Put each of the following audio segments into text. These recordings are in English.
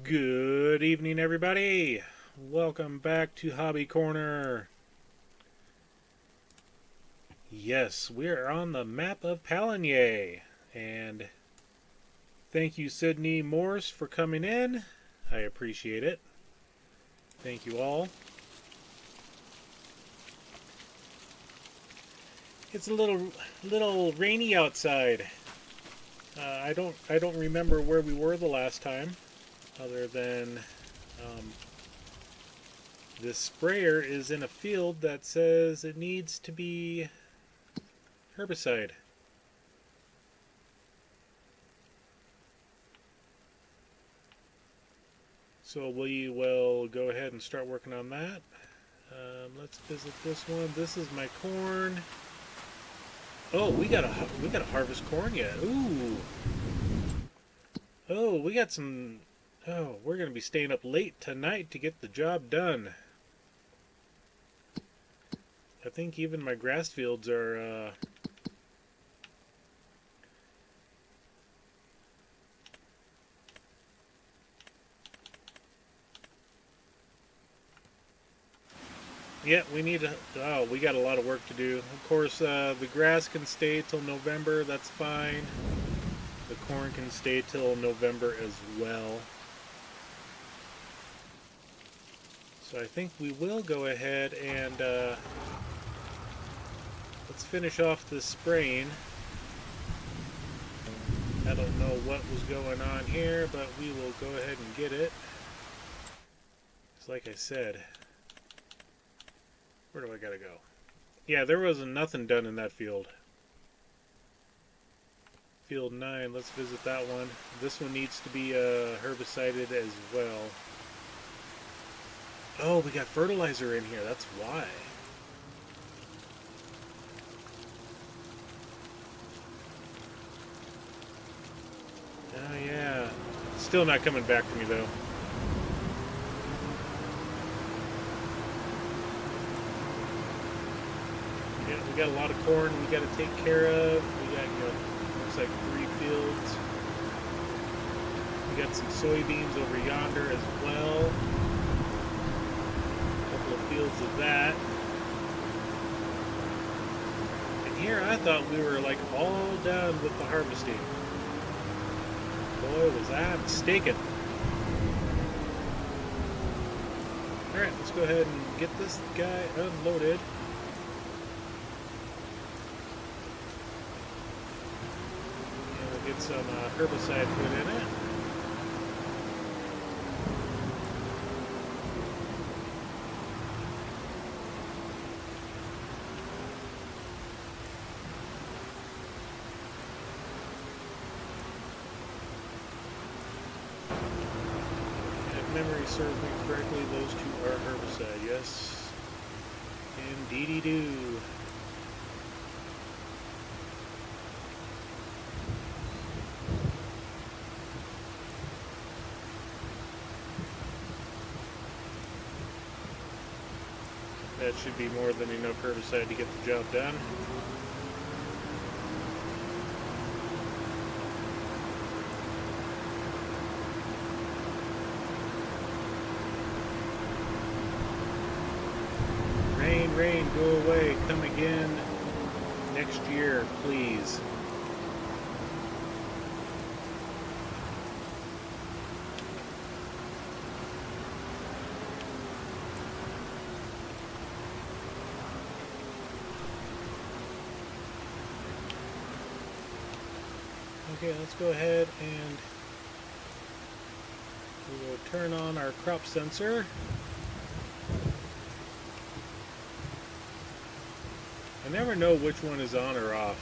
Good evening, everybody. Welcome back to Hobby Corner. Yes, we're on the map of Pallegney. And thank you, Sydney Morse, for coming in. I appreciate it. Thank you all. It's a little rainy outside. I don't remember where we were the last time, other than this sprayer is in a field that says it needs to be herbicide. So we will go ahead and start working on that. Let's visit this one. This is my corn. Oh, we gotta harvest corn yet. Ooh. Oh, we got some. Oh, we're gonna be staying up late tonight to get the job done. I think even my grass fields are. Yeah, we need to. Oh, we got a lot of work to do. Of course, the grass can stay till November. That's fine. The corn can stay till November as well. So I think we will go ahead and let's finish off this spraying. I don't know what was going on here, but we will go ahead and get it. It's like I said. Where do I gotta go? Yeah, there wasn't nothing done in that field. Field 9, let's visit that one. This one needs to be herbicided as well. Oh, we got fertilizer in here, that's why. Oh yeah. Still not coming back to me though. Yeah, we got a lot of corn we got to take care of. We got, looks like 3 fields. We got some soybeans over yonder as well. A couple of fields of that. And here I thought we were like all done with the harvesting. Boy, was I mistaken. Alright, let's go ahead and get this guy unloaded. Get some herbicide put in it. If memory serves me correctly, those two are herbicide. Yes, indeedy do. That should be more than enough herbicide to get the job done. Rain, rain, go away. Come again next year, please. Okay, let's go ahead and we will turn on our crop sensor. I never know which one is on or off.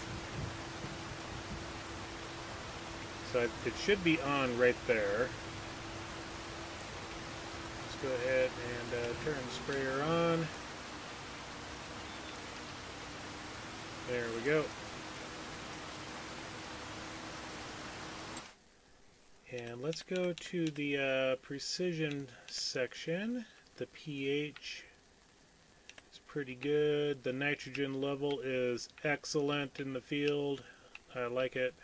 So it should be on right there. Let's go ahead and turn the sprayer on. There we go. And let's go to the precision section. The pH is pretty good. The nitrogen level is excellent in the field. I like it.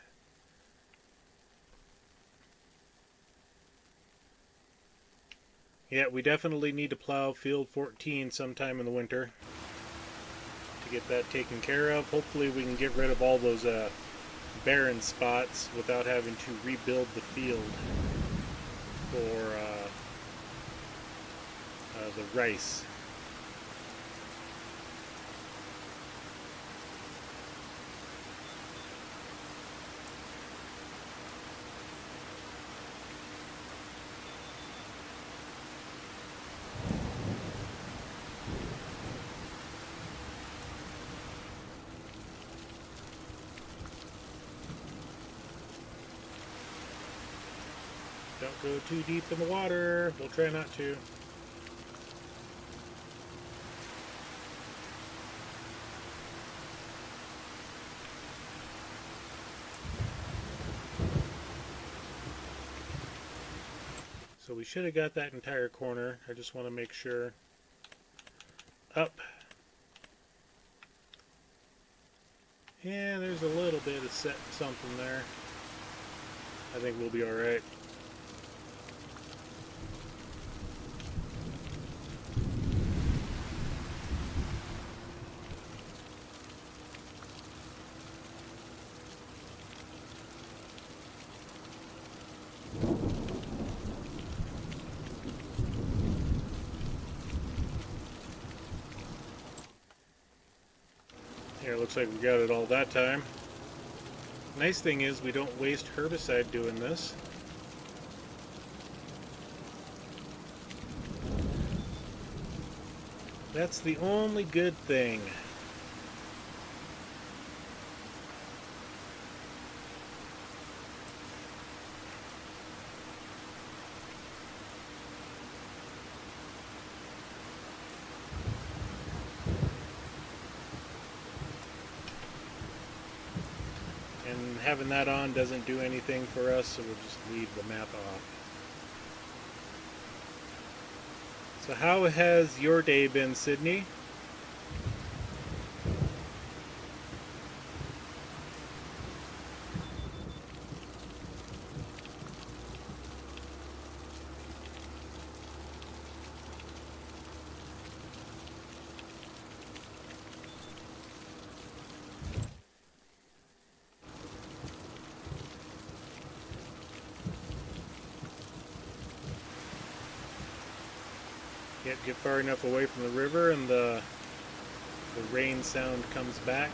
Yeah, we definitely need to plow field 14 sometime in the winter to get that taken care of. Hopefully we can get rid of all those barren spots without having to rebuild the field for the rice. Don't go too deep in the water. We'll try not to. So we should have got that entire corner. I just want to make sure. Up. Yeah, there's a little bit of something there. I think we'll be alright. Here, looks like we got it all that time. Nice thing is we don't waste herbicide doing this. That's the only good thing. And having that on doesn't do anything for us, so we'll just leave the map off. So how has your day been, Sydney? Yep, get far enough away from the river and the rain sound comes back.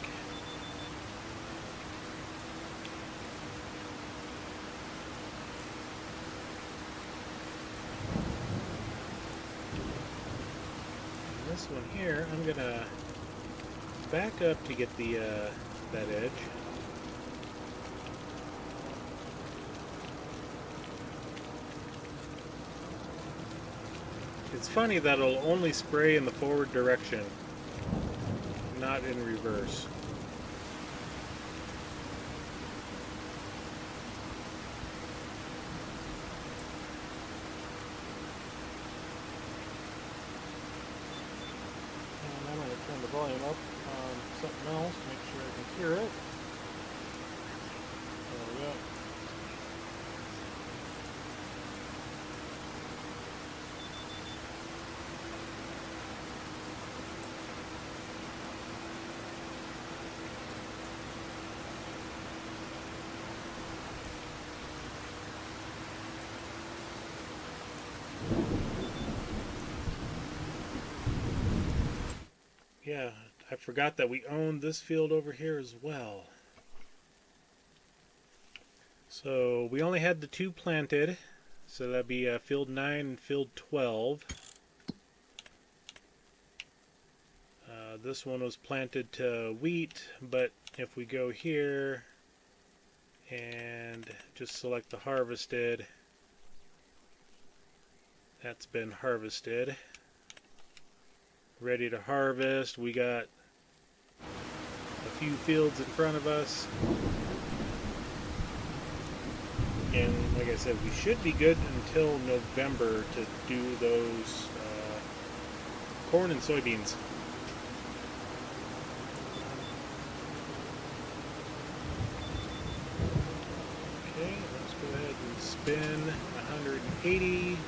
And this one here, I'm gonna back up to get the that edge. It's funny that it'll only spray in the forward direction, not in reverse. And I'm going to turn the volume up on something else to make sure I can hear it. There we go. Yeah, I forgot that we own this field over here as well. So we only had the 2 planted, so that'd be field 9 and field 12. This one was planted to wheat, but if we go here and just select the harvested, that's been harvested. Ready to harvest. We got a few fields in front of us. And like I said, we should be good until November to do those corn and soybeans. Okay, let's go ahead and spin 180.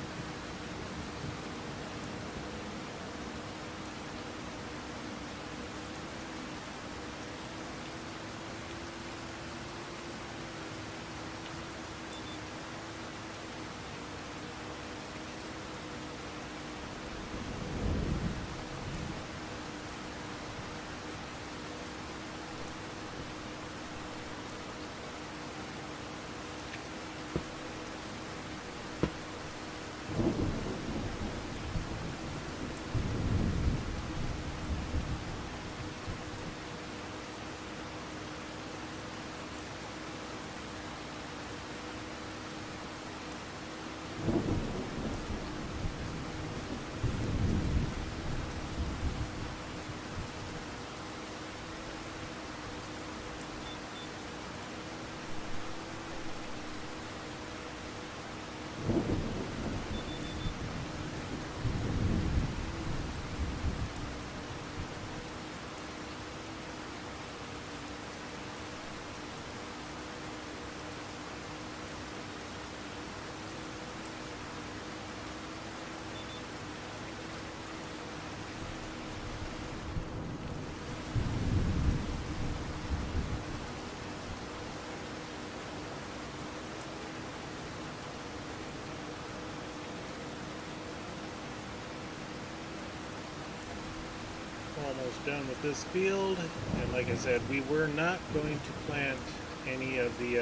Almost done with this field, and like I said, we were not going to plant any of the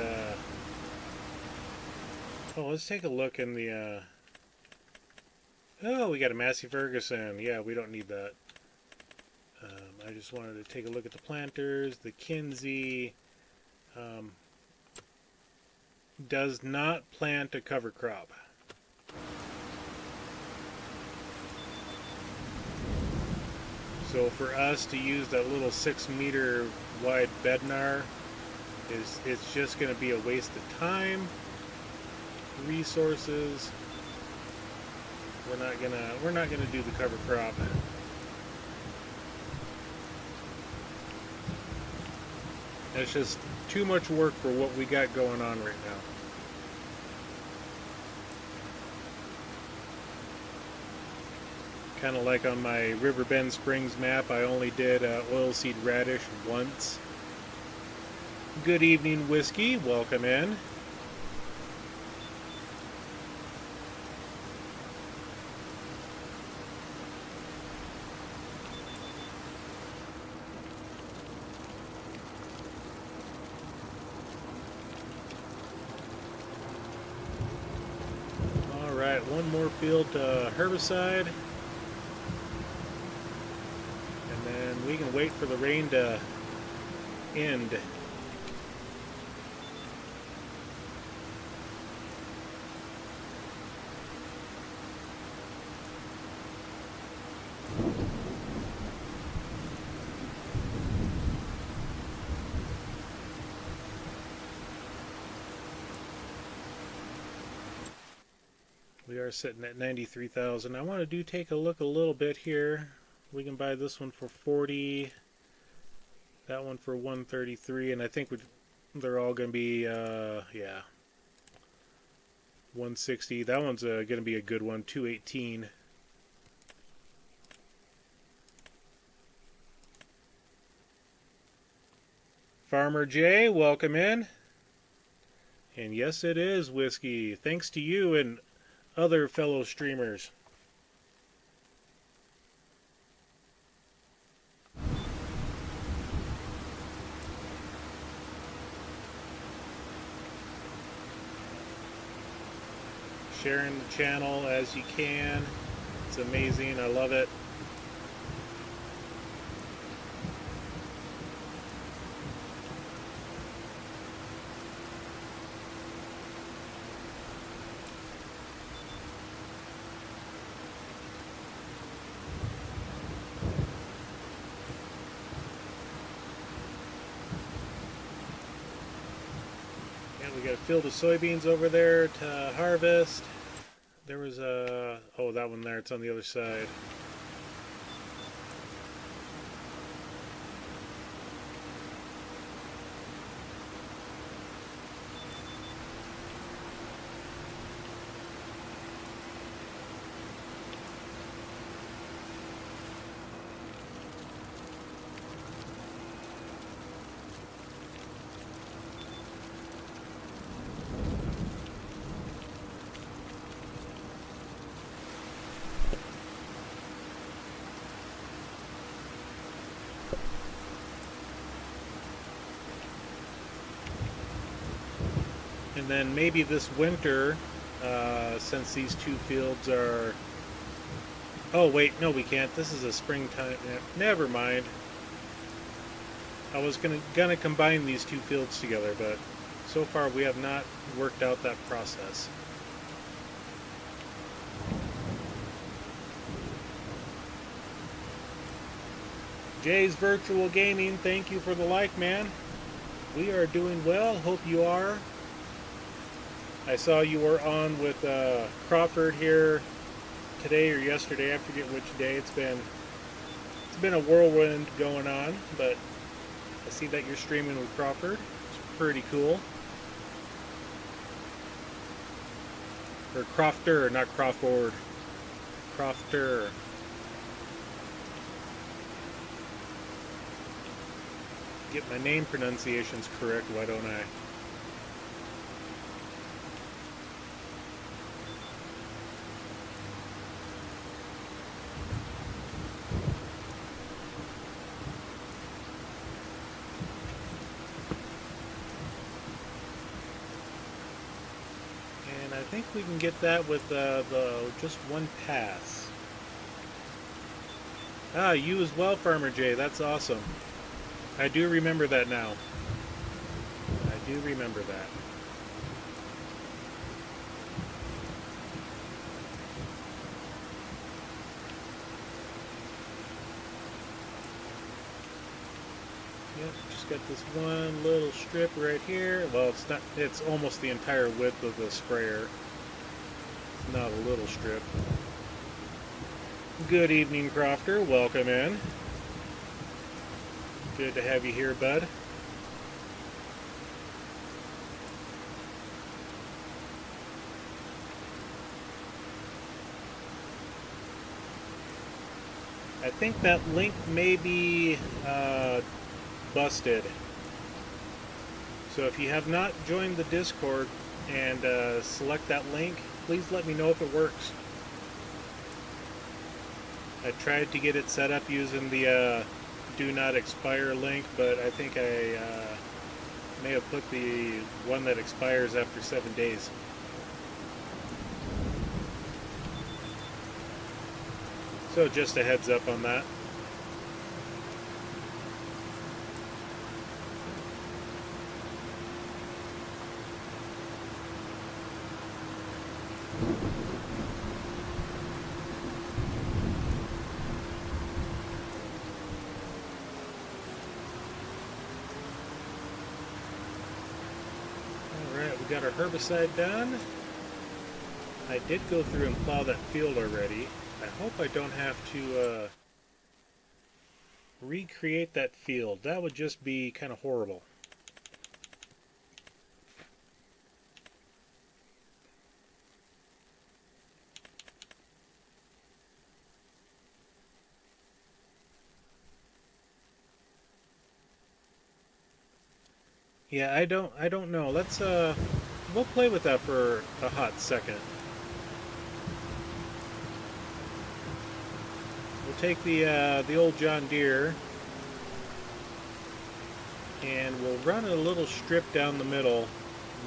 oh, let's take a look in the oh, we got a Massey Ferguson. Yeah, we don't need that. I just wanted to take a look at the planters. The Kinsey does not plant a cover crop. So for us to use that little 6-meter wide bednar it's just going to be a waste of time, resources. We're not gonna do the cover crop. It's just too much work for what we got going on right now. Kind of like on my Riverbend Springs map, I only did oilseed radish once. Good evening, Whiskey. Welcome in. All right, one more field herbicide. We can wait for the rain to end. We are sitting at 93,000. I want to take a look a little bit here. We can buy this one for 40, that one for 133, and I think they're all going to be, yeah, 160. That one's going to be a good one, 218. Farmer J, welcome in. And yes, it is, Whiskey. Thanks to you and other fellow streamers. Sharing the channel as you can. It's amazing. I love it. And we got a field of soybeans over there to harvest. There was a... oh, that one there. It's on the other side. And then maybe this winter since these two fields are... Oh, wait, no we can't. This is a springtime... Never mind. I was gonna combine these two fields together, but so far we have not worked out that process. Jay's Virtual Gaming, thank you for the like, man. We are doing well, hope you are. I saw you were on with Crawford here today or yesterday, I forget which day. It's been a whirlwind going on, but I see that you're streaming with Crawford. It's pretty cool. Or Crofter, not Crawford. Crofter. Get my name pronunciations correct, why don't I? And I think we can get that with the just one pass. Ah, you as well, Farmer Jay. That's awesome. I do remember that now. I do remember that. Yep, just got this one little strip right here. Well, it's not, it's almost the entire width of the sprayer. It's not a little strip. Good evening, Crofter. Welcome in. Good to have you here, bud. I think that link may be busted. So if you have not joined the Discord and select that link, please let me know if it works. I tried to get it set up using the do not expire link, but I think I may have put the one that expires after 7 days. So just a heads up on that. Got our herbicide done. I did go through and plow that field already. I hope I don't have to recreate that field. That would just be kind of horrible. Yeah, I don't know. Let's we'll play with that for a hot second. We'll take the old John Deere and we'll run a little strip down the middle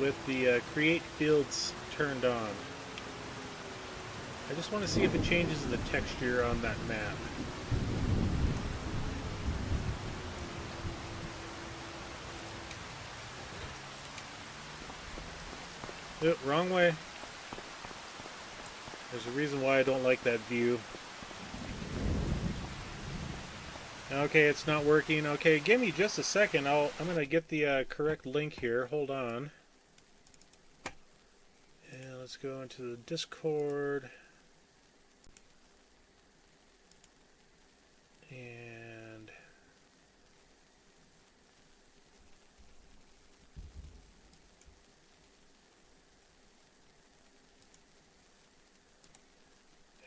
with the create fields turned on. I just want to see if it changes the texture on that map. Yep, wrong way. There's a reason why I don't like that view. Okay, it's not working. Okay, give me just a second. I'm gonna get the correct link here. Hold on. And let's go into the Discord. And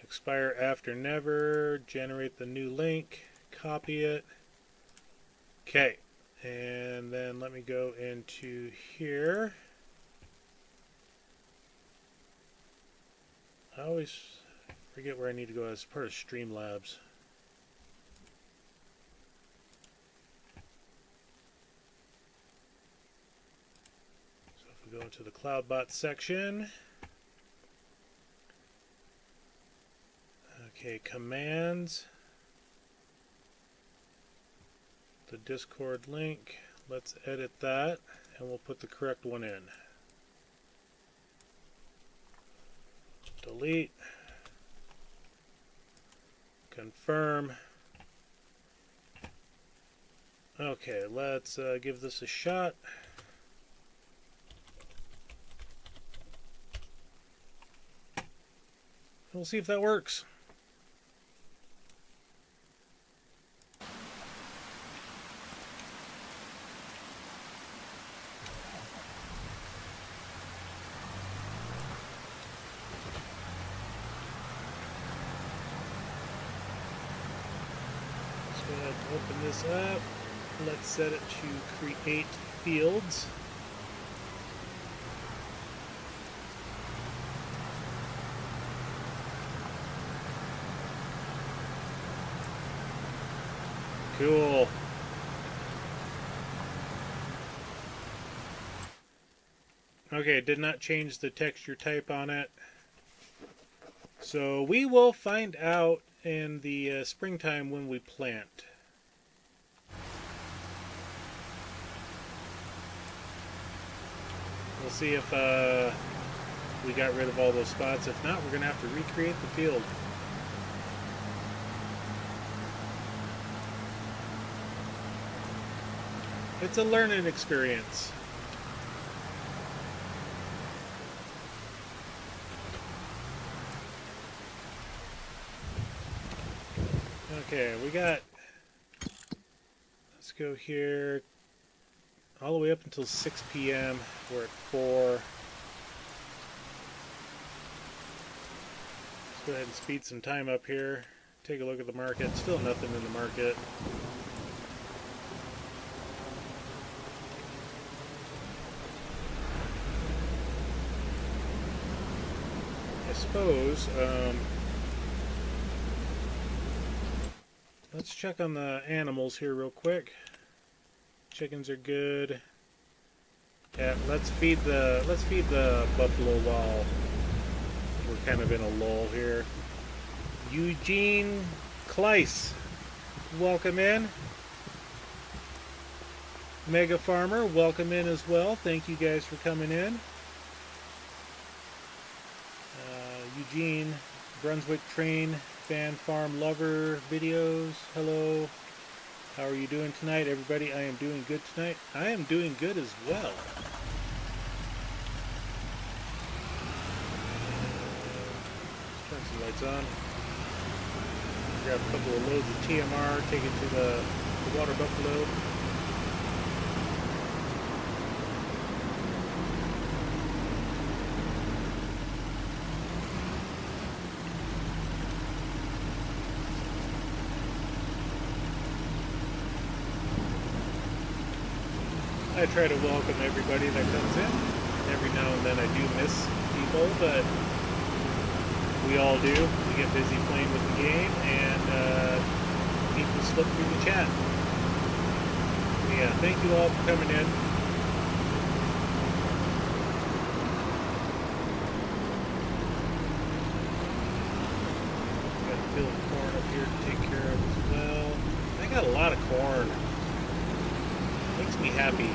expire after never. Generate the new link. Copy it. Okay, and then let me go into here. I always forget where I need to go as part of Streamlabs. So if we go into the CloudBot section, Okay, commands. The Discord link. Let's edit that, and we'll put the correct one in. Delete. Confirm. Okay, let's give this a shot. We'll see if that works. Let's go ahead and open this up. Let's set it to create fields. Cool. Okay, did not change the texture type on it. So we will find out in the springtime when we plant. We'll see if we got rid of all those spots. If not, we're going to have to recreate the field. It's a learning experience. Okay, we got, let's go here, all the way up until 6 p.m. We're at 4. Let's go ahead and speed some time up here. Take a look at the market. Still nothing in the market. I suppose, let's check on the animals here real quick. Chickens are good. Yeah, let's feed the buffalo while we're kind of in a lull here. Eugene Kleiss, welcome in. Mega Farmer, welcome in as well. Thank you guys for coming in. Eugene, Brunswick Train Fan Farm Lover videos. Hello. How are you doing tonight, everybody? I am doing good tonight. I am doing good as well. Let's turn some lights on. Grab a couple of loads of TMR, take it to the water buffalo. I try to welcome everybody that comes in. Every now and then I do miss people, but we all do. We get busy playing with the game, and people slip through the chat. But yeah, thank you all for coming in. Got a field of corn up here to take care of as well. I got a lot of corn. Makes me happy.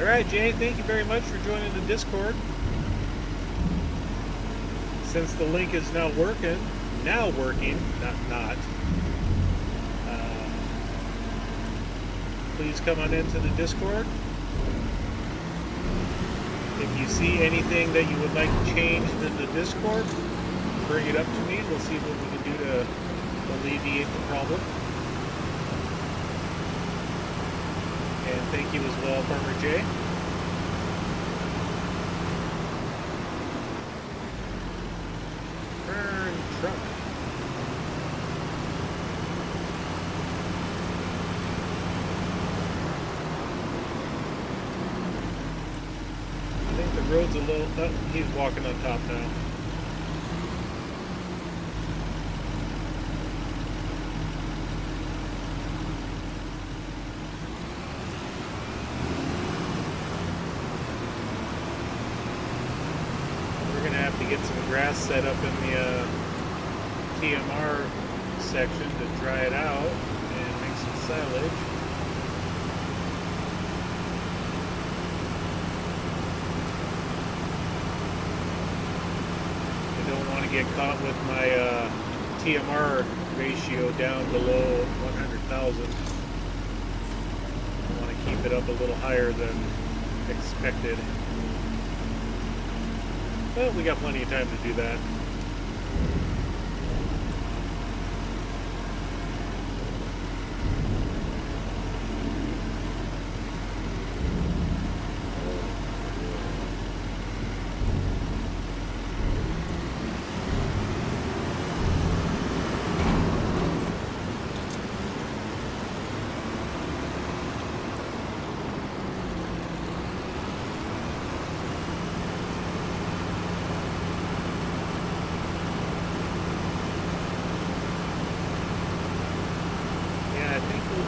Alright, Jay, thank you very much for joining the Discord. Since the link is now working, not, please come on into the Discord. If you see anything that you would like to change in the Discord, bring it up to me. We'll see what we can do to alleviate the problem. And thank you as well, Farmer Jay. Turn truck. I think the road's a little... Oh, he's walking on top now. grass set up in the TMR section to dry it out and make some silage. I don't want to get caught with my TMR ratio down below 100,000. I want to keep it up a little higher than expected. But we got plenty of time to do that.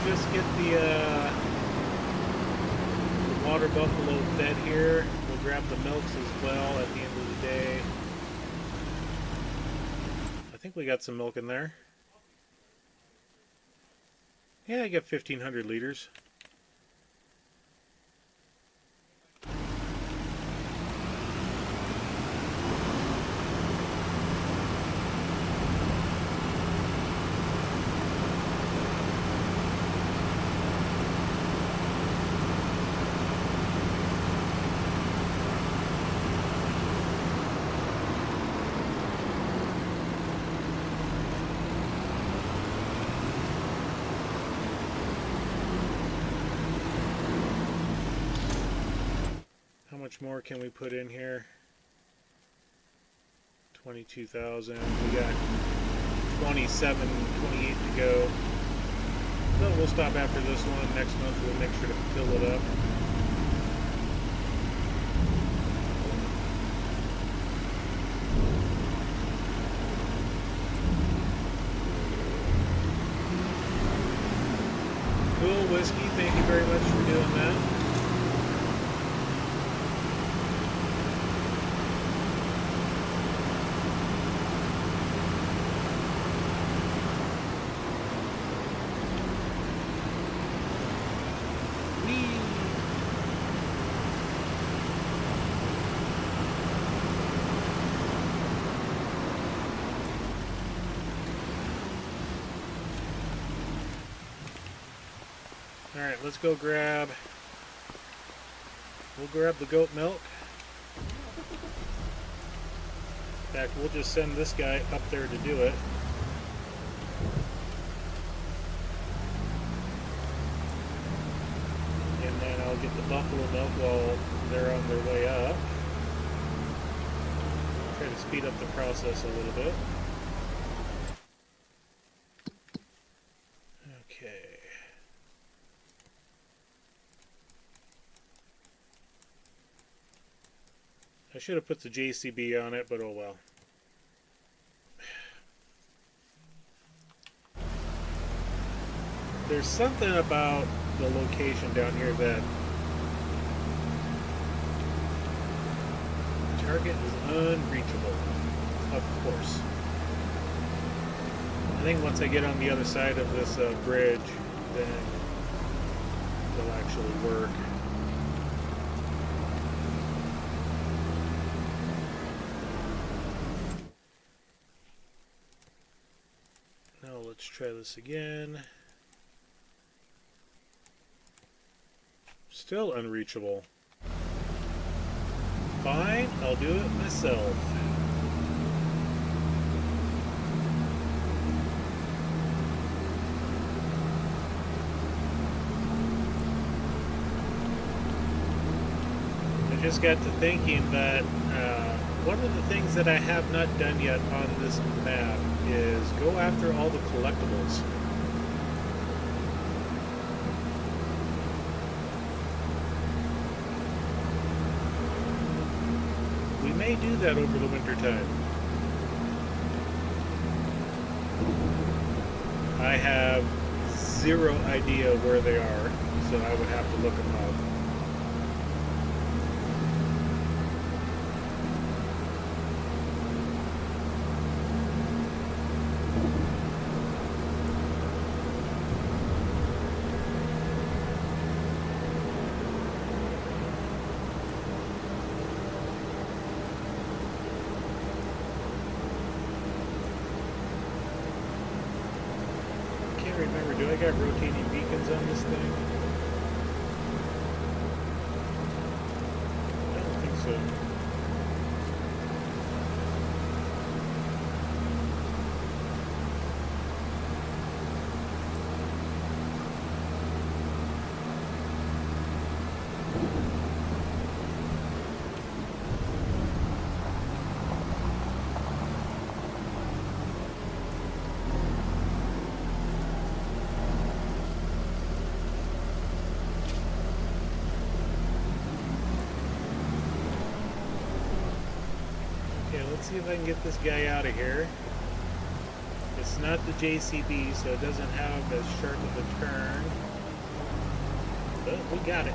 Just get the water buffalo fed here. We'll grab the milks as well at the end of the day. I think we got some milk in there. Yeah, I got 1,500 liters. How much more can we put in here? 22,000. We got 27, 28 to go. So we'll stop after this one. Next month we'll make sure to fill it up. Cool whiskey. Thank you very much for doing that. Alright, let's go grab, we'll grab the goat milk. In fact, we'll just send this guy up there to do it. And then I'll get the buffalo milk while they're on their way up. Try to speed up the process a little bit. Okay. I should have put the JCB on it, but oh well. There's something about the location down here that the target is unreachable, of course. I think once I get on the other side of this bridge, then it'll actually work. Let's try this again. Still unreachable. Fine, I'll do it myself. I just got to thinking that one of the things that I have not done yet on this map is go after all the collectibles. We may do that over the winter time. I have zero idea where they are, so I would have to look them up. I got rotating beacons on this thing? I don't think so. Let's see if I can get this guy out of here. It's not the JCB, so it doesn't have as sharp of a turn. But we got it.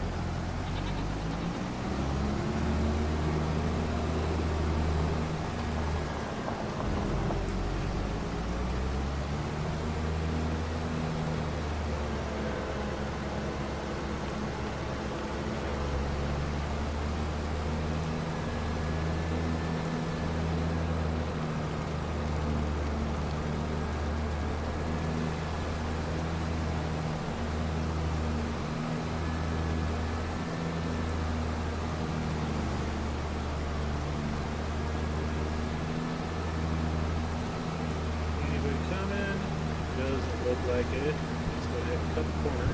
Look like it. Let's go ahead and cut the corner.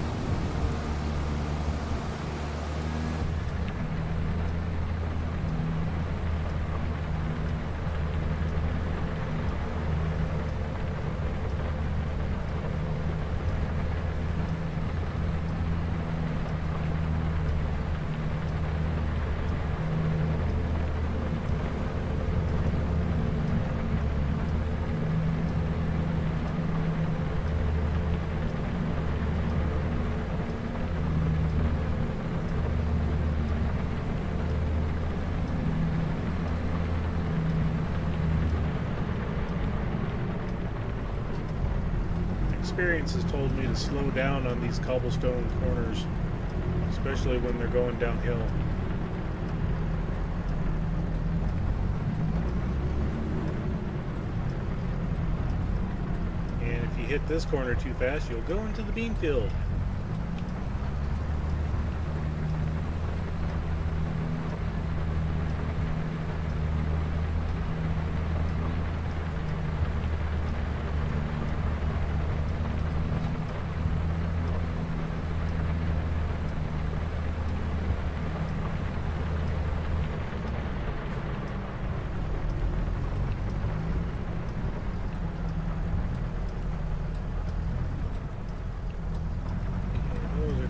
Experience has told me to slow down on these cobblestone corners, especially when they're going downhill. And if you hit this corner too fast, you'll go into the bean field.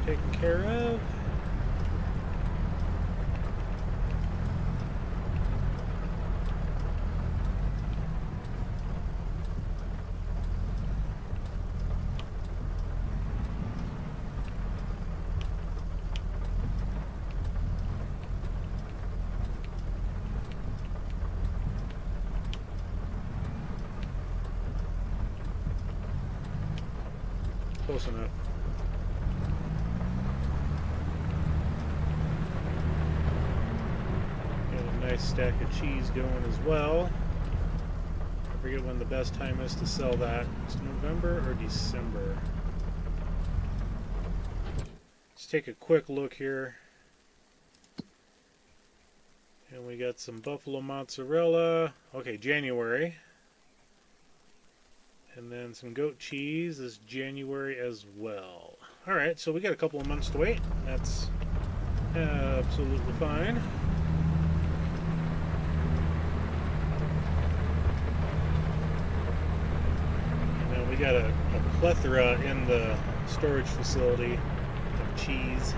Taken care of. Close enough. Nice stack of cheese going as well. I forget when the best time is to sell that. It's November or December. Let's take a quick look here. And we got some buffalo mozzarella. Okay, January. And then some goat cheese is January as well. Alright, so we got a couple of months to wait. That's absolutely fine. We got a plethora in the storage facility of cheese.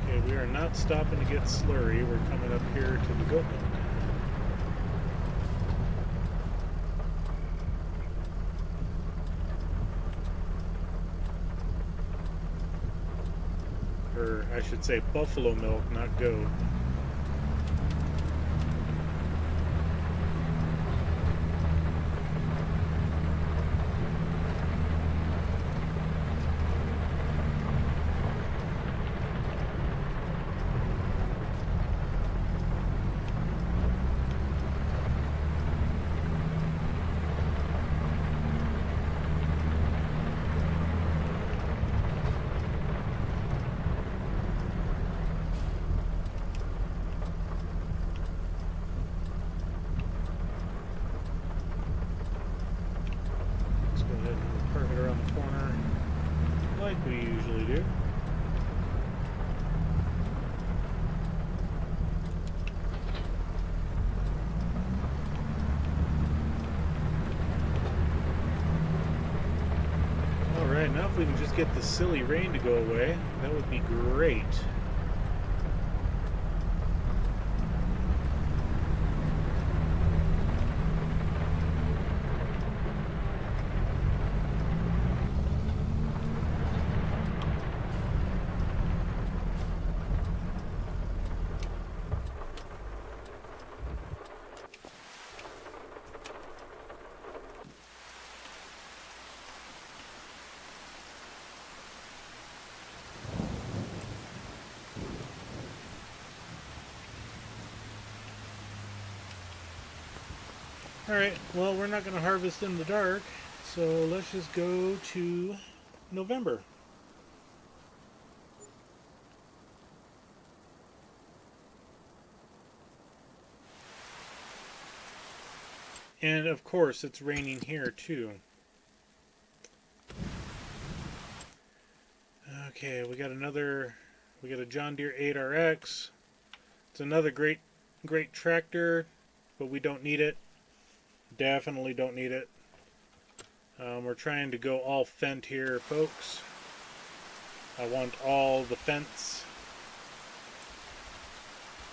Okay, we are not stopping to get slurry. We're coming up here to the goat milk. Or I should say buffalo milk, not goat. we usually do. Alright, now if we can just get the silly rain to go away, that would be great. Alright, well, we're not going to harvest in the dark, so let's just go to November. And of course, it's raining here too. Okay, we got a John Deere 8RX. It's another great tractor, but we don't need it. Definitely don't need it. We're trying to go all Fendt here, folks. I want all the Fendts.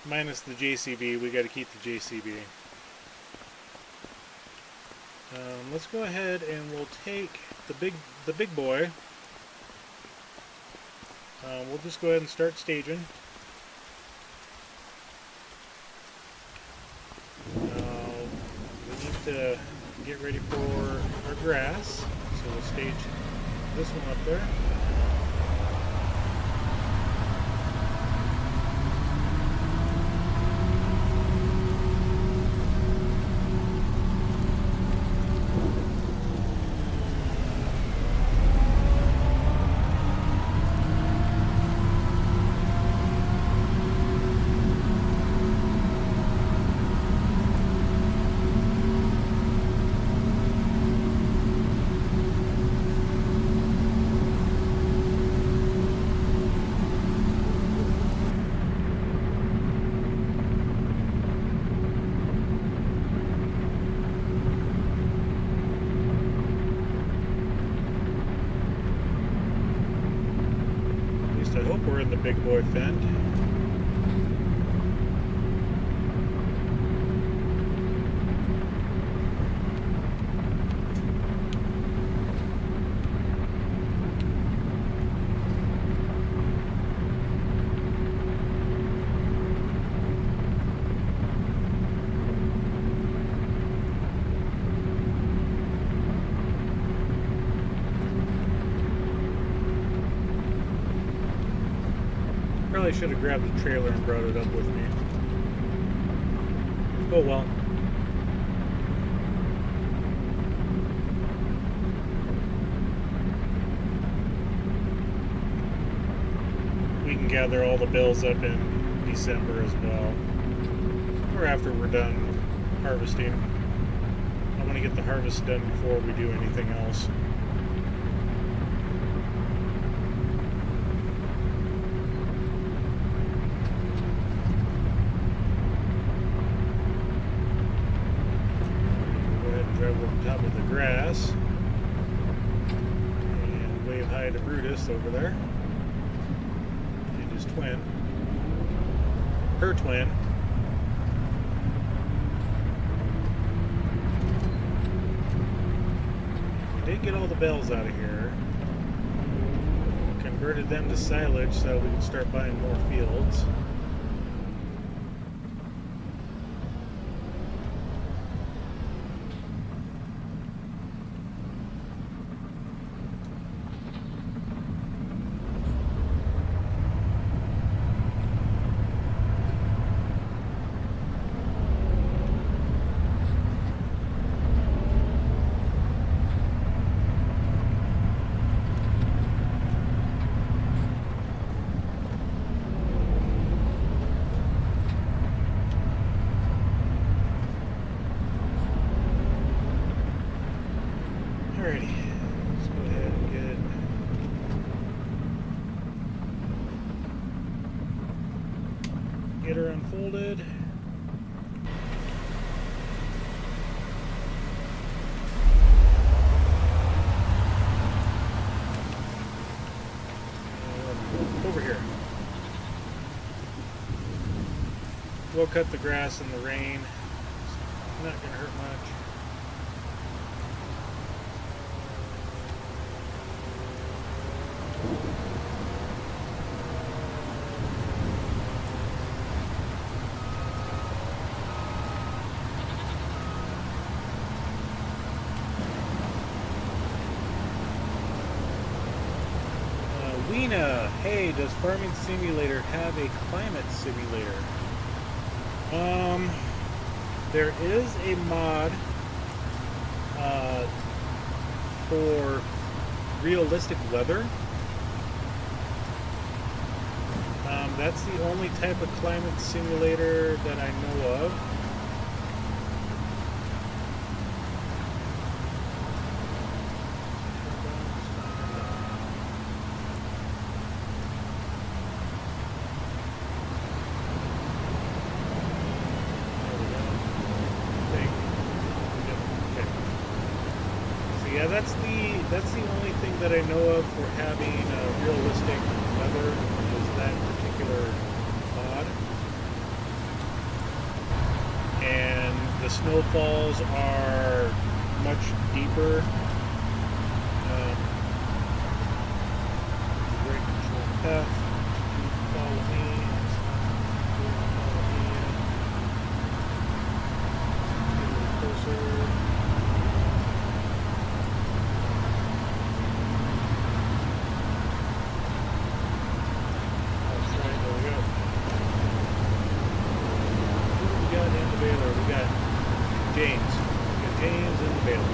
Minus the JCB. We got to keep the JCB. Let's go ahead and we'll take the big boy. We'll just go ahead and start staging. We need to get ready for our grass, so we'll stage this one up there. I hope we're in the big boy Fendt. Probably should have grabbed the trailer and brought it up with me. Oh well. We can gather all the bills up in December as well. Or after we're done harvesting. I want to get the harvest done before we do anything else. Drive over top of the grass and wave hi to Brutus over there and his twin, her twin. We did get all the bales out of here, converted them to silage so we can start buying more fields. Tornado unfolded. Over here. We'll cut the grass in the rain. It's not going to hurt much. Weena, hey, does Farming Simulator have a climate simulator? There is a mod for realistic weather. That's the only type of climate simulator that I know of. Yeah, that's the only thing that I know of for having realistic weather is that particular mod. And the snowfalls are much deeper. Great control path. Follow me. Get a little closer. James. We got James in the bailiff.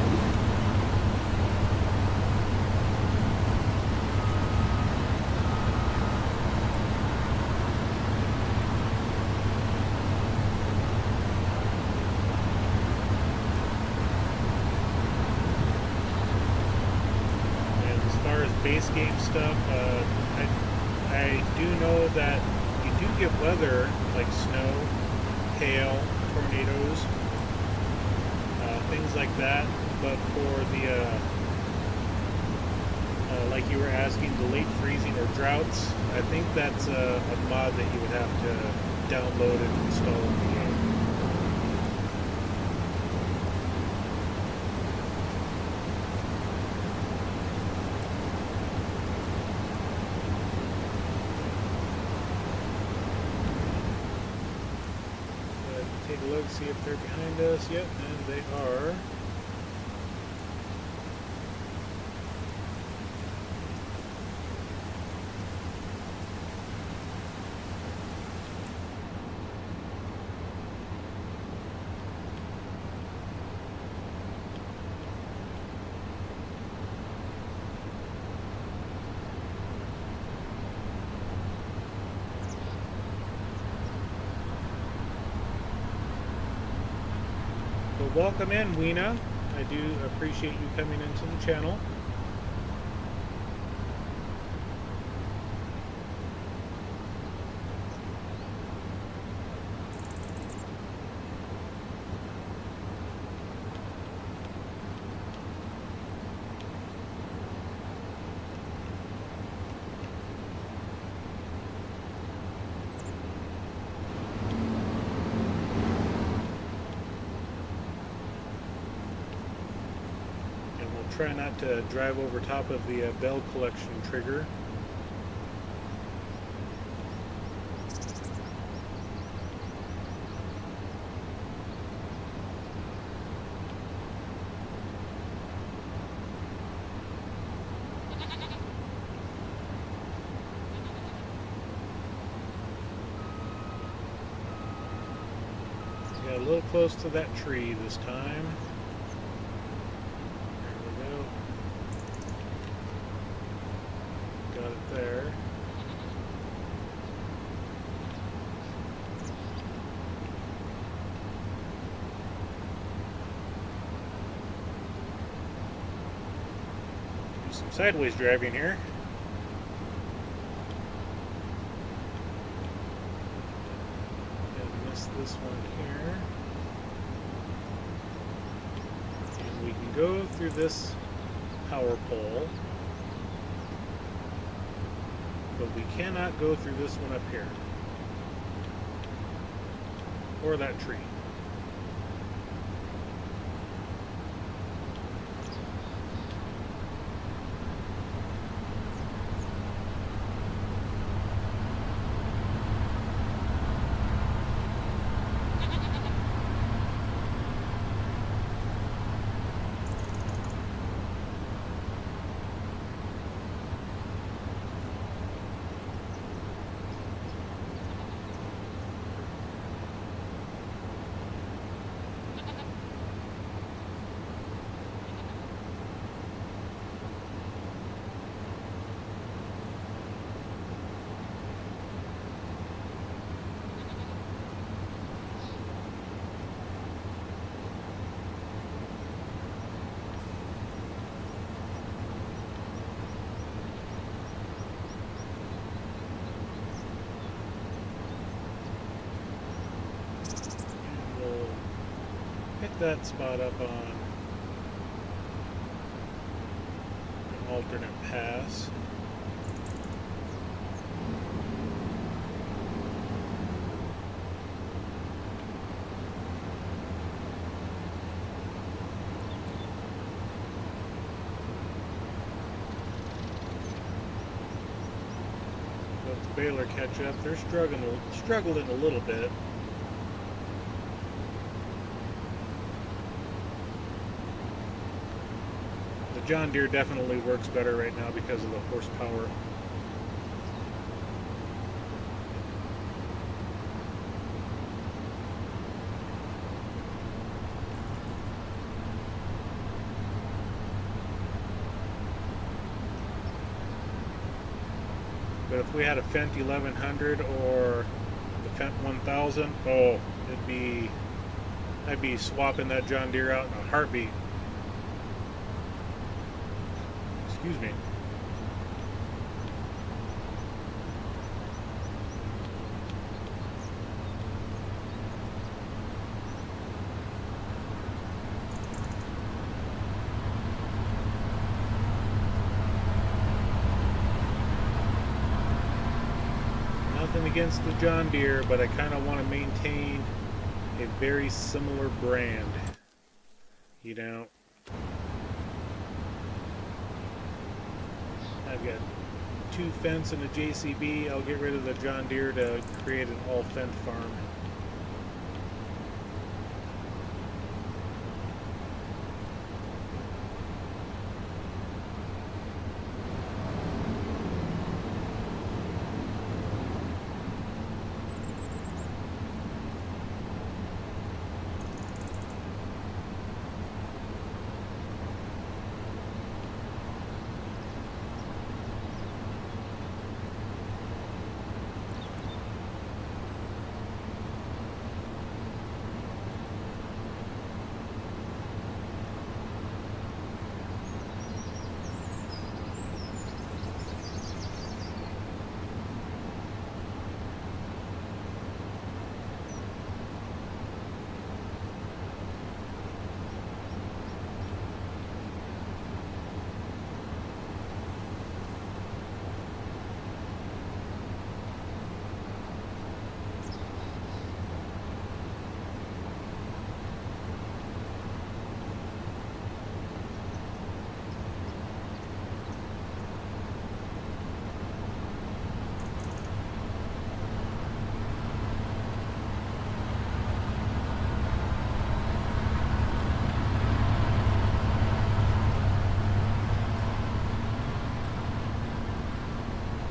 And as far as base game stuff, I do know that you do get weather like snow, hail, tornadoes, things like that, but for the like you were asking, the late freezing or droughts, I think that's a mod that you would have to download and install in the game. Take a look, see if they're behind us. Yep, and they are. Welcome in, Weena. I do appreciate you coming into the channel. Try not to drive over top of the bell collection trigger. Got a little close to that tree this time. There. Do some sideways driving here. this one here. And we can go through this power pole, but we cannot go through this one up here. Or that tree. Pick that spot up on an alternate pass. Let the baler catch up. They're struggling a little bit. John Deere definitely works better right now because of the horsepower. But if we had a Fendt 1100 or the Fendt 1000, oh, I'd be swapping that John Deere out in a heartbeat. Excuse me. Nothing against the John Deere, but I kind of want to maintain a very similar brand. You know, I've got 2 Fendts and a JCB. I'll get rid of the John Deere to create an all Fendt farm.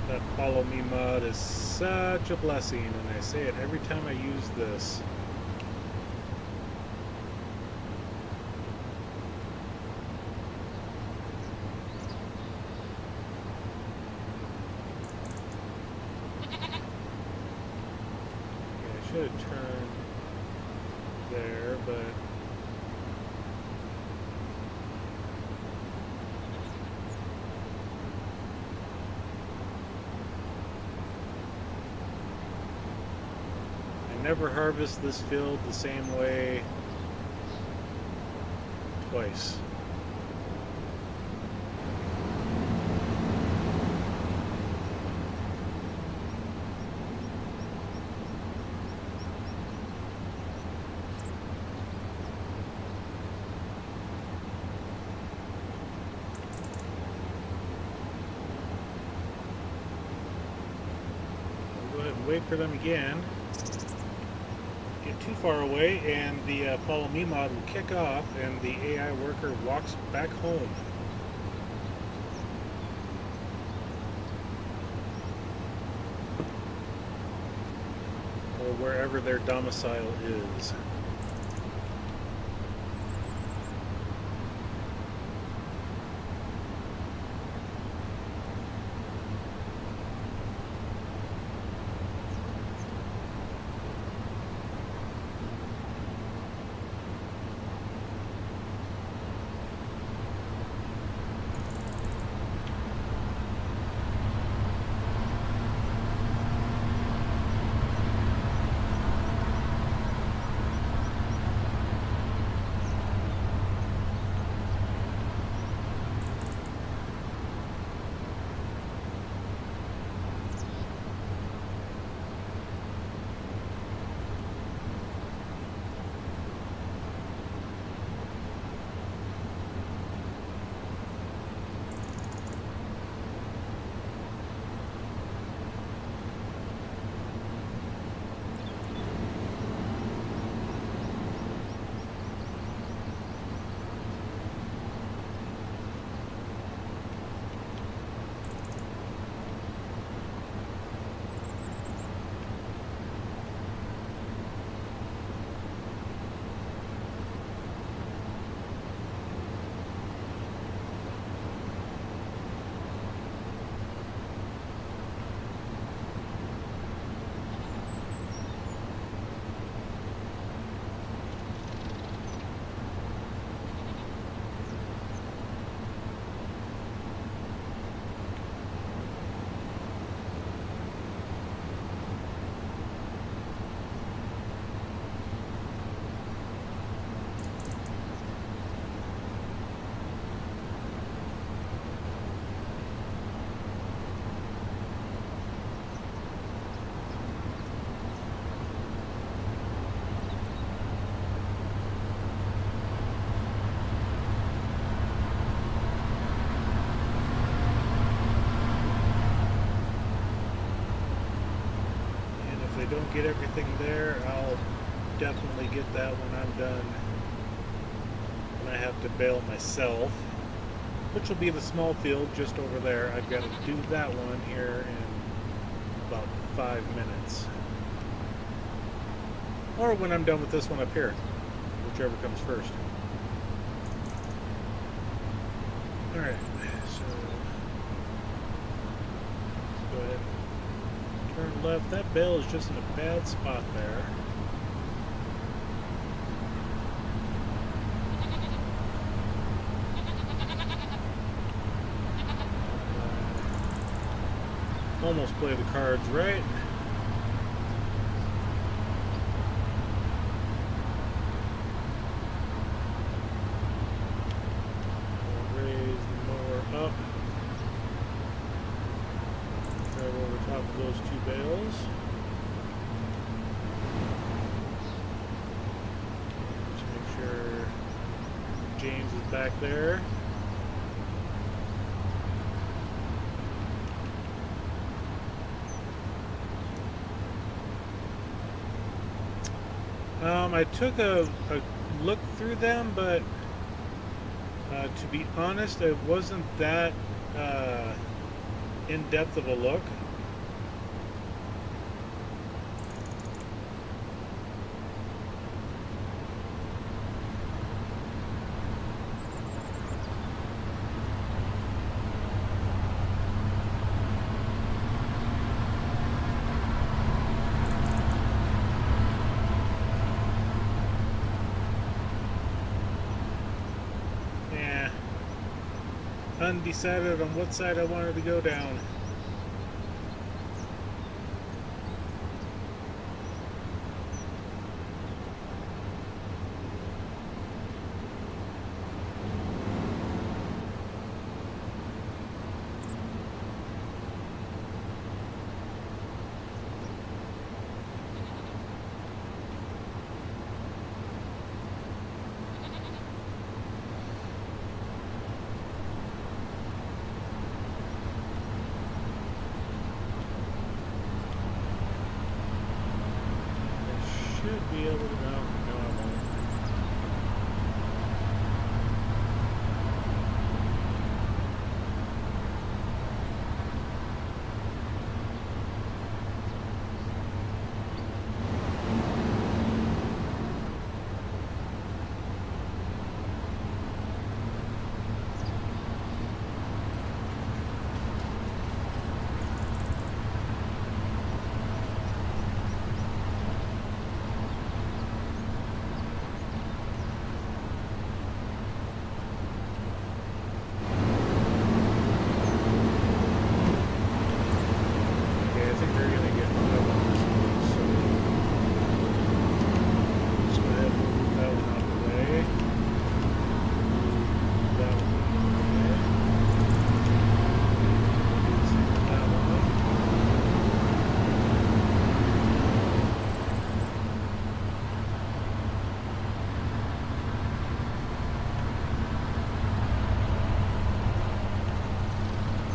That Follow Me mod is such a blessing, and I say it every time I use this. I should have turned there, but never harvest this field the same way twice. Wait for them again. Get too far away and the follow me mod will kick off and the AI worker walks back home. Or wherever their domicile is. Don't get everything there, I'll definitely get that when I'm done. And I have to bale myself, which will be the small field just over there. I've got to do that one here in about 5 minutes. Or when I'm done with this one up here, whichever comes first. Alright, so let's go ahead. Turn left. That bale is just in a bad spot there. Almost play the cards right. Raise the mower up. Drive over top of those two bales. Just make sure James is back there. I took a look through them, but to be honest, it wasn't that in-depth of a look. Undecided on what side I wanted to go down. able to? No, no, I won't.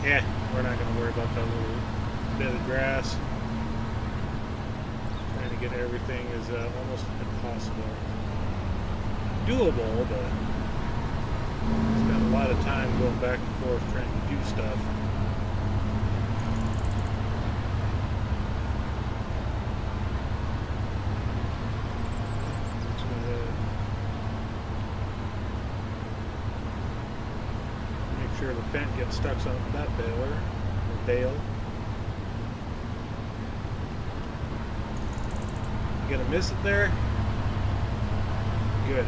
Yeah, we're not going to worry about that little bit of grass. Trying to get everything is almost impossible. Doable, but spend a lot of time going back and forth trying to do stuff. Sure the fent gets stuck on that bale. You gonna miss it there? Good.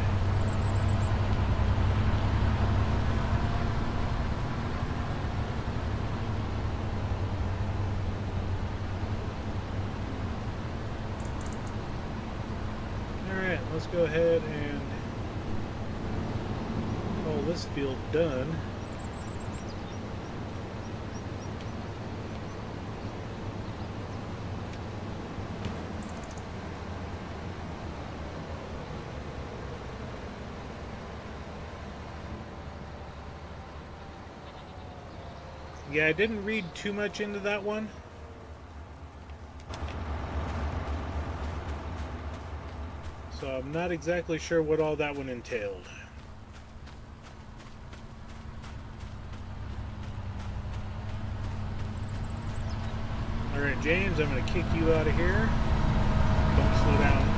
Alright, let's go ahead and call this field done. Yeah, I didn't read too much into that one. So I'm not exactly sure what all that one entailed. Alright, James, I'm going to kick you out of here. Don't slow down.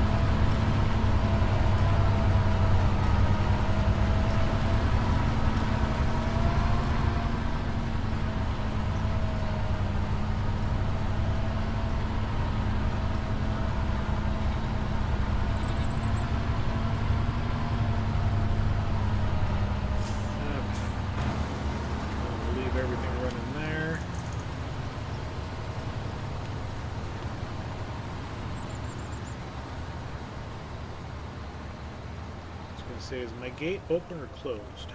Say, is my gate open or closed?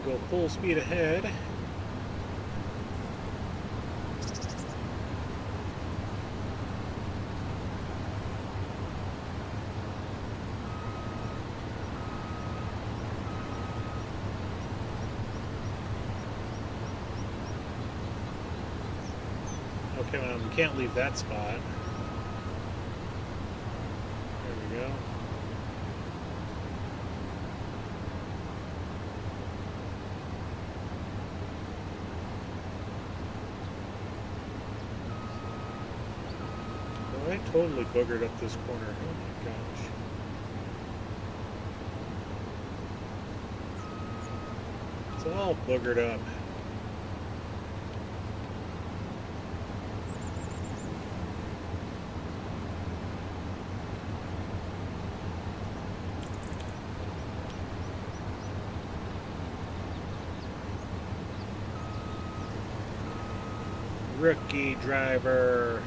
Go full speed ahead. Okay, well, we can't leave that spot. There we go. I totally boogered up this corner. Oh my gosh. It's all boogered up. Rookie driver.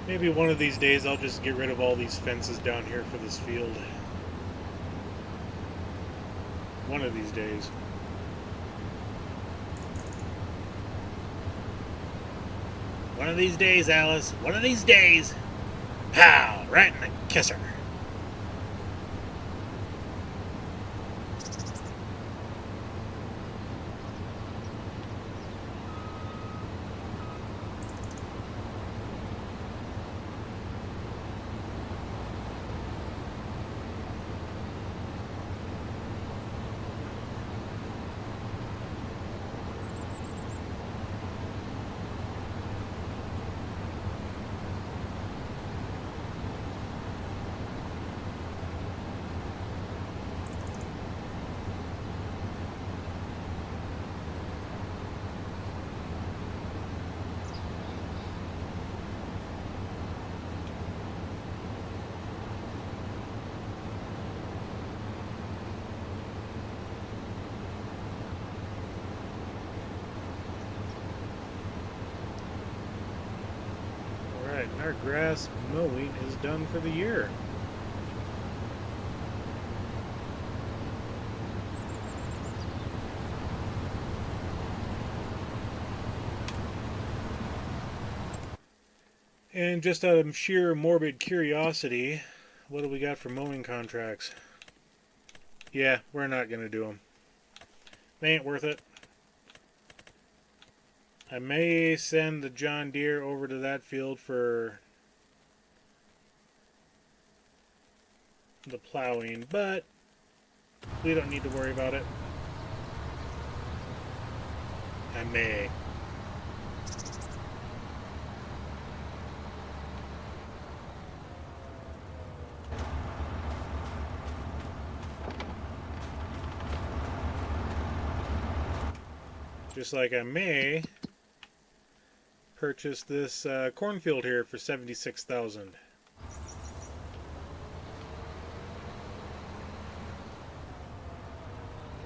Maybe one of these days I'll just get rid of all these fences down here for this field. One of these days. One of these days, Alice. One of these days. Pow! Right in the kisser. Our grass mowing is done for the year. And just out of sheer morbid curiosity, what do we got for mowing contracts? Yeah, we're not going to do them. They ain't worth it. I may send the John Deere over to that field for the plowing, but we don't need to worry about it. I may. Just like I may purchase this cornfield here for $76,000.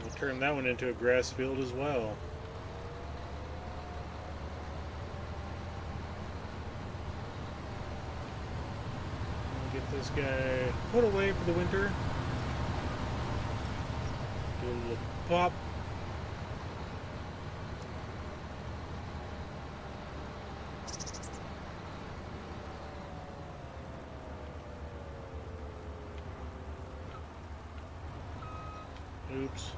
We'll turn that one into a grass field as well. We'll get this guy put away for the winter. Do a little pop. Oops.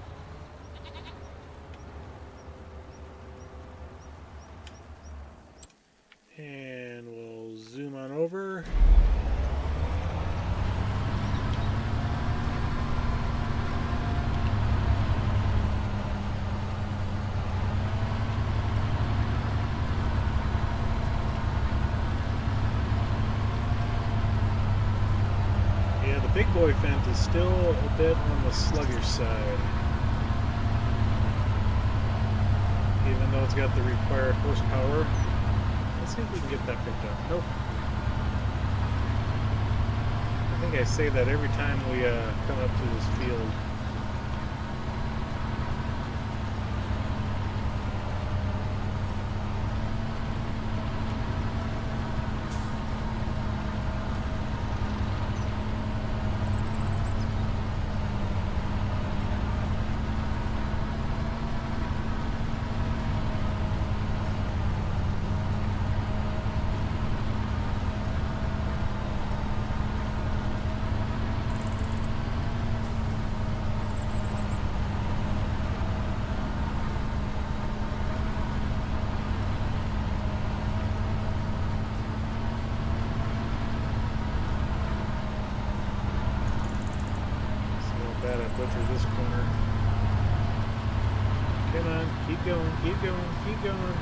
And we'll zoom on over. Yeah, the big boy fence is still a bit on the sluggish side. Even though it's got the required horsepower. Let's see if we can get that picked up. Nope. I think I say that every time we come up to this field. through this corner. Come on, keep going, keep going, keep going.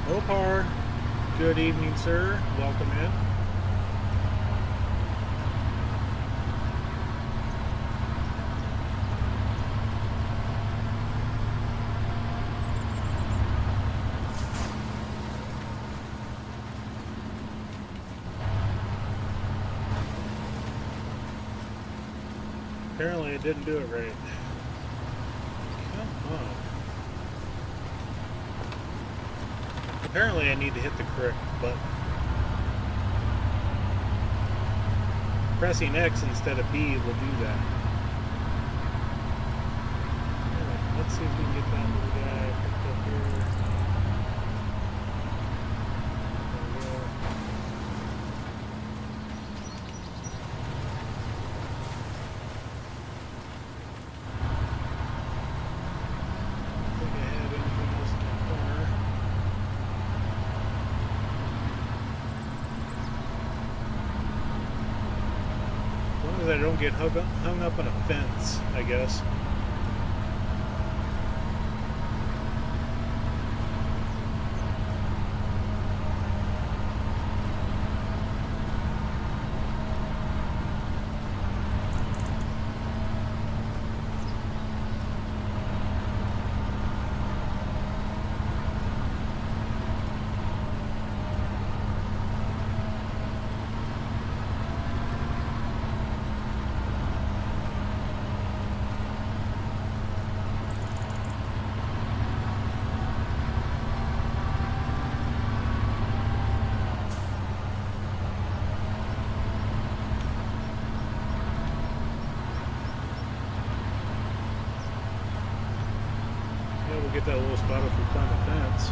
Opar, good evening, sir. Welcome in. Apparently I didn't do it right. Come on. Apparently I need to hit the correct button. Pressing X instead of B will do that. Alright, let's see if we can get down to the guy I picked up here. There we go. I think I had anything else in the corner. As long as I don't get hung up on a fence, I guess. We'll get that little spot if we climb a fence.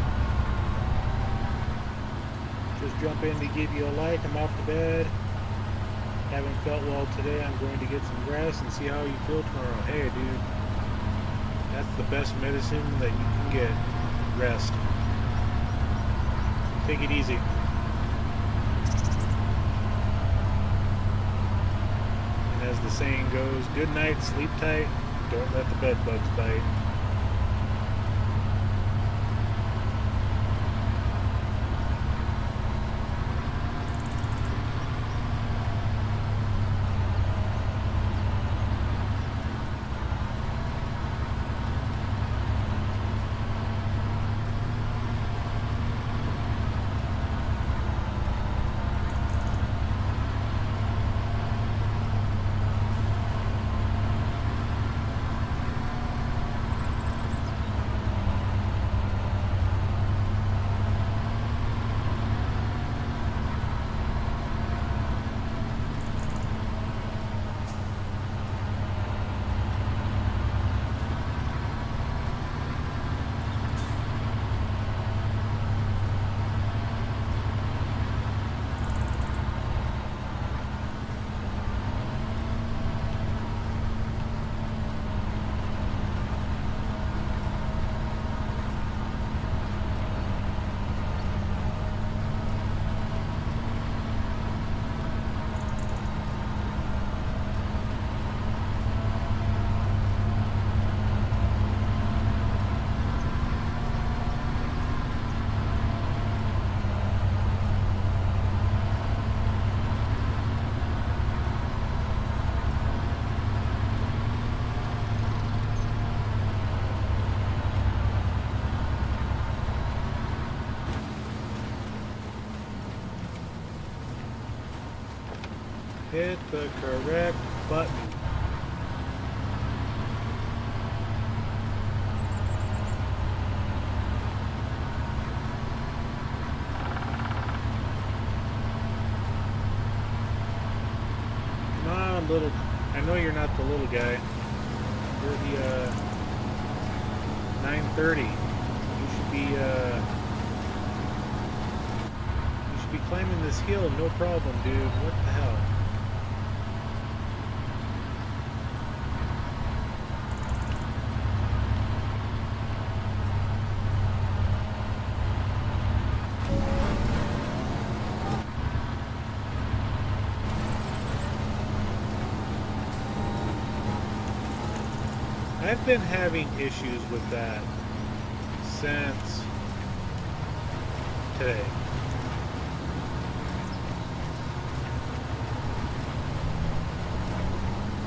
Just jump in to give you a like. I'm off to bed. Haven't felt well today. I'm going to get some rest and see how you feel tomorrow. Hey, dude. That's the best medicine that you can get. Rest. Take it easy. And as the saying goes, good night, sleep tight. Don't let the bed bugs bite. Hit the correct button. little. I know you're not the little guy. You're the 930. You should be. You should be climbing this hill, no problem, dude. What the hell? I've been having issues with that since today.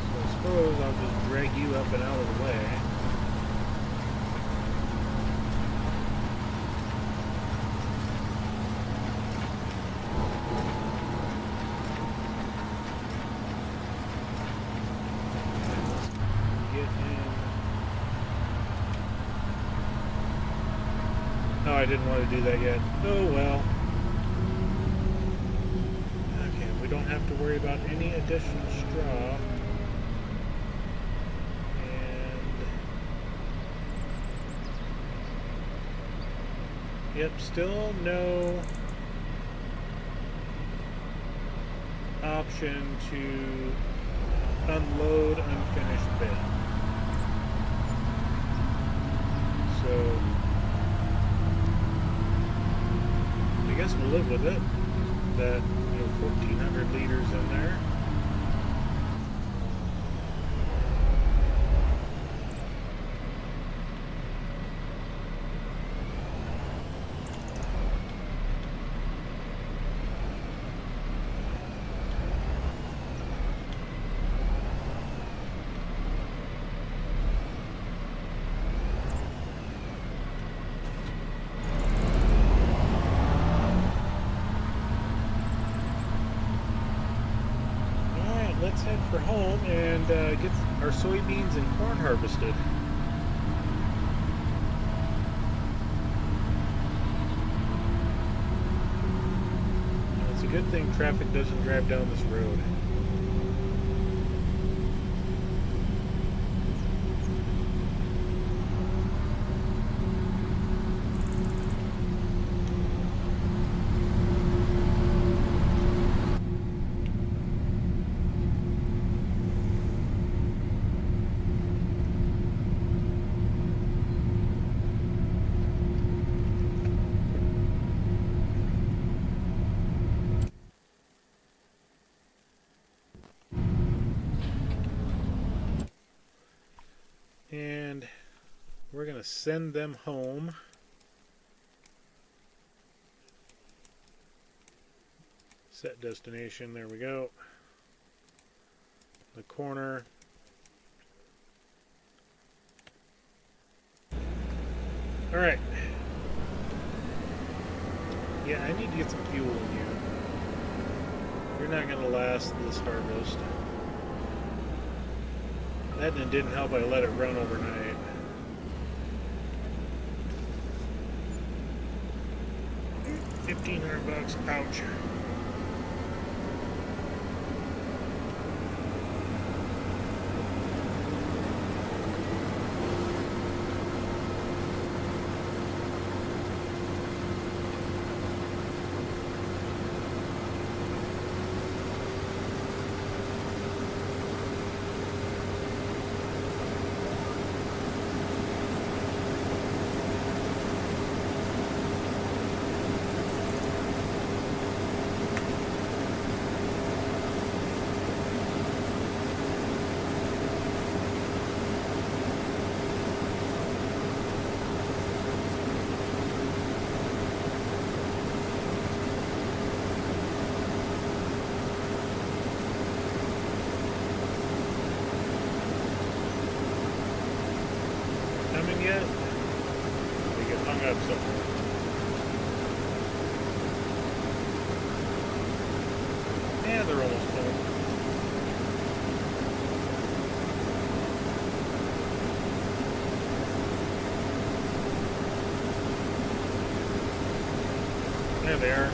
So I suppose I'll just drag you up and out of the way. Oh, I didn't want to do that yet. Oh well. Okay, we don't have to worry about any additional straw. And yep, still no option to unload unfinished bed. So I guess we'll live with it. That, 1,400 liters in there. Let's head for home and get our soybeans and corn harvested. It's a good thing traffic doesn't drive down this road. And we're going to send them home. Set destination, there we go. The corner. Alright. Yeah, I need to get some fuel in you. You're not going to last this harvest. That didn't help, I let it run overnight. $1,500, ouch. Coming yet? They get hung up somewhere. Yeah, they're almost home. There they are.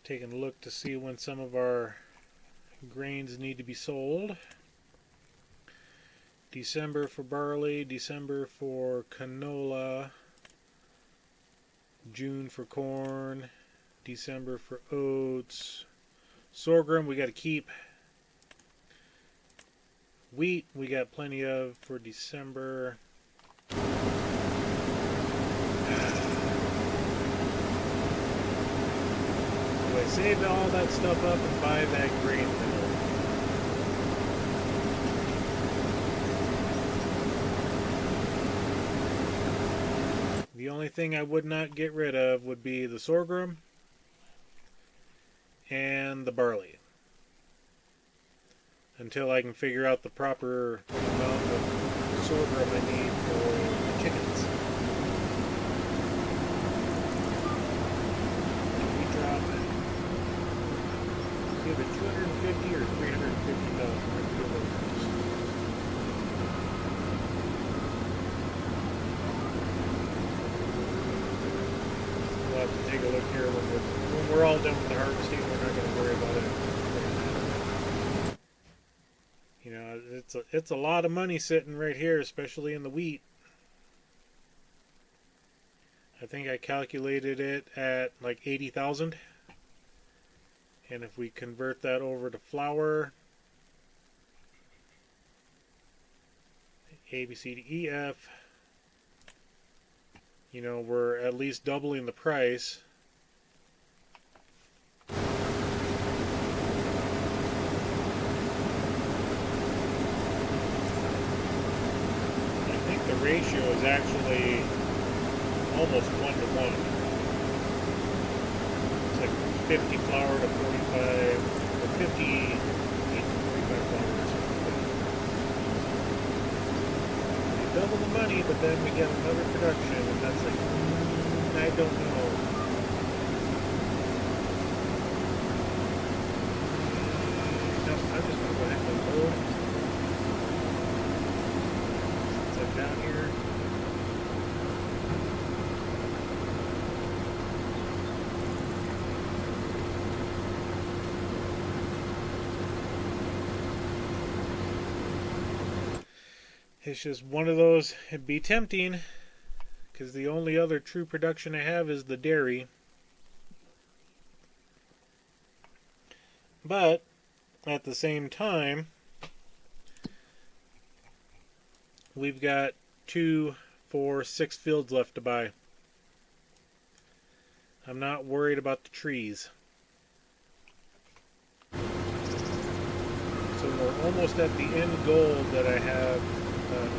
Taking a look to see when some of our grains need to be sold. December for barley, December for canola, June for corn, December for oats. Sorghum we got to keep. Wheat we got plenty of for December. Do I save all that stuff up and buy that grain mill? The only thing I would not get rid of would be the sorghum and the barley, until I can figure out the proper amount of sorghum I need for the chickens. We drop either 250 or 350,000. We'll have to take a look here when we're all done with the harvesting. We're not going to worry about it. You know, it's a lot of money sitting right here, especially in the wheat. I think I calculated it at like 80,000. And if we convert that over to flour, A, B, C, D, E, F, you know, we're at least doubling the price. I think the ratio is actually almost 1-to-1. It's like 50 flour to 45, or 50 to 45 flour or something like that. We double the money, but then we get another production, and that's like, I don't know. No, I'm just going to go ahead and load. Since I'm down here. It's just one of those, it'd be tempting, because the only other true production I have is the dairy. But, at the same time, we've got 2, 4, 6 fields left to buy. I'm not worried about the trees. So we're almost at the end goal that I have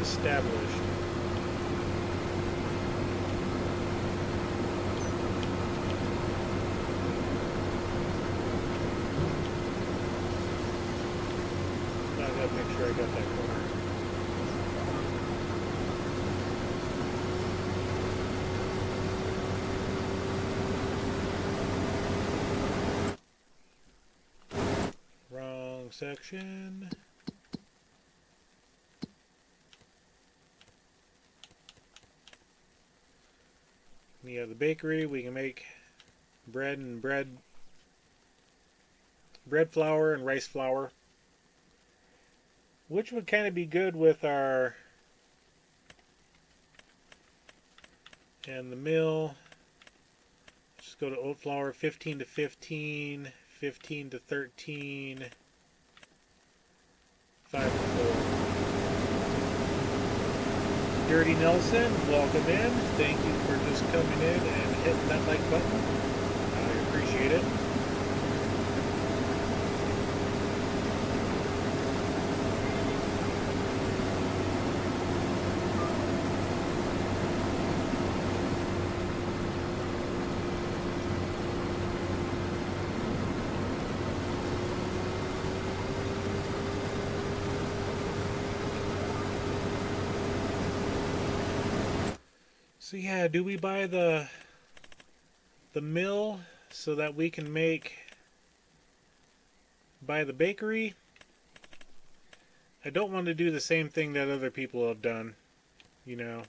established. I gotta make sure I got that corner. Wrong section. We have the bakery. We can make bread flour and rice flour, which would kind of be good with our, and the mill. Just go to oat flour, 15 to 15, 15 to 13, 5 to 4. Dirty Nelson, welcome in. Thank you for just coming in and hitting that like button. I appreciate it. So yeah, do we buy the mill so that we can buy the bakery? I don't want to do the same thing that other people have done, you know.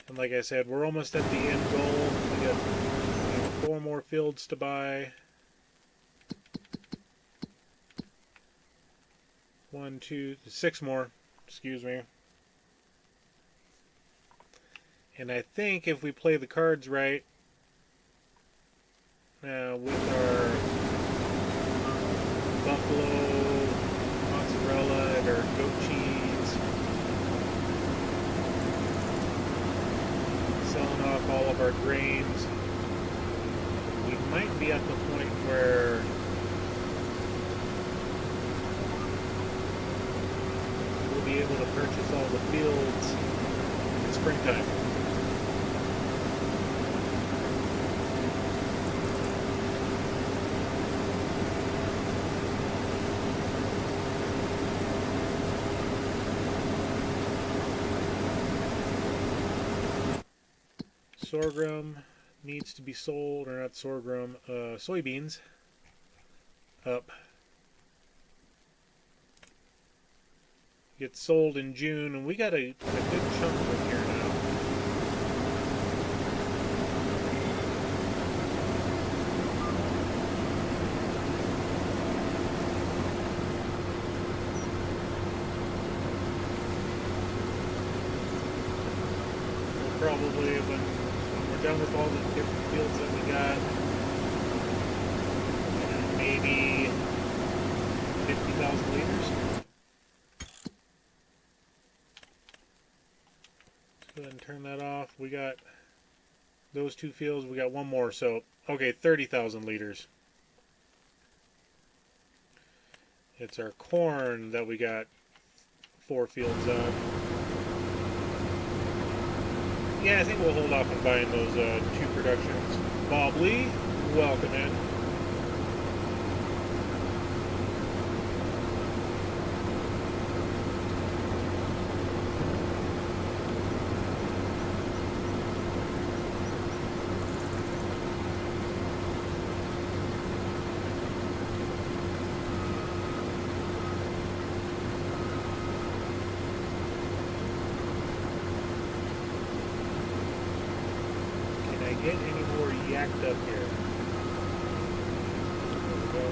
And like I said, we're almost at the end goal. We got 4 more fields to buy. 1, 2, 6 more. Excuse me. And I think if we play the cards right, with our buffalo, mozzarella, and our goat cheese, selling off all of our grains, we might be at the point where we'll be able to purchase all the fields in springtime. Sorghum needs to be sold, or not sorghum, soybeans up. Gets sold in June, and we got a good chunk of them here now. We'll probably, when we're done with all the different fields that we got, maybe 50,000 liters. Go ahead and turn that off. We got those 2 fields. We got 1 more. So, okay, 30,000 liters. It's our corn that we got 4 fields on. Yeah, I think we'll hold off on buying those 2 productions. Bob Lee, welcome in. Get any more yacked up here? There we go.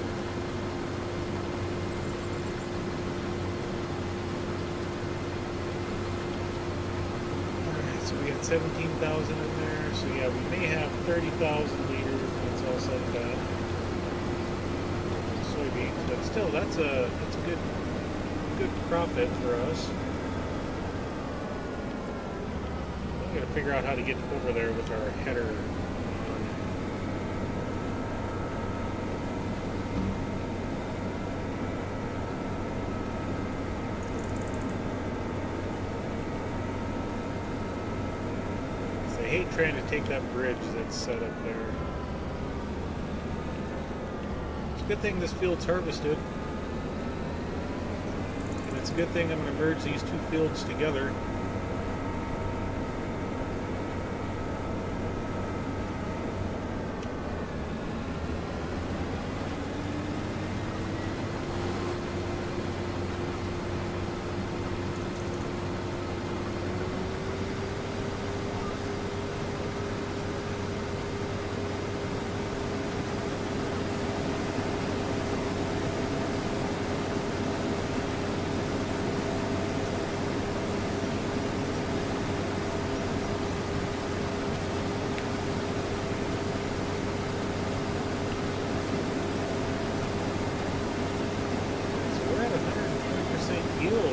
Alright, so we got 17,000 in there. So yeah, we may have 30,000 liters when it's all said and done. Soybeans, but still, that's a good profit for us. We gotta figure out how to get over there with our header on. So I hate trying to take that bridge that's set up there. It's a good thing this field's harvested. And it's a good thing I'm going to merge these 2 fields together.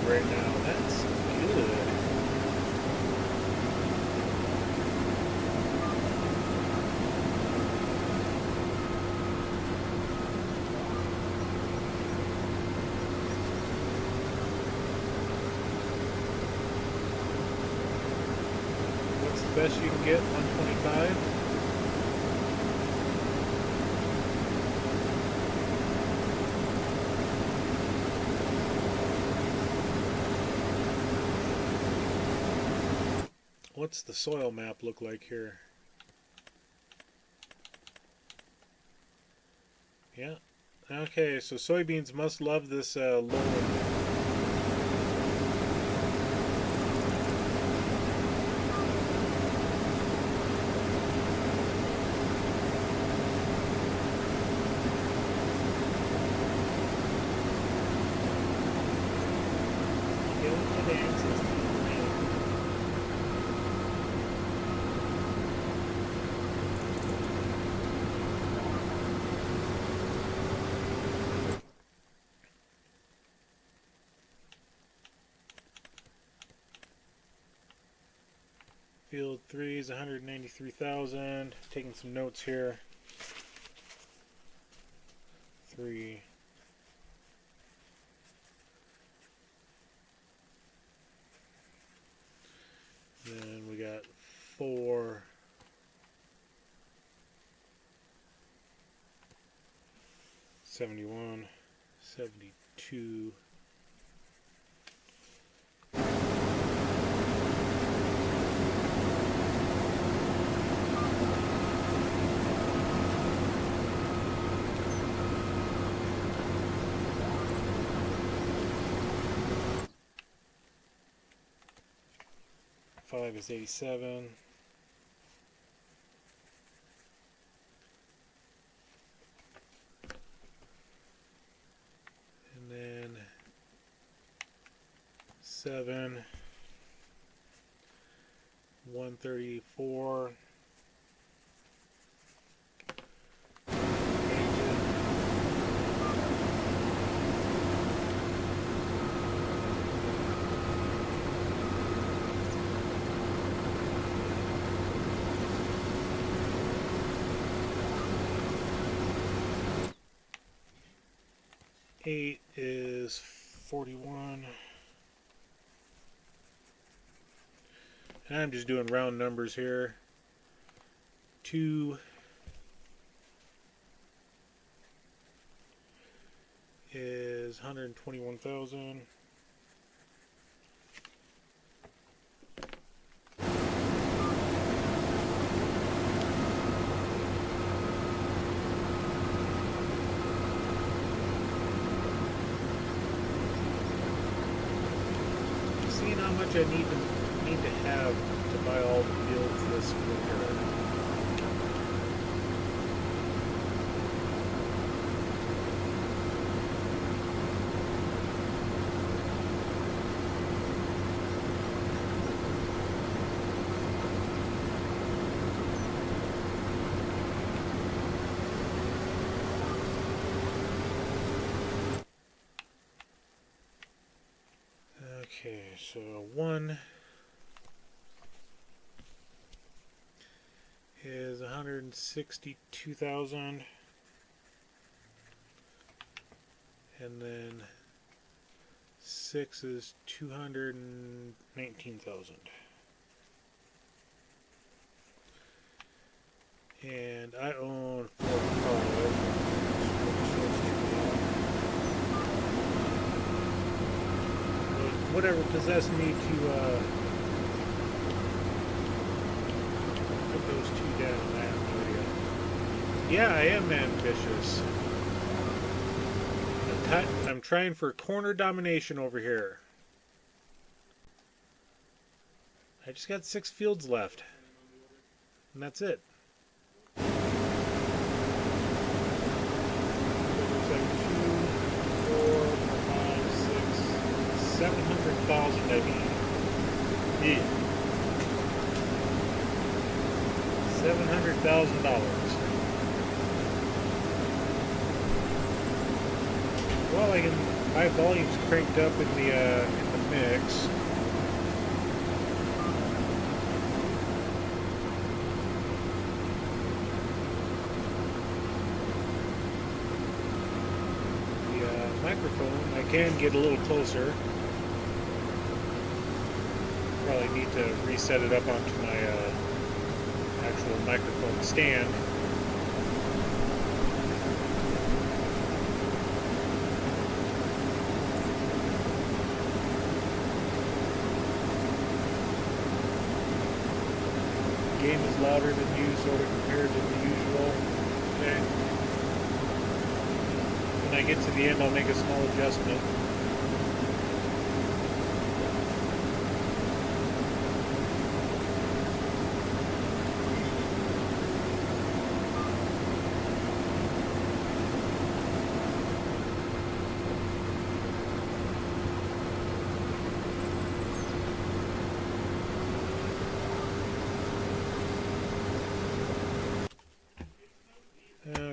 Right now, that's good. What's the best you can get? 125? What's the soil map look like here? Yeah. Okay, so soybeans must love this loam. Field 3 is 193,000. Taking some notes here. 3. Then we got 4. 71, 72. 5 is 87. And then 7, 134. 8 is 41. And I'm just doing round numbers here. 2 is 121,000. Seeing how much I need to have to buy all the fields this winter. Okay, so 1 is 162,000, and then 6 is 219,000. And I own 4 cars. Whatever possessed me to put those 2 down in that area. Yeah, I am ambitious. I'm trying for corner domination over here. I just got 6 fields left. And that's it. Looks like 2, 4, 5, 6, 700,000 I need. Yeah. $700,000. Well, I can. My volume's cranked up in the mix. The microphone, I can get a little closer. Probably need to reset it up onto my actual microphone stand. Game is louder than you, sort of compared to the usual. Okay. When I get to the end, I'll make a small adjustment.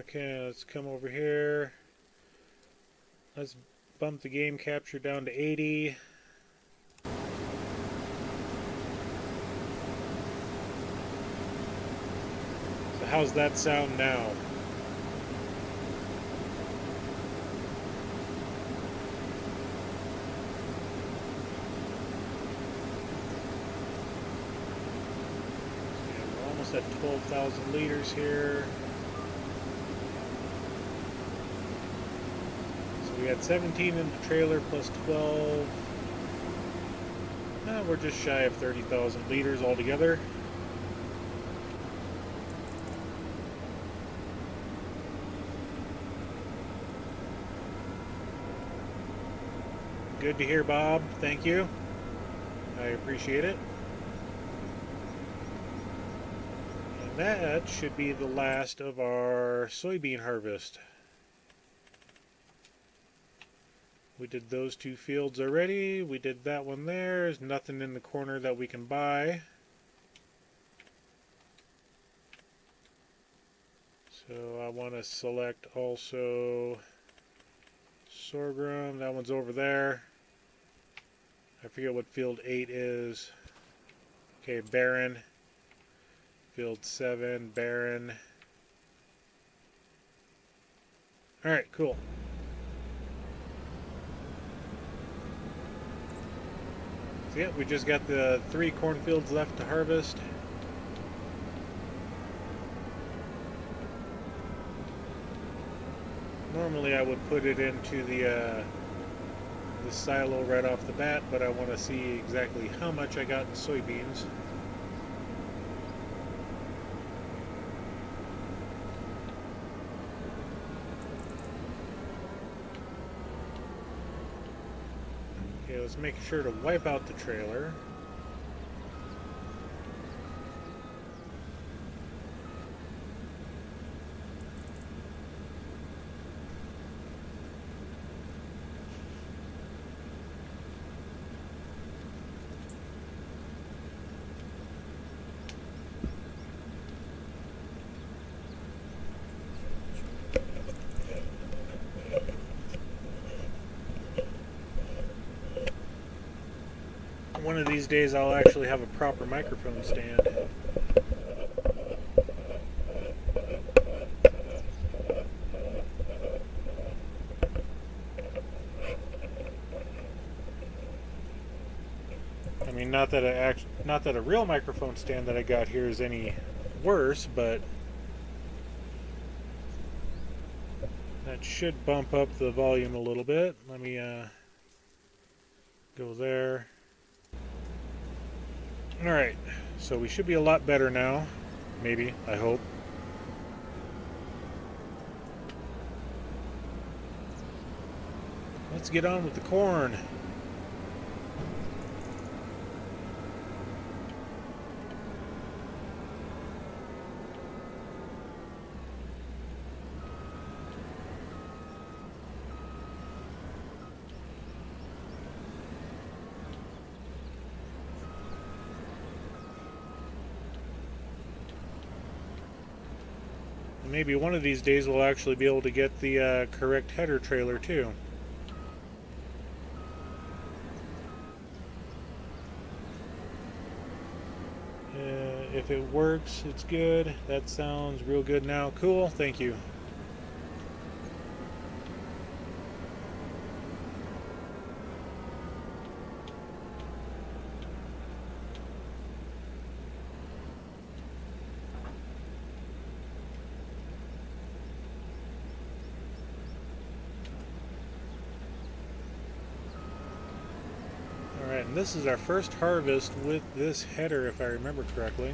Okay, let's come over here. Let's bump the game capture down to 80. how's that sound now? We're almost at 12,000 liters here. So we had 17 in the trailer plus 12. We're just shy of 30,000 liters altogether. Good to hear, Bob. Thank you. I appreciate it. And that should be the last of our soybean harvest. We did those two fields already. We did that one there. There's nothing in the corner that we can buy. So I want to select also sorghum. That one's over there. I forget what field 8 is. Okay, barren. Field 7, barren. Alright, cool. So yeah, we just got the 3 cornfields left to harvest. Normally I would put it into the silo right off the bat, but I want to see exactly how much I got in soybeans. Okay, let's make sure to wipe out the trailer. One of these days I'll actually have a proper microphone stand. I mean, not that a real microphone stand that I got here is any worse, but that should bump up the volume a little bit. Let me go there. Alright, so we should be a lot better now. Maybe, I hope. Let's get on with the corn. Maybe one of these days we'll actually be able to get the correct header trailer too. If it works, it's good. That sounds real good now. Cool, thank you. Alright, and this is our first harvest with this header, if I remember correctly.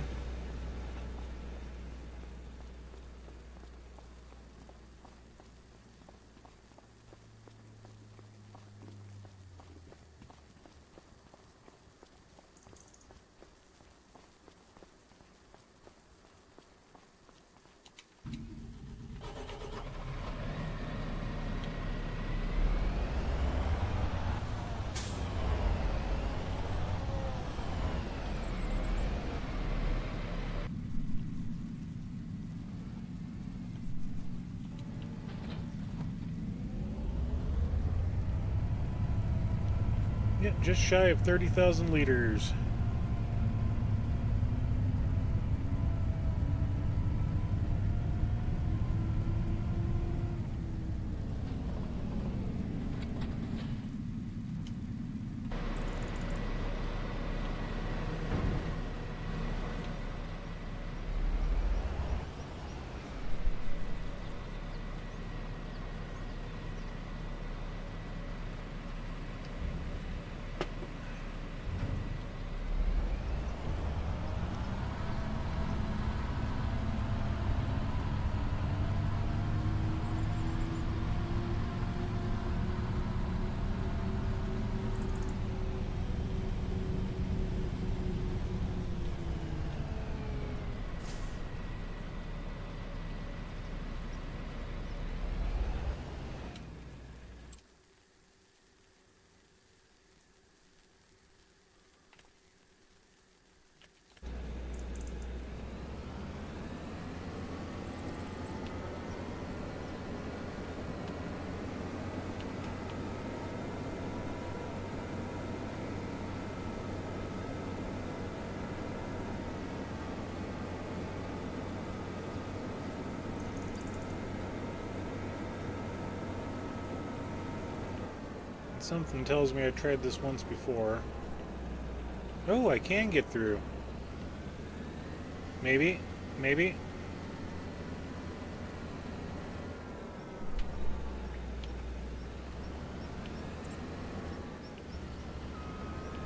Yep, just shy of 30,000 liters. Something tells me I tried this once before. Oh, I can get through. Maybe. Maybe.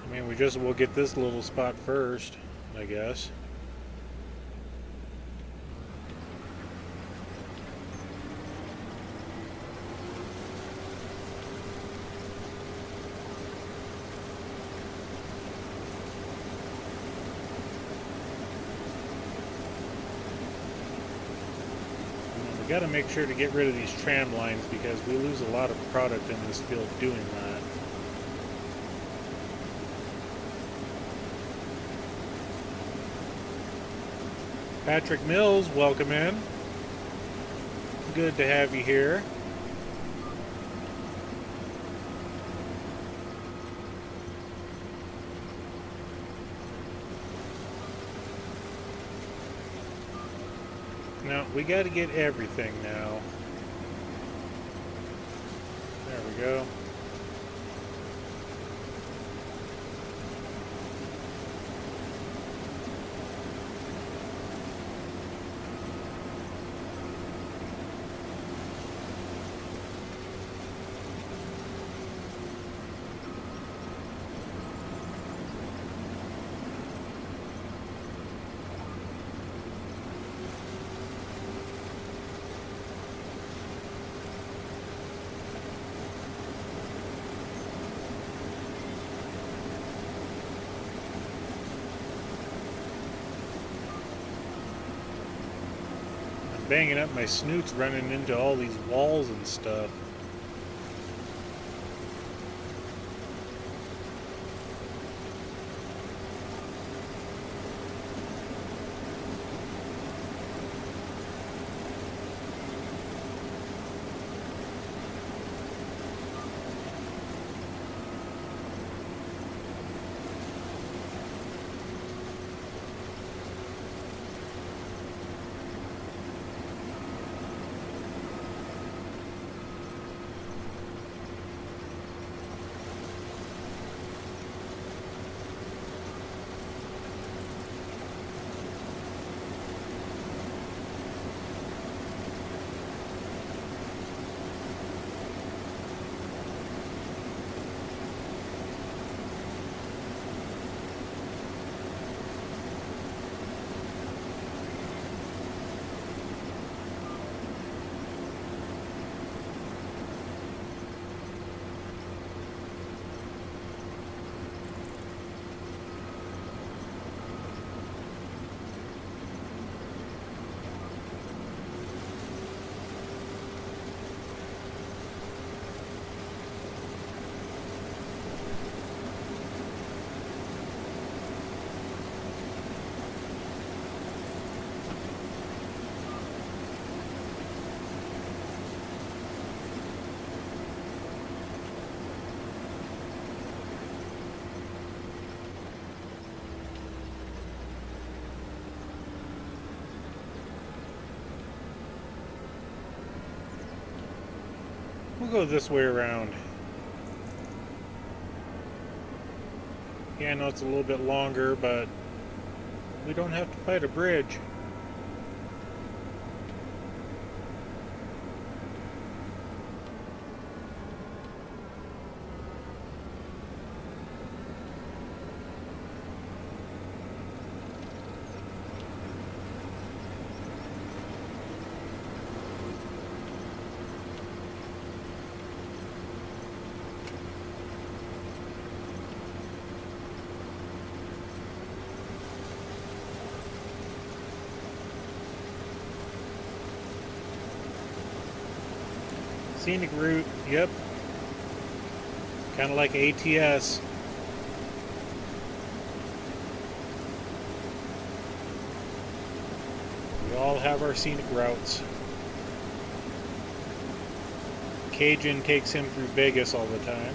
I mean, we'll get this little spot first, I guess. We got to make sure to get rid of these tram lines because we lose a lot of product in this field doing that. Patrick Mills, welcome in. Good to have you here. No, we got to get everything now. There we go. Banging up my snoots running into all these walls and stuff. We'll go this way around. Yeah, I know it's a little bit longer, but we don't have to fight a bridge. Scenic route, yep. Kind of like ATS. We all have our scenic routes. Cajun takes him through Vegas all the time.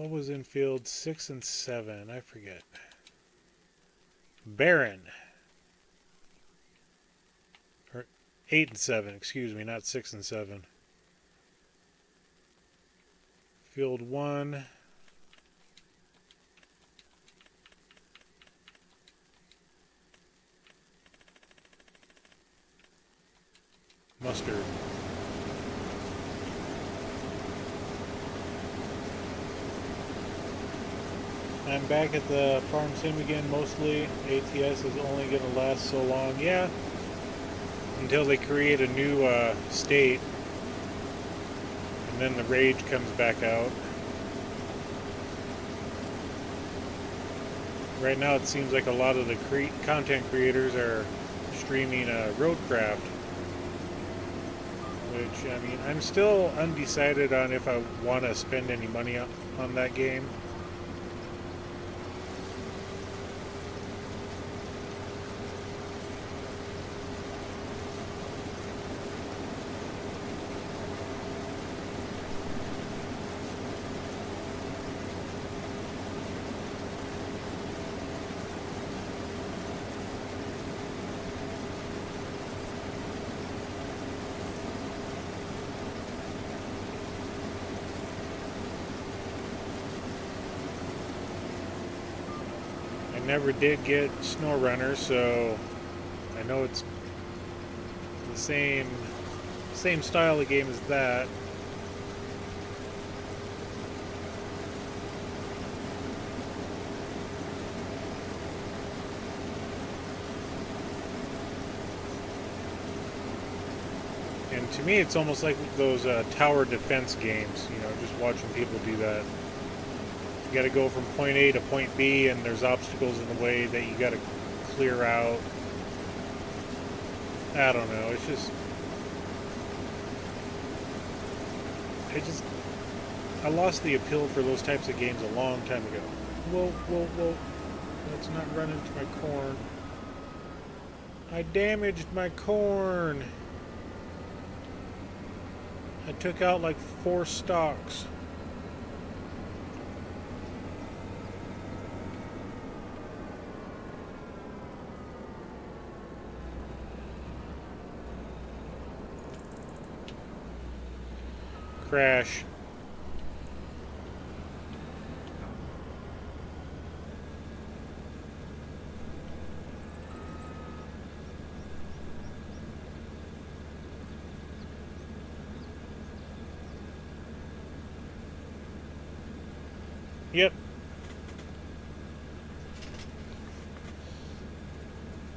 What was in field 6 and 7? I forget. Barren. Or 8 and 7, excuse me, not 6 and 7. Field 1. Mustard. I'm back at the farm sim again, mostly. ATS is only going to last so long. Yeah, until they create a new state. And then the rage comes back out. Right now it seems like a lot of the content creators are streaming Roadcraft. Which, I mean, I'm still undecided on if I want to spend any money on that game. Never did get SnowRunner, so I know it's the same style of game as that. And to me, it's almost like those tower defense games. You know, just watching people do that. You got to go from point A to point B, and there's obstacles in the way that you got to clear out. I don't know. It's just, I lost the appeal for those types of games a long time ago. Whoa, whoa, whoa! Let's not run into my corn. I damaged my corn. I took out like 4 stalks. Crash. Yep.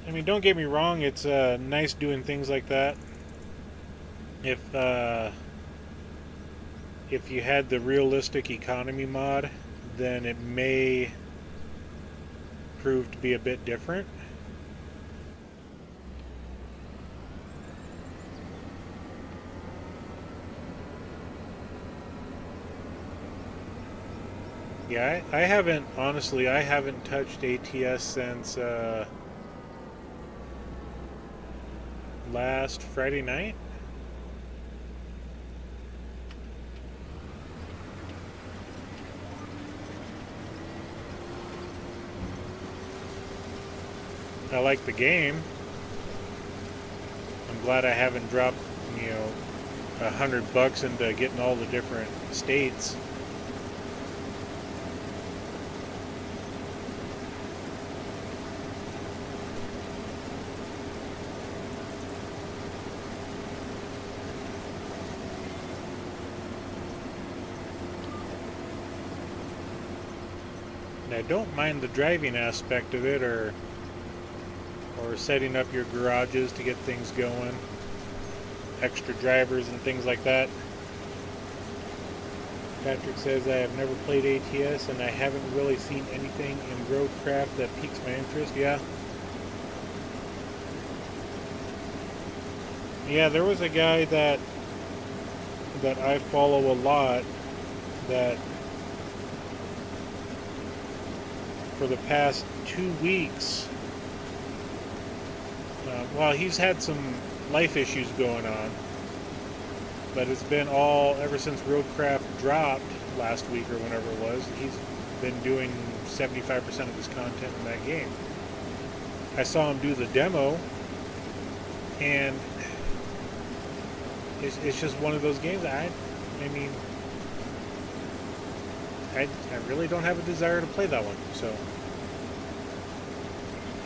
I mean, don't get me wrong, it's nice doing things like that. If you had the realistic economy mod, then it may prove to be a bit different. Yeah, I haven't touched ATS since last Friday night. I like the game. I'm glad I haven't dropped, $100 into getting all the different states. And I don't mind the driving aspect of it, or setting up your garages to get things going, extra drivers and things like that. Patrick says, I have never played ATS and I haven't really seen anything in Roadcraft that piques my interest. Yeah, there was a guy that I follow a lot that for the past 2 weeks, he's had some life issues going on, but it's been all ever since Roadcraft dropped. last week or whenever it was. He's been doing 75% of his content in that game. I saw him do the demo, and it's just one of those games. I mean, I really don't have a desire to play that one, so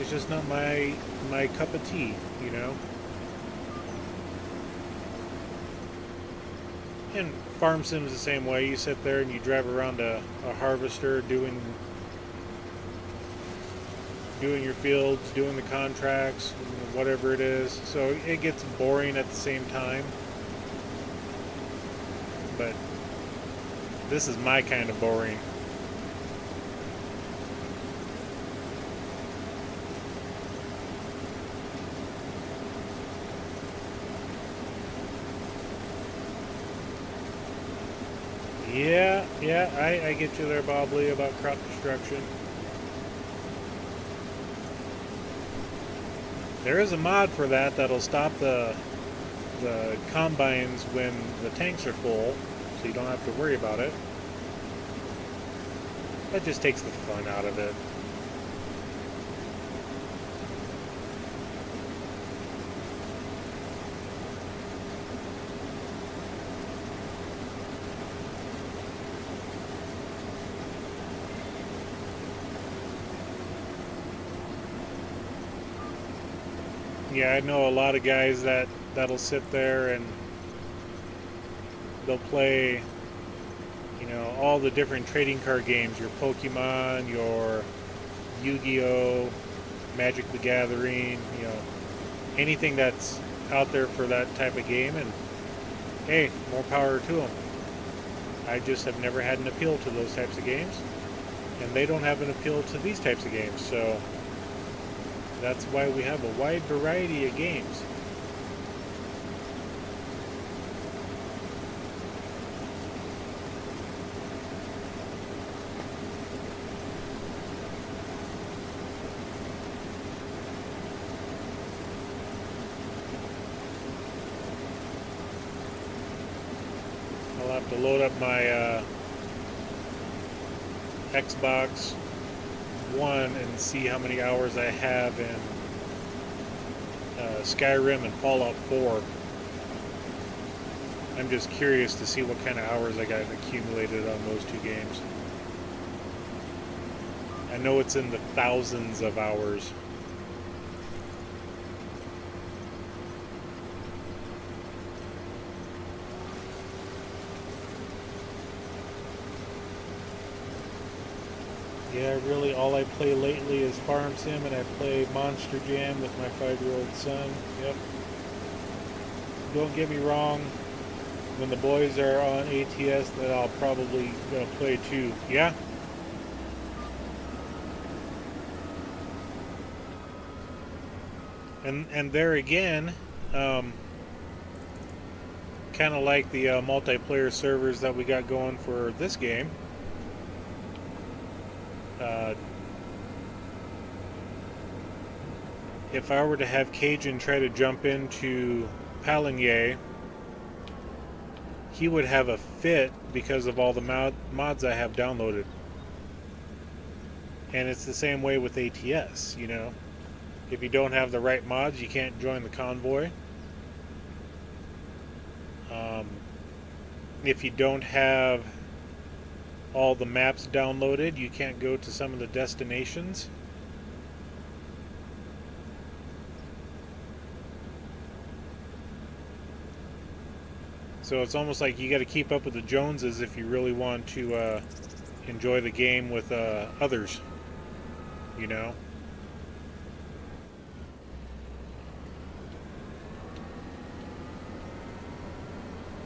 it's just not my cup of tea, you know. And farm sims the same way. You sit there and you drive around a harvester doing your fields, doing the contracts, whatever it is. So it gets boring at the same time. But this is my kind of boring. Yeah, I get you there, Bob Lee, about crop destruction. There is a mod for that that'll stop the combines when the tanks are full, so you don't have to worry about it. That just takes the fun out of it. Yeah, I know a lot of guys that'll sit there and they'll play, you know, all the different trading card games, your Pokemon, your Yu-Gi-Oh, Magic the Gathering, you know, anything that's out there for that type of game, and hey, more power to them. I just have never had an appeal to those types of games, and they don't have an appeal to these types of games, so that's why we have a wide variety of games. I'll have to load up my Xbox One and see how many hours I have in Skyrim and Fallout 4. I'm just curious to see what kind of hours I got accumulated on those two games. I know it's in the thousands of hours. Yeah, really all I play lately is Farm Sim, and I play Monster Jam with my 5-year-old son. Yep. Don't get me wrong, when the boys are on ATS, that I'll probably gonna play too. Yeah? And there again, kind of like the multiplayer servers that we got going for this game. If I were to have Cajun try to jump into Pallegney, he would have a fit because of all the mods I have downloaded. And it's the same way with ATS, you know. If you don't have the right mods, you can't join the convoy. If you don't have all the maps downloaded, you can't go to some of the destinations. So it's almost like you got to keep up with the Joneses if you really want to enjoy the game with others, you know.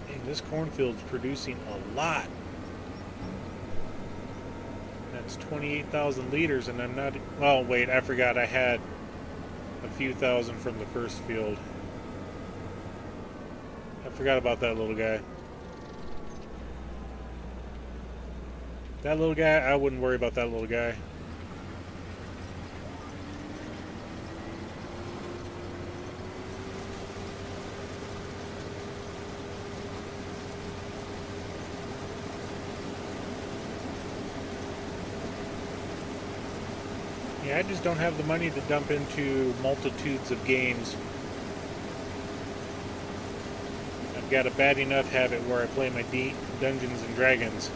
Dang, this cornfield's producing a lot. That's 28,000 liters, and I'm not... Well, wait, I forgot I had a few thousand from the first field. I forgot about that little guy. That little guy, I wouldn't worry about that little guy. Yeah, I just don't have the money to dump into multitudes of games. I've got a bad enough habit where I play my Dungeons and Dragons.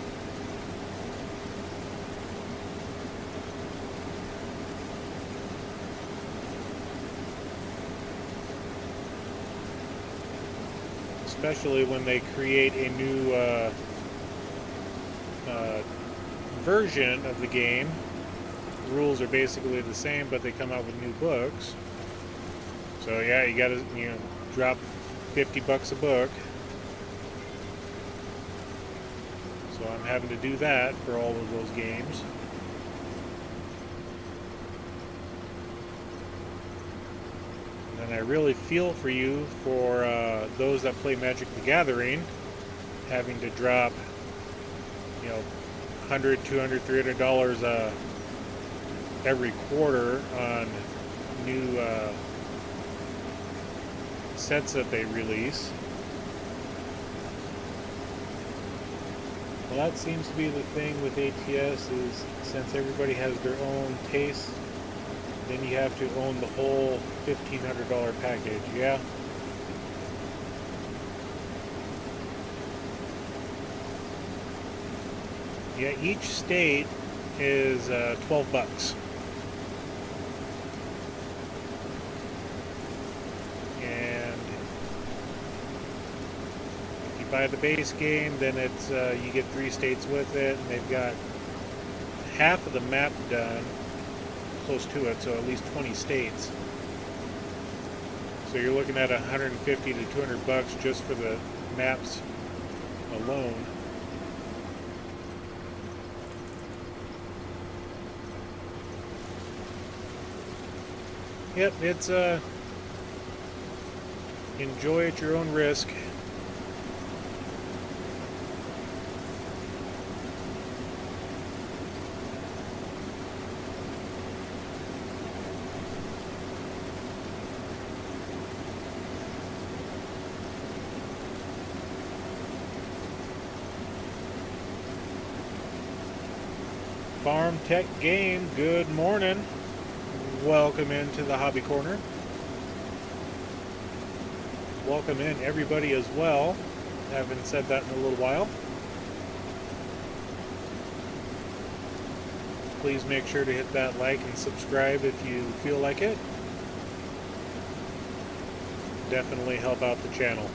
Especially when they create a new version of the game. The rules are basically the same, but they come out with new books. So yeah, you gotta, drop $50 a book. So I'm having to do that for all of those games. And I really feel for you for those that play Magic the Gathering, having to drop, $100, $200, $300 every quarter on new sets that they release. Well, that seems to be the thing with ATS, is since everybody has their own taste, then you have to own the whole $1,500 package. Yeah. Yeah, each state is $12. And if you buy the base game, then it's you get 3 states with it, and they've got half of the map done, close to it, so at least 20 states. So you're looking at $150 to $200 just for the maps alone. Yep, it's enjoy at your own risk. Farm Tech Game, good morning. Welcome into the Hobby Corner. Welcome in everybody as well. Haven't said that in a little while. Please make sure to hit that like and subscribe if you feel like it. Definitely help out the channel.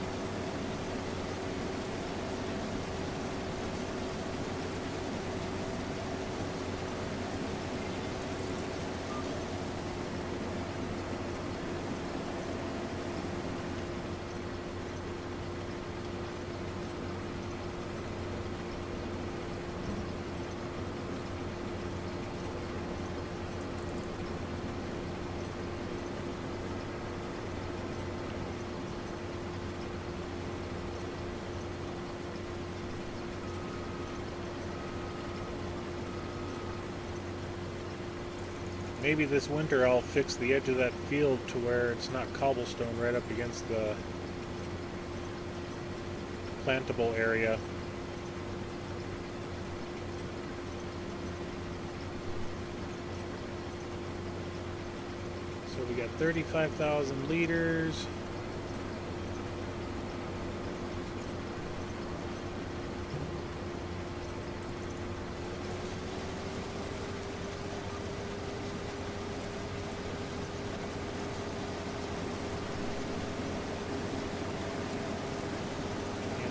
Maybe this winter I'll fix the edge of that field to where it's not cobblestone right up against the plantable area. So we got 35,000 liters.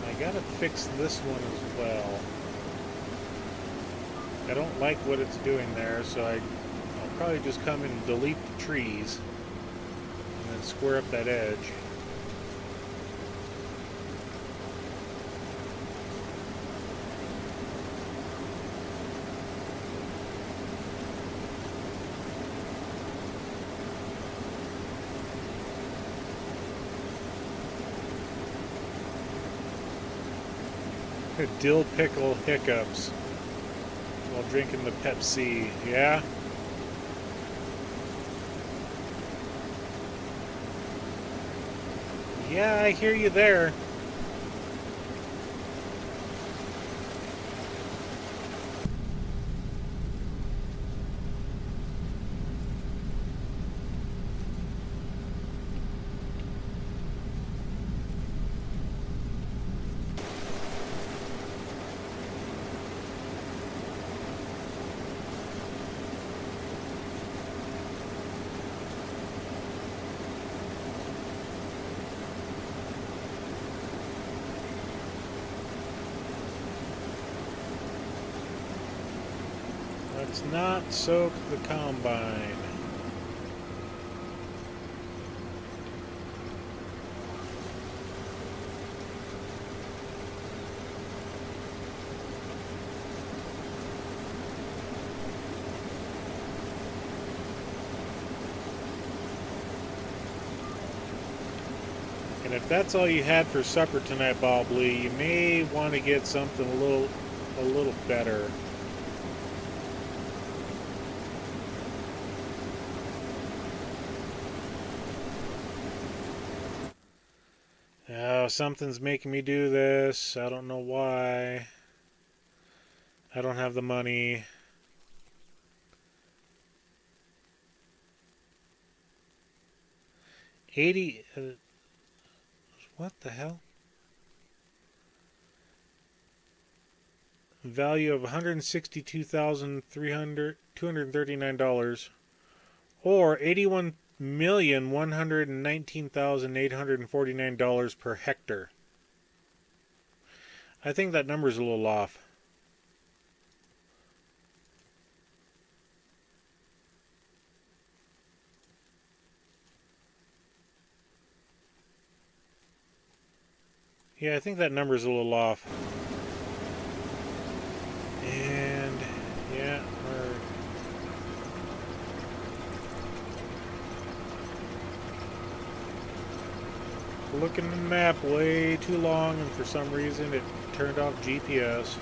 I gotta fix this one as well. I don't like what it's doing there, so I'll probably just come and delete the trees and then square up that edge. Dill pickle hiccups while drinking the Pepsi. Yeah? Yeah, I hear you there. Let's not soak the combine. And if that's all you had for supper tonight, Bob Lee, you may want to get something a little better. Oh, something's making me do this. I don't know why. I don't have the money. What the hell? Value of $162,239 or $81,119,849 per hectare. I think that number's a little off. Yeah, I think that number's a little off. And yeah, we're looking at the map way too long, and for some reason it turned off GPS.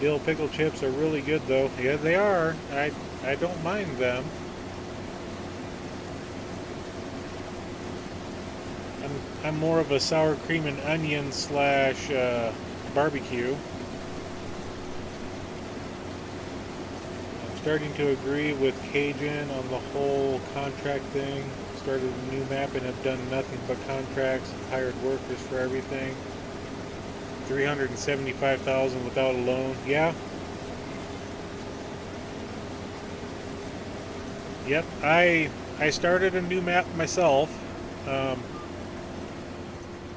Dill pickle chips are really good though. Yeah, they are. I don't mind them. I'm more of a sour cream and onion slash barbecue. I'm starting to agree with Cajun on the whole contract thing. Started a new map and have done nothing but contracts and hired workers for everything. $375,000 without a loan. Yeah. Yep. I started a new map myself.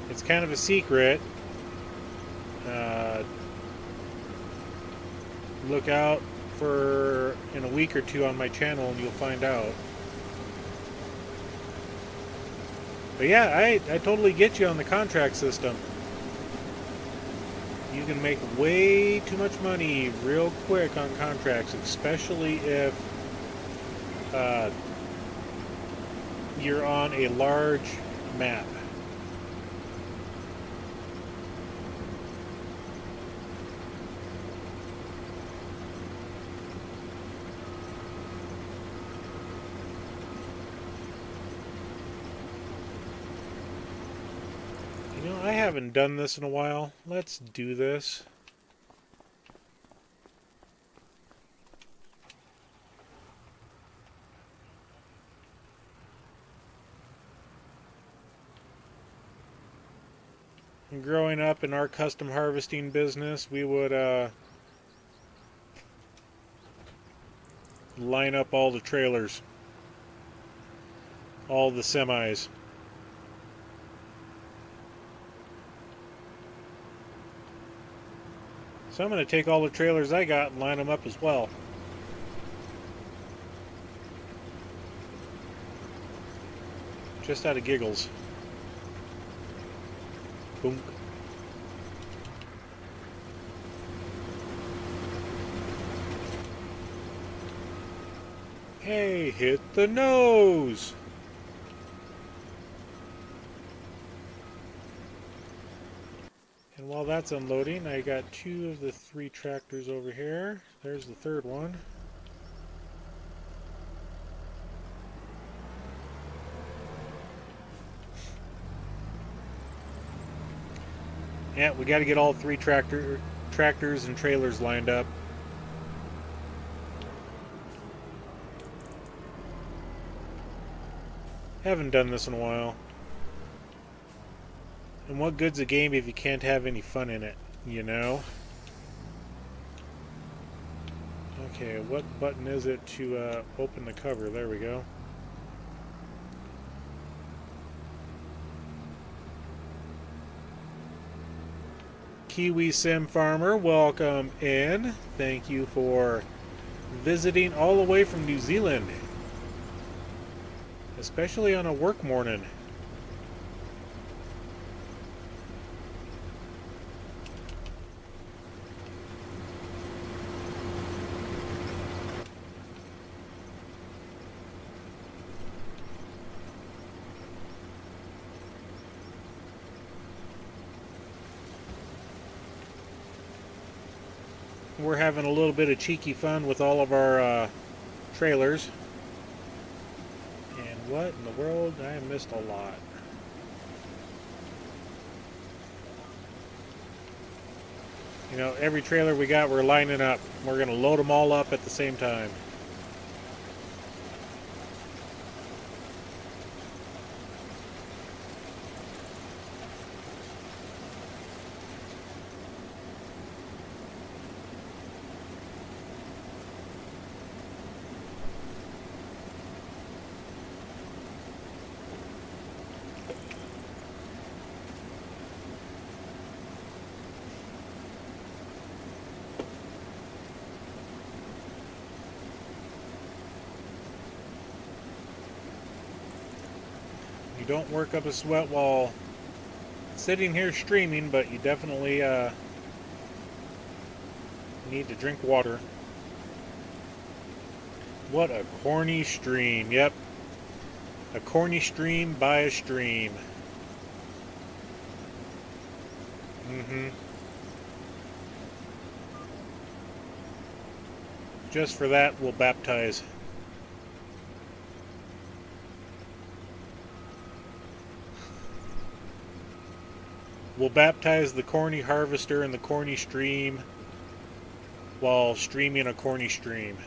It's kind of a secret. Look out for in a week or two on my channel and you'll find out. But yeah, I totally get you on the contract system. You can make way too much money real quick on contracts, especially if you're on a large map. You know, I haven't done this in a while. Let's do this. And growing up in our custom harvesting business, we would line up all the trailers, all the semis. So I'm going to take all the trailers I got and line them up as well. Just out of giggles. Boom. Hey, hit the nose! And while that's unloading, I got 2 of the 3 tractors over here. There's the third one. Yeah, we got to get all 3 tractors and trailers lined up. Haven't done this in a while. And what good's a game if you can't have any fun in it, you know? Okay, what button is it to open the cover? There we go. Kiwi Sim Farmer, welcome in. Thank you for visiting all the way from New Zealand, especially on a work morning. We're having a little bit of cheeky fun with all of our trailers. And what in the world? I missed a lot. You know, every trailer we got, we're lining up. We're going to load them all up at the same time. You don't work up a sweat while sitting here streaming, but you definitely need to drink water. What a corny stream. Yep. A corny stream by a stream. Just for that, we'll baptize. We'll baptize the corny harvester in the corny stream while streaming a corny stream.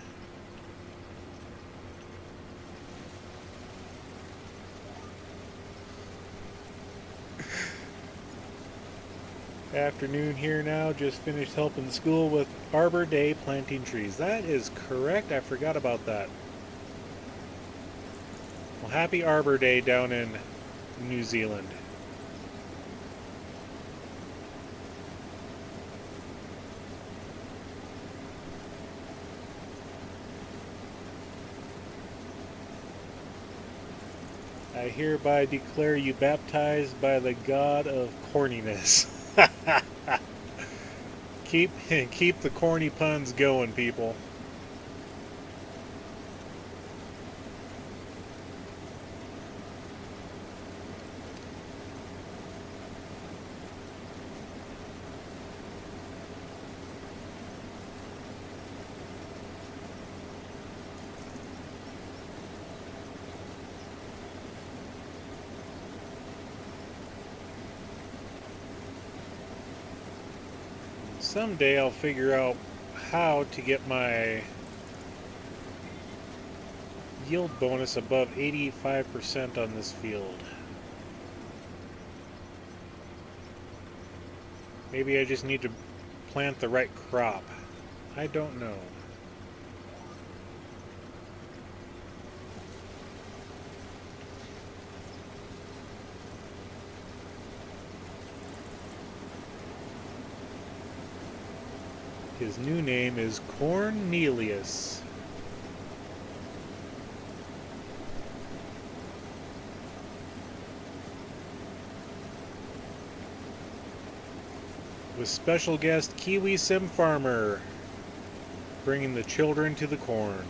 Afternoon here now, just finished helping school with Arbor Day planting trees. That is correct, I forgot about that. Well, happy Arbor Day down in New Zealand. I hereby declare you baptized by the god of corniness. Keep the corny puns going, people. Someday I'll figure out how to get my yield bonus above 85% on this field. Maybe I just need to plant the right crop. I don't know. His new name is Cornelius. With special guest Kiwi Sim Farmer, bringing the children to the corn.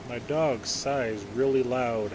My dog sighs really loud.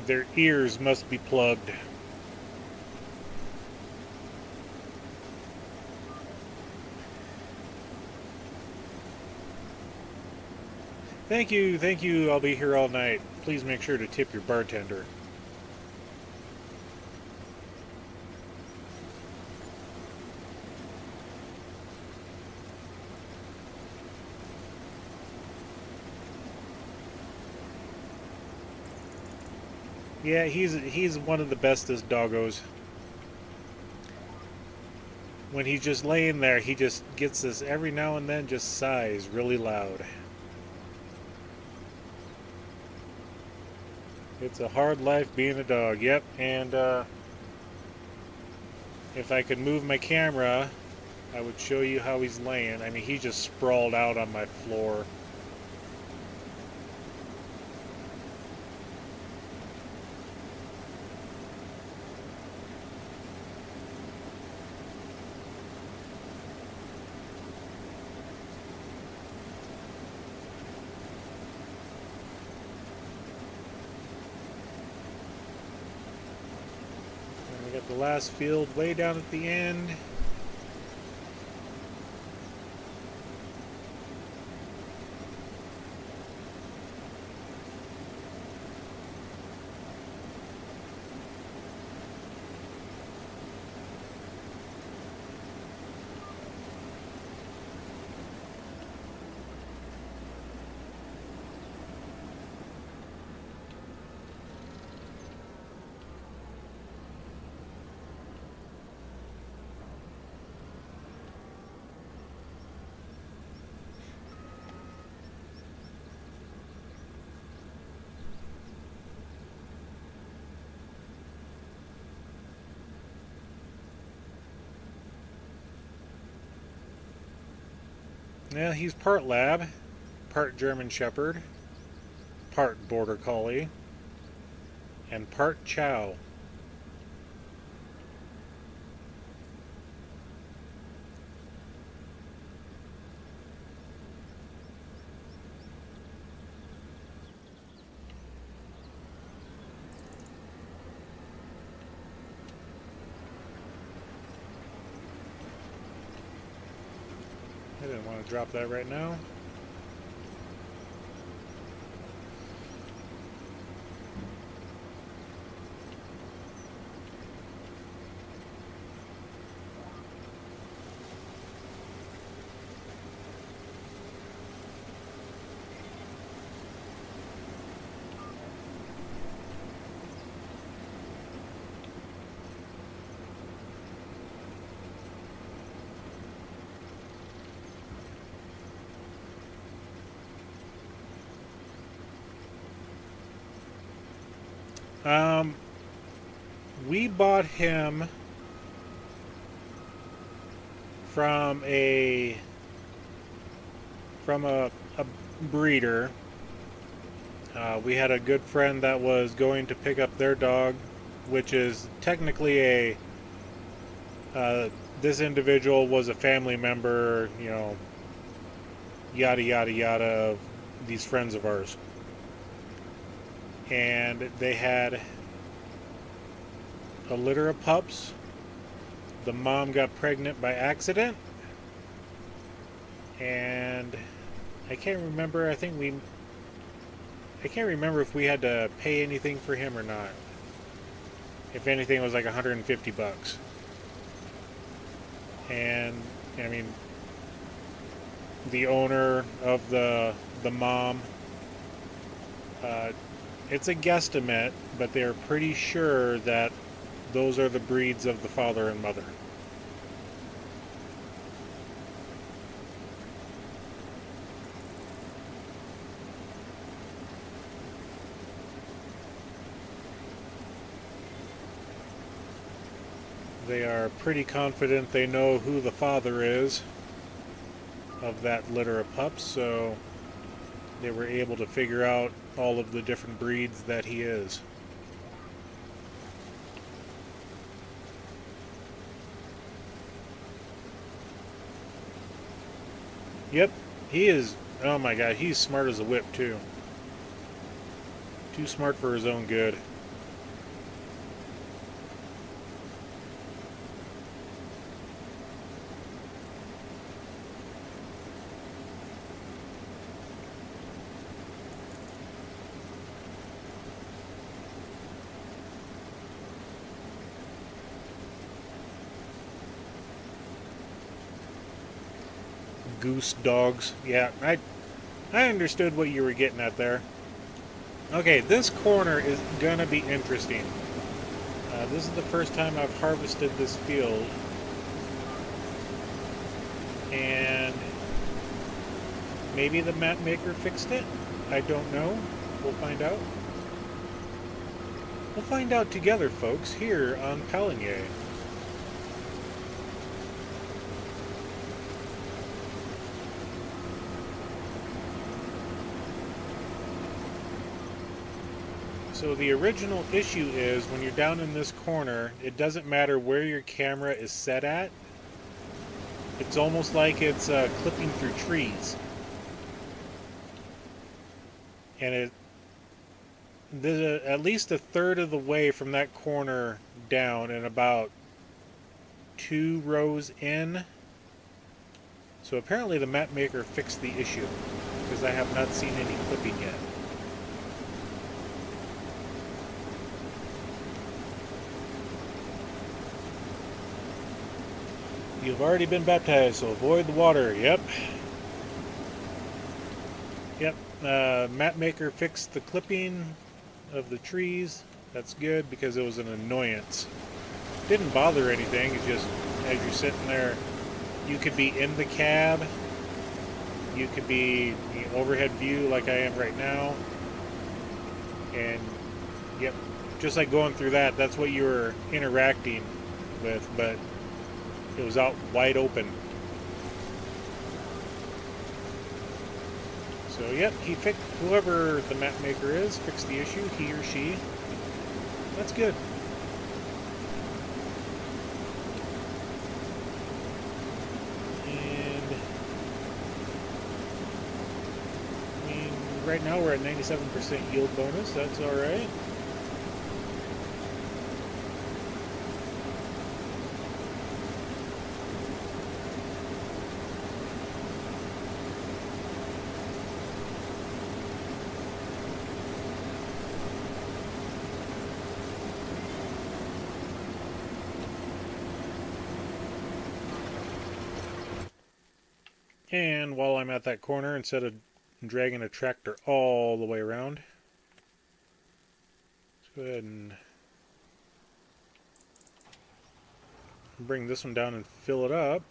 Their ears must be plugged. Thank you, thank you. I'll be here all night. Please make sure to tip your bartender. Yeah, he's one of the bestest doggos. When he's just laying there, he just gets this every now and then, just sighs really loud. It's a hard life being a dog. Yep, and if I could move my camera, I would show you how he's laying. I mean, he's just sprawled out on my floor. And we got the last field way down at the end. Now he's part lab, part German Shepherd, part Border Collie, and part Chow. I didn't want to drop that right now. We bought him from a breeder. We had a good friend that was going to pick up their dog, which is technically a this individual was a family member, you know, yada yada yada of these friends of ours. And they had a litter of pups. The mom got pregnant by accident, and I can't remember. I can't remember if we had to pay anything for him or not. If anything, it was like $150. And I mean, the owner of the mom, it's a guesstimate, but they're pretty sure that those are the breeds of the father and mother. They are pretty confident they know who the father is of that litter of pups, so they were able to figure out all of the different breeds that he is. Yep, he is. Oh my god, he's smart as a whip too. Too smart for his own good. goose dogs. Yeah, I understood what you were getting at there. Okay, this corner is gonna be interesting. This is the first time I've harvested this field, and maybe the map maker fixed it. I don't know. We'll find out. We'll find out together, folks, here on Pallegney. So the original issue is when you're down in this corner, it doesn't matter where your camera is set at. It's almost like it's clipping through trees. And at least a third of the way from that corner down and about 2 rows in. So apparently the map maker fixed the issue, because I have not seen any clipping yet. You've already been baptized, so avoid the water. Yep. Yep. Map maker fixed the clipping of the trees. That's good, because it was an annoyance. Didn't bother anything. It's just as you're sitting there, you could be in the cab. You could be the overhead view like I am right now. And yep, just like going through that, that's what you were interacting with, but it was out wide open. So yep, he fixed, whoever the map maker is, fixed the issue, he or she. That's good. And I mean, right now we're at 97% yield bonus, that's alright. And while I'm at that corner, instead of dragging a tractor all the way around, let's go ahead and bring this one down and fill it up.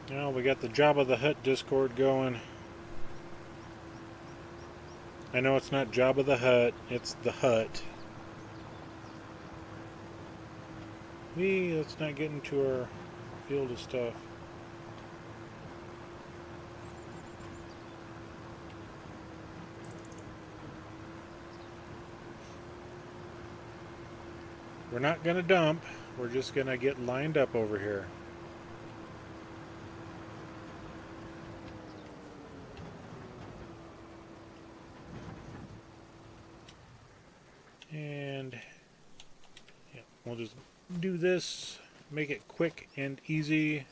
Now we got the Jabba the Hutt Discord going. I know it's not Jabba the Hutt, it's the Hutt. Let's not get into our field of stuff. We're not going to dump, we're just going to get lined up over here. And yeah, we'll just do this, make it quick and easy.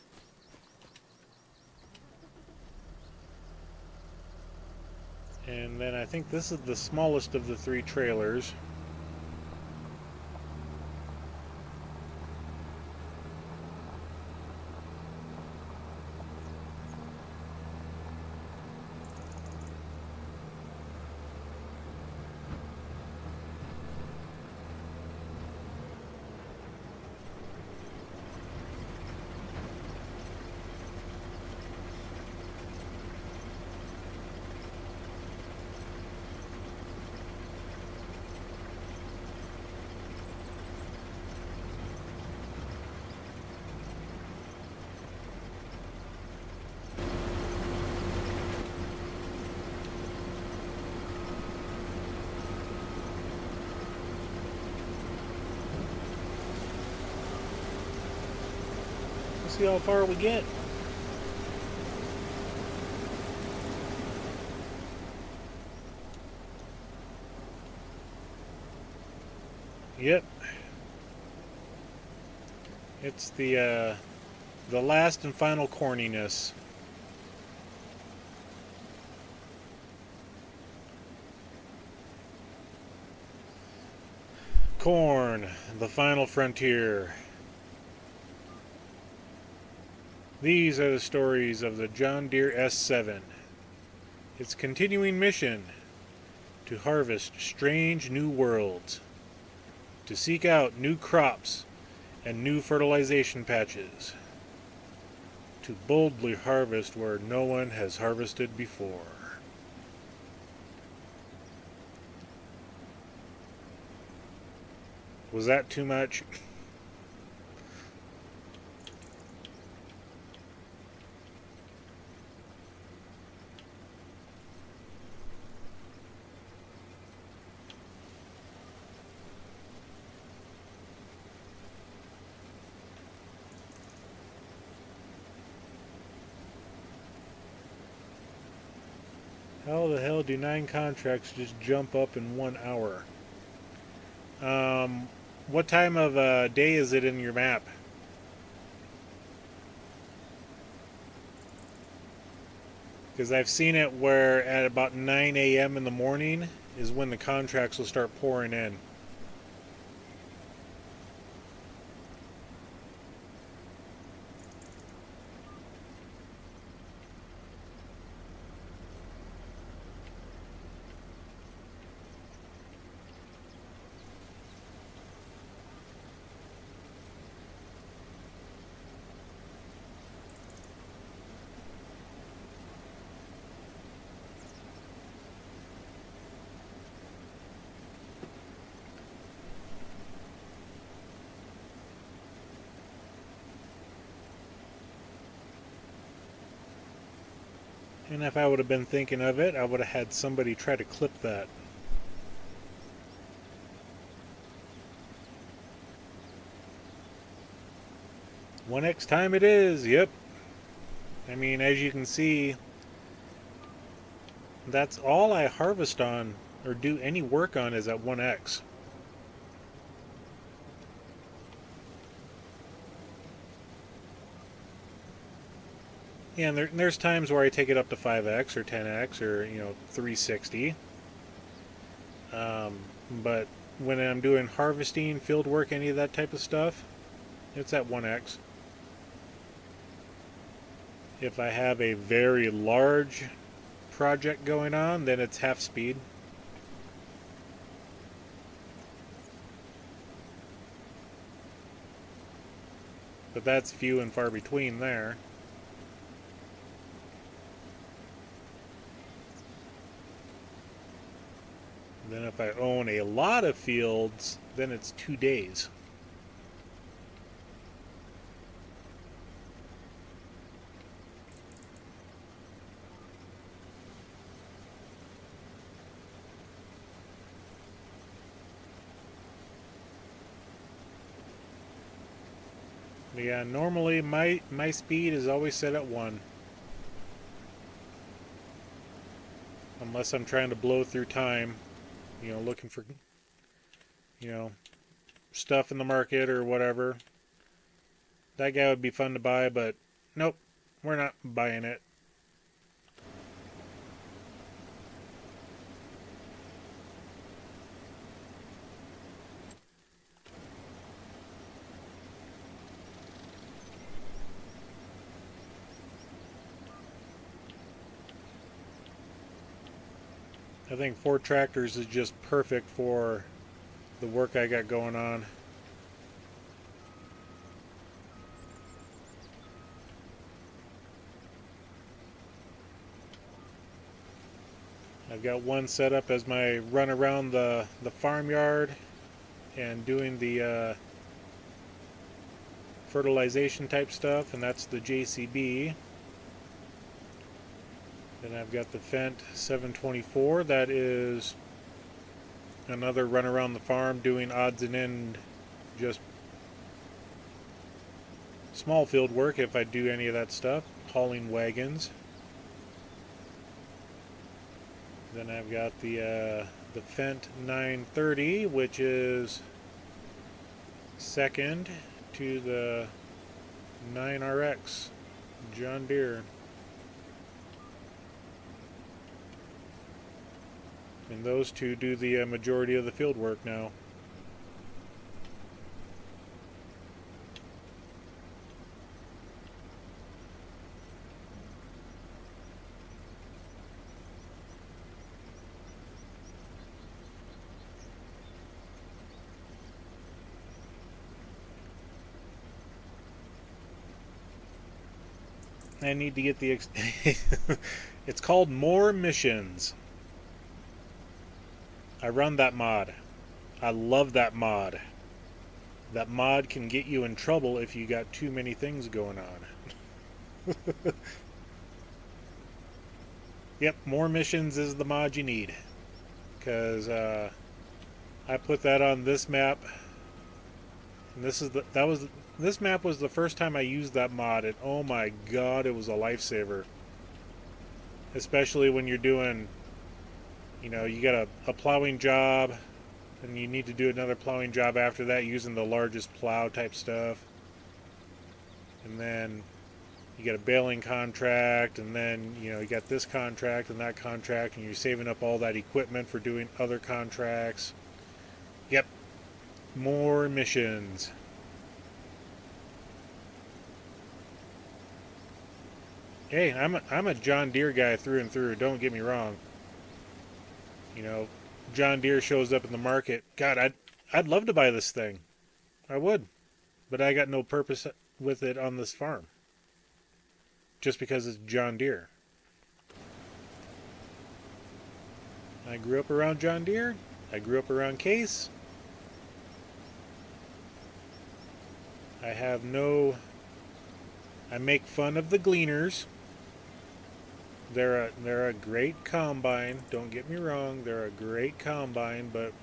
And then I think this is the smallest of the 3 trailers. Let's see how far we get. Yep. It's the last and final corniness. Corn, the final frontier. These are the stories of the John Deere S7. Its continuing mission: to harvest strange new worlds, to seek out new crops and new fertilization patches, to boldly harvest where no one has harvested before. Was that too much? How the hell do 9 contracts just jump up in 1 hour? What time of day is it in your map? Because I've seen it where at about 9 a.m. in the morning is when the contracts will start pouring in. And if I would have been thinking of it, I would have had somebody try to clip that. One X time it is, yep. I mean, as you can see, that's all I harvest on or do any work on is at 1X. Yeah, and there's times where I take it up to 5X or 10X or, 360. But when I'm doing harvesting, field work, any of that type of stuff, it's at 1X. If I have a very large project going on, then it's half speed. But that's few and far between there. Then if I own a lot of fields, then it's 2 days. Yeah, normally my speed is always set at 1. Unless I'm trying to blow through time, looking for, stuff in the market or whatever. That guy would be fun to buy, but nope, we're not buying it. I think 4 tractors is just perfect for the work I got going on. I've got one set up as my run around the farmyard and doing the fertilization type stuff, and that's the JCB. Then I've got the Fendt 724. That is another run around the farm doing odds and end, just small field work if I do any of that stuff, hauling wagons. Then I've got the Fendt 930, which is second to the 9RX John Deere. And those two do the majority of the field work now. I need to get the it's called More Missions. I run that mod. I love that mod. That mod can get you in trouble if you got too many things going on. Yep, More Missions is the mod you need. Because I put that on this map. And this map was the first time I used that mod, and oh my god, it was a lifesaver. Especially when you're doing, you know, you got a plowing job, and you need to do another plowing job after that using the largest plow type stuff. And then you got a baling contract, and then, you know, you got this contract and that contract, and you're saving up all that equipment for doing other contracts. Yep. More missions. Hey, I'm a John Deere guy through and through. Don't get me wrong. You know, John Deere shows up in the market. God, I'd love to buy this thing. I would, but I got no purpose with it on this farm. Just because it's John Deere. I grew up around John Deere. I grew up around Case. I make fun of the gleaners. They're a great combine. Don't get me wrong. They're a great combine, but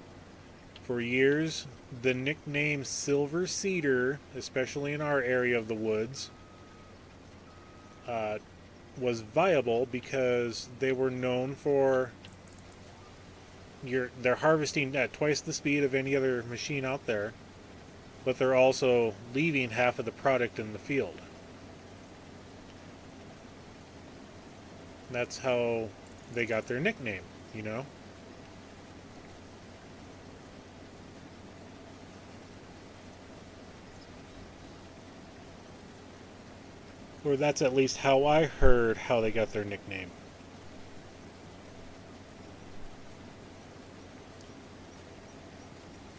for years, the nickname Silver Cedar, especially in our area of the woods, was viable because they were known for they're harvesting at twice the speed of any other machine out there, but they're also leaving half of the product in the field. That's how they got their nickname, you know? Or that's at least how I heard how they got their nickname.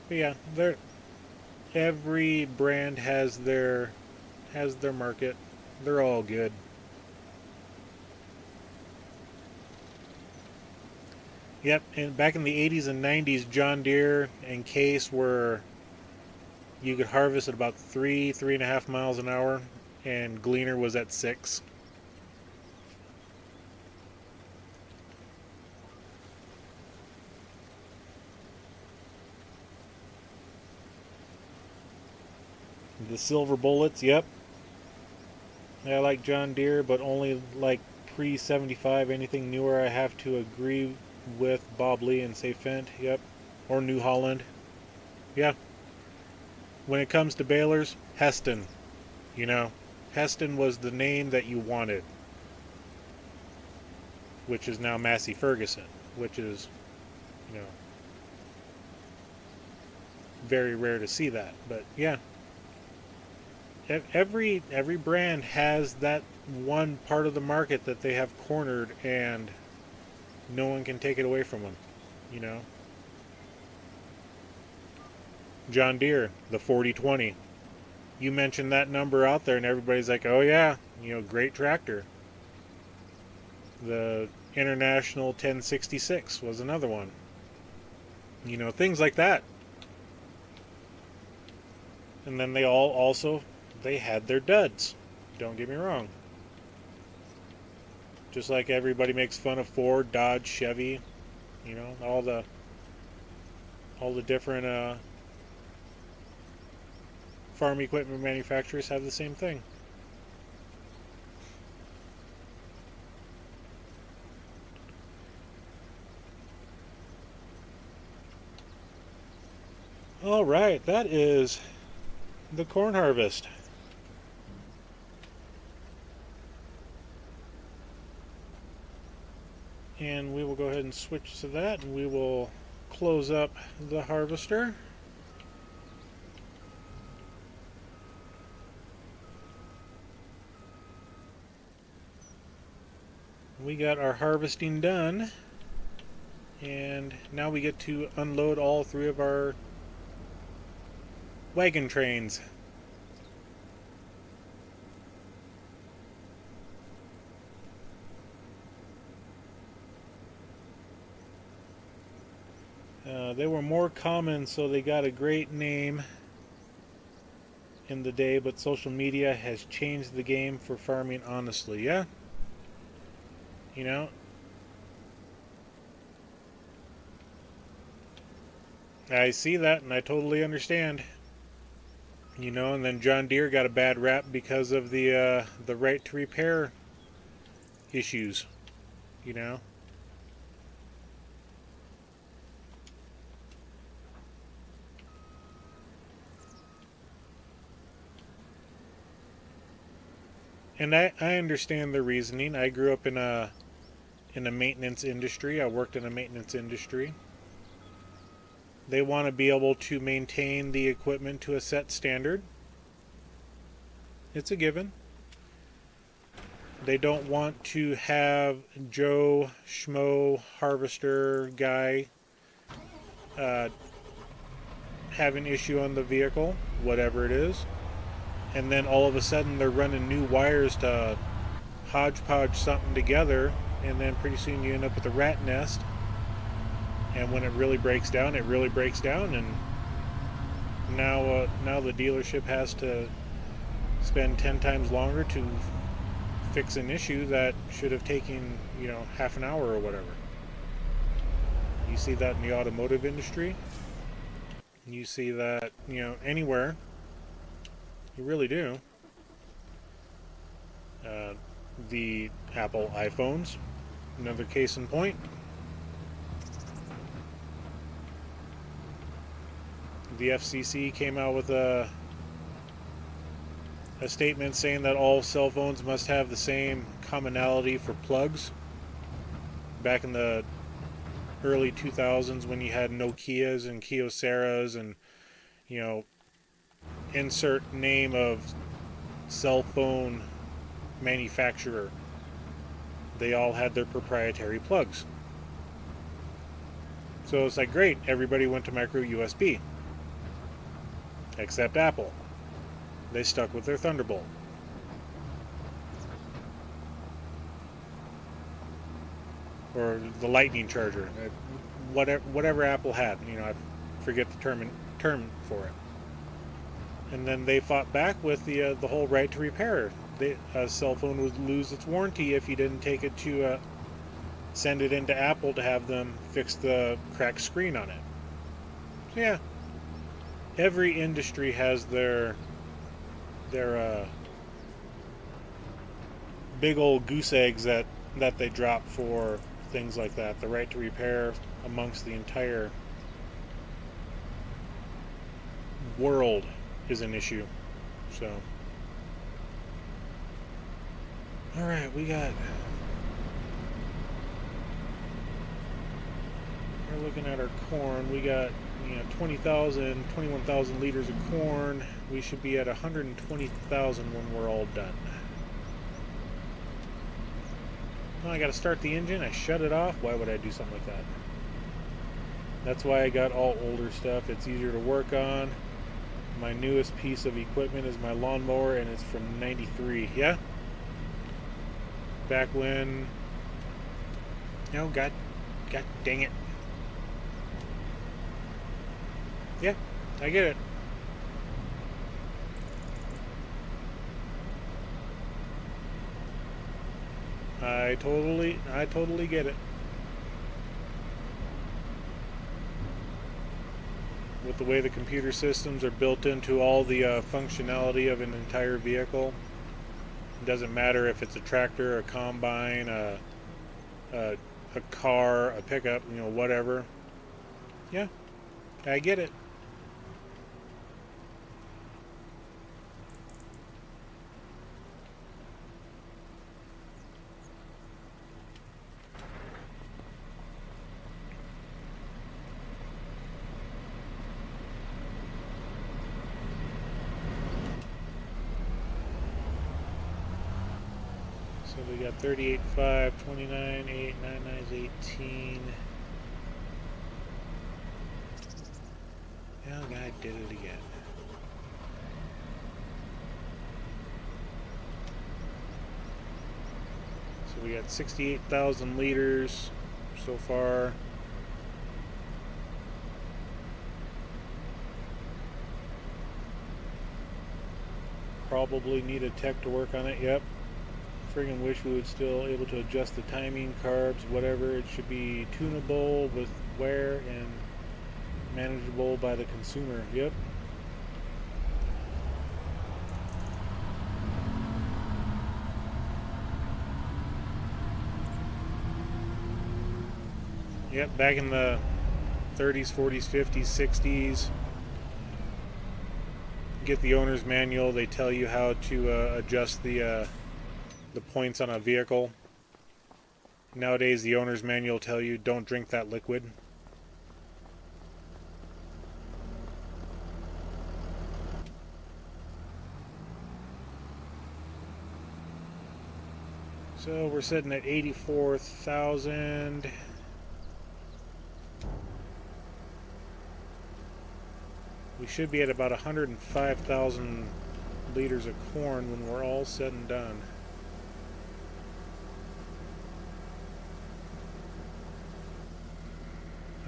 But yeah, every brand has their market. They're all good. Yep, and back in the 80s and 90s, John Deere and Case were, you could harvest at about 3.5 miles an hour, and Gleaner was at 6. The silver bullets, yep. I like John Deere, but only like pre-75. Anything newer I have to agree with Bob Lee and say Fendt, yep. Or New Holland. Yeah. When it comes to balers, Heston. You know, Heston was the name that you wanted. Which is now Massey Ferguson. Which is, you know, very rare to see that. But yeah. Every brand has that one part of the market that they have cornered, and No one can take it away from them, you know. John Deere, the 4020. You mentioned that number out there and everybody's like, oh yeah, you know, great tractor. The International 1066 was another one. You know, things like that. And then they all also, they had their duds. Don't get me wrong. Just like everybody makes fun of Ford, Dodge, Chevy, you know, all the different farm equipment manufacturers have the same thing. All right, that is the corn harvest. And we will go ahead and switch to that, and we will close up the harvester. We got our harvesting done, and now we get to unload all 3 of our wagon trains. They were more common, so they got a great name in the day, but social media has changed the game for farming honestly, yeah? You know? I see that, and I totally understand. You know, and then John Deere got a bad rap because of the right to repair issues, you know? And I understand the reasoning. I grew up in a maintenance industry. I worked in a maintenance industry. They want to be able to maintain the equipment to a set standard. It's a given. They don't want to have Joe Schmo harvester guy have an issue on the vehicle, whatever it is. And then all of a sudden they're running new wires to hodgepodge something together, and then pretty soon you end up with a rat nest. And when it really breaks down, it really breaks down, and now the dealership has to spend 10 times longer to fix an issue that should have taken, you know, half an hour or whatever. You see that in the automotive industry. You see that, you know, anywhere. You really do. The Apple iPhones, another case in point. The FCC came out with a statement saying that all cell phones must have the same commonality for plugs. Back in the early 2000s, when you had Nokias and Kyoceras and, you know, insert name of cell phone manufacturer, they all had their proprietary plugs. So it's like, great, everybody went to micro USB, except Apple. They stuck with their Thunderbolt. Or the Lightning charger, whatever Apple had, you know, I forget the term for it. And then they fought back with the whole right to repair. A cell phone would lose its warranty if you didn't take it to send it into Apple to have them fix the cracked screen on it. So yeah, every industry has their big old goose eggs that they drop for things like that. The right to repair amongst the entire world is an issue. So, all right, we're looking at our corn. We got, you know, 21,000 liters of corn. We should be at 120,000 when we're all done. Oh, I gotta start the engine. I shut it off. Why would I do something like that? That's why I got all older stuff. It's easier to work on. My newest piece of equipment is my lawnmower, and it's from '93. Yeah? Back when... No, God dang it. Yeah, I get it. I totally get it. With the way the computer systems are built into all the functionality of an entire vehicle, it doesn't matter if it's a tractor, a combine, a car, a pickup, whatever. Yeah, I get it. So we got 38.5, 29, 8, 9, 9 is 18. Oh, God did it again. So we got 68,000 liters so far. Probably need a tech to work on it. Yep. Friggin' wish we would still able to adjust the timing, carbs, whatever. It should be tunable with wear and manageable by the consumer. Yep. Yep, back in the 30s, 40s, 50s, 60s. Get the owner's manual. They tell you how to adjust the points on a vehicle. Nowadays, the owner's manual tell you don't drink that liquid. So we're sitting at 84,000. We should be at about 105,000 liters of corn when we're all said and done.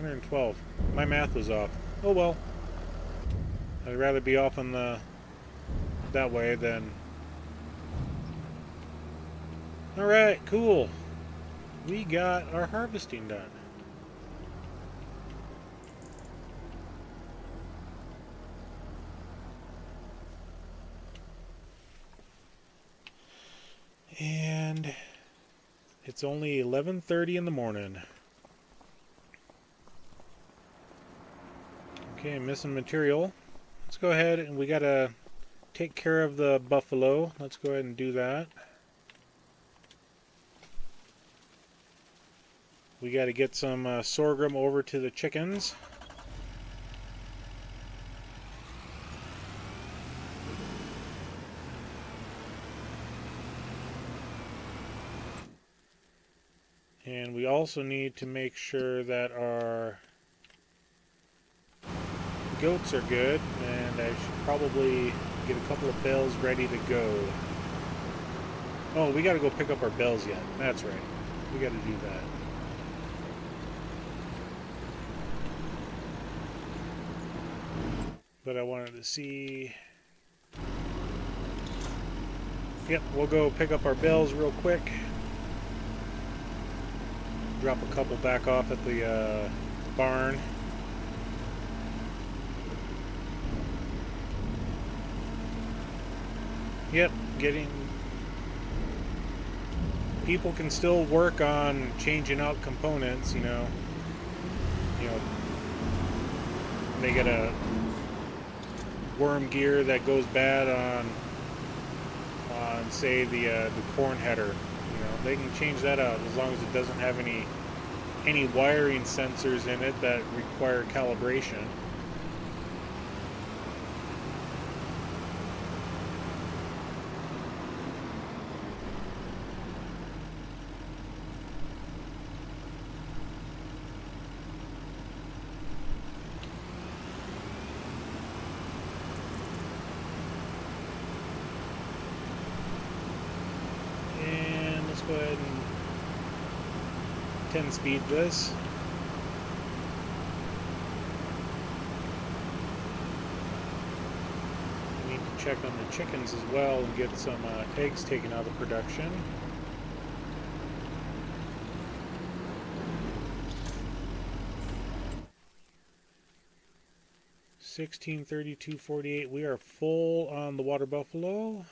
$112. My math was off. Oh well. I'd rather be off on that way than... Alright, cool. We got our harvesting done. And it's only 11:30 in the morning. Okay, missing material. Let's go ahead and we gotta take care of the buffalo. Let's go ahead and do that. We gotta get some sorghum over to the chickens. And we also need to make sure that our goats are good, and I should probably get a couple of bales ready to go. Oh, we gotta go pick up our bells yet. That's right. We gotta do that. But I wanted to see... Yep, we'll go pick up our bells real quick. Drop a couple back off at the barn. Yep, people can still work on changing out components, they get a worm gear that goes bad on say the corn header. They can change that out as long as it doesn't have any wiring sensors in it that require calibration. go ahead and 10 speed this. We need to check on the chickens as well and get some eggs taken out of production. 1632.48. We are full on the water buffalo.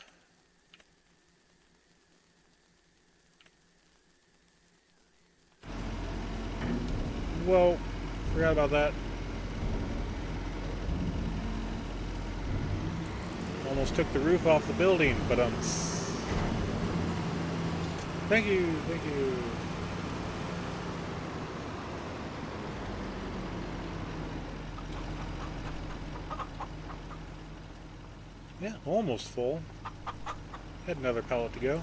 Whoa, forgot about that. Almost took the roof off the building, but thank you, thank you. Yeah, almost full. Had another pallet to go.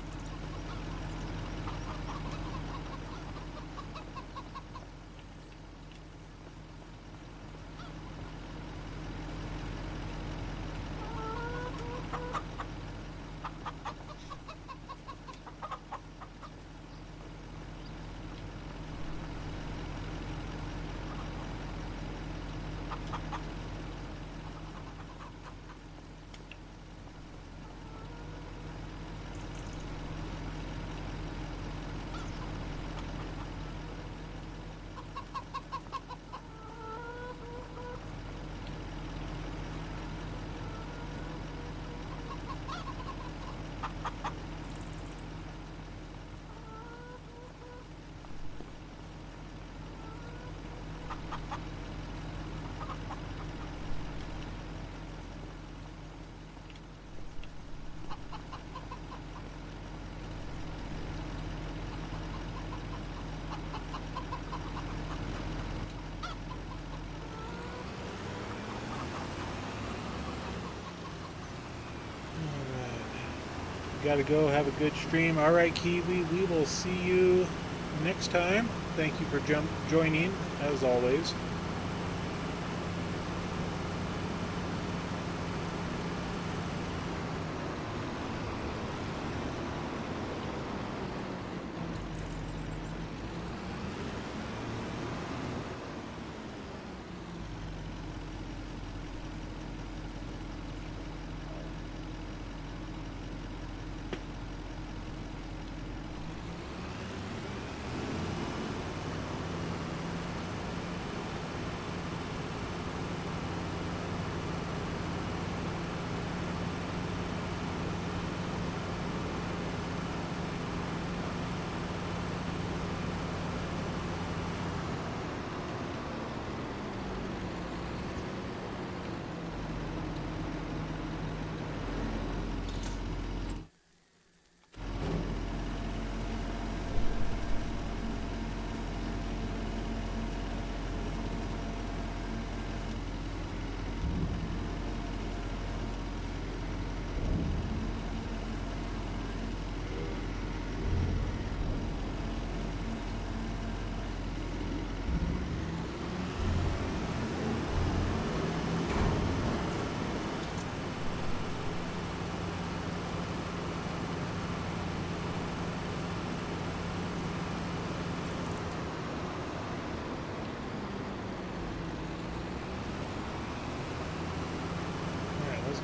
Gotta go, have a good stream. Alright, Kiwi, we will see you next time. Thank you for joining, as always.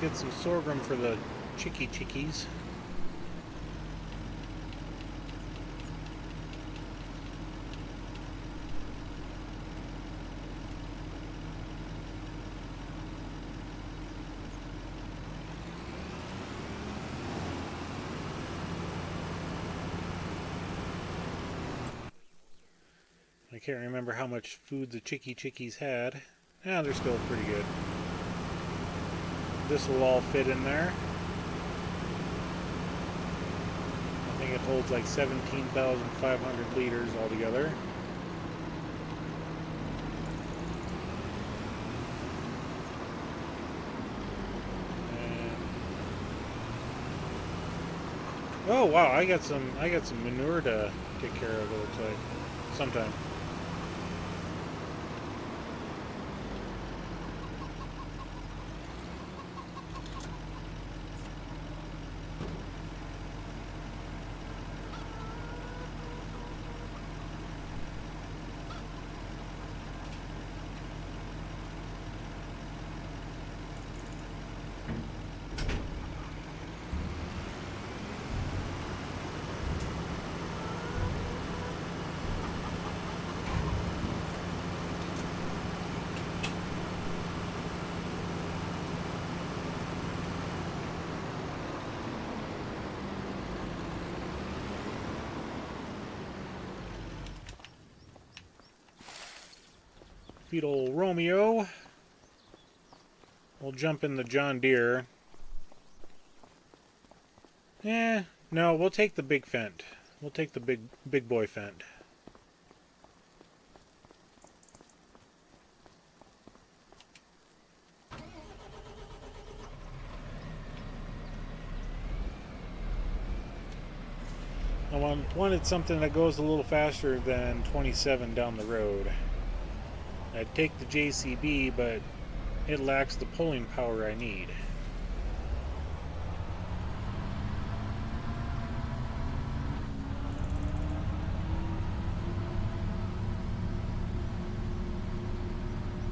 Get some sorghum for the chickies. I can't remember how much food the chickies had. Yeah, they're still pretty good. This will all fit in there. I think it holds like 17,500 liters altogether. And oh wow, I got some manure to take care of, it looks like. Sometime. 5-speed old Romeo. We'll jump in the John Deere. No, we'll take the big Fendt. We'll take the big boy Fendt. I wanted something that goes a little faster than 27 down the road. I'd take the JCB, but it lacks the pulling power I need.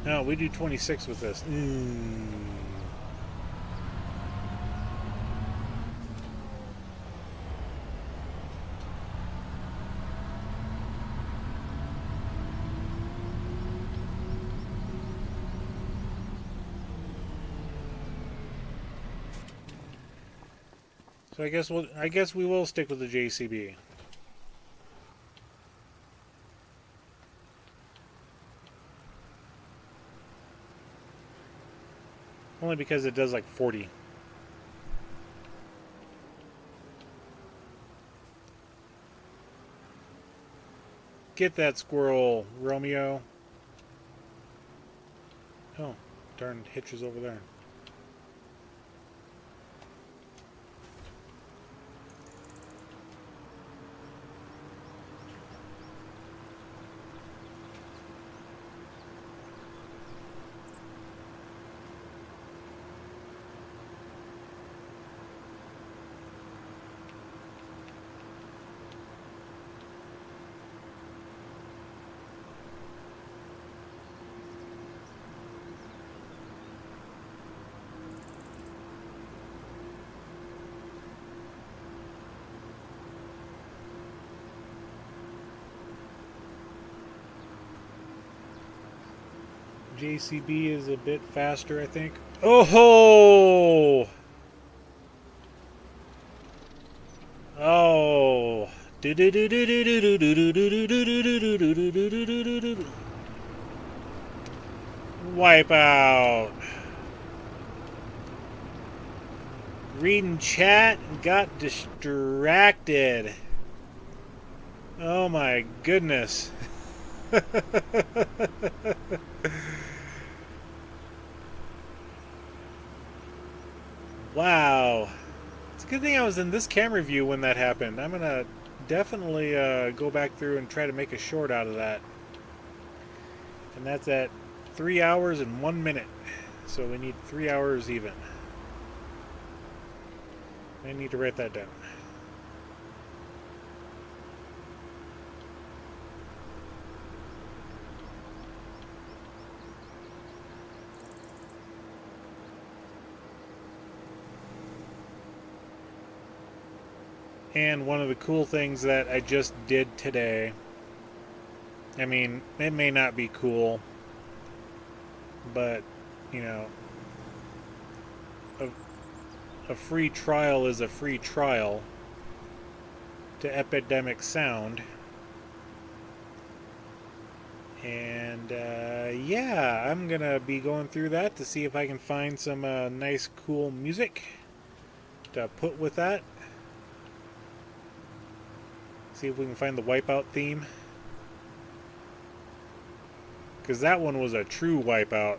No, we do 26 with this. So I guess we will stick with the JCB. Only because it does like 40. Get that squirrel, Romeo. Oh, darn hitches over there. JCB is a bit faster, I think. Oh ho! Oh. Wipeout. Reading chat and got distracted. Oh my goodness. Wow. It's a good thing I was in this camera view when that happened. I'm going to definitely go back through and try to make a short out of that. And that's at 3 hours and 1 minute. So we need 3 hours even. I need to write that down. And one of the cool things that I just did today, I mean, it may not be cool, but, you know, a free trial is a free trial to Epidemic Sound. And, yeah, I'm going to be going through that to see if I can find some nice, cool music to put with that. See if we can find the Wipeout theme. Because that one was a true Wipeout.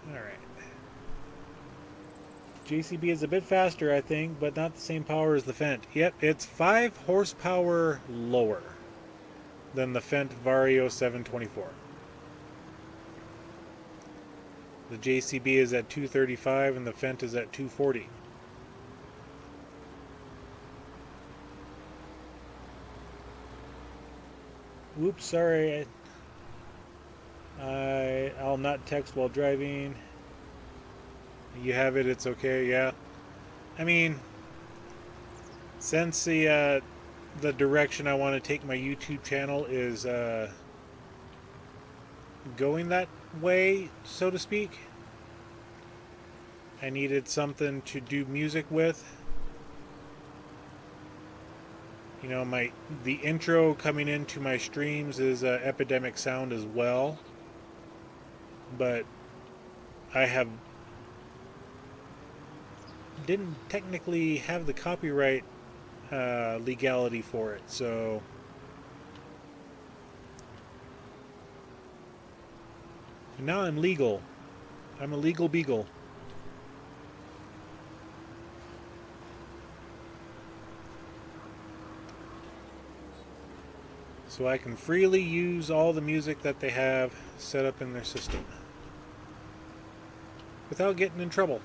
Alright. JCB is a bit faster, I think, but not the same power as the Fendt. Yep, it's 5 horsepower lower than the Fendt Vario 724. The JCB is at 235 and the Fendt is at 240. Oops, sorry. I'll not text while driving. You have it, it's okay, yeah. I mean, since the direction I want to take my YouTube channel is going that way, so to speak, I needed something to do music with. You know, the intro coming into my streams is Epidemic Sound as well, but I didn't technically have the copyright legality for it, so now I'm legal. I'm a legal beagle. So I can freely use all the music that they have set up in their system without getting in trouble.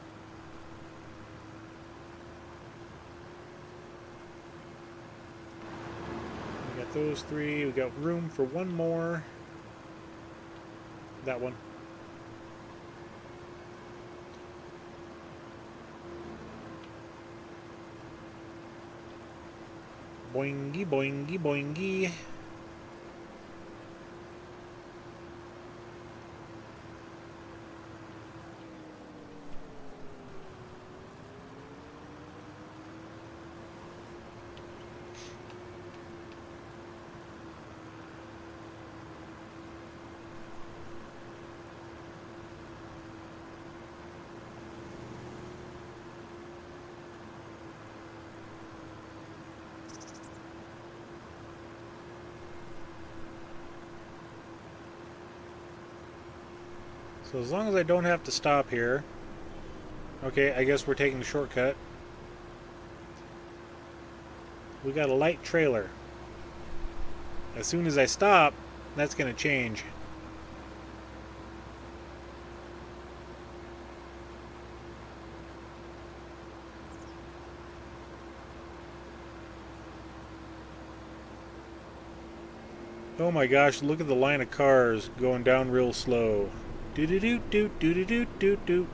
We got those three. We got room for one more. That one. Boingy, boingy, boingy. So as long as I don't have to stop here. Okay, I guess we're taking the shortcut. We got a light trailer. As soon as I stop, that's going to change. Oh my gosh, look at the line of cars going down real slow. Do-do-do-do-do-do-do-do-do.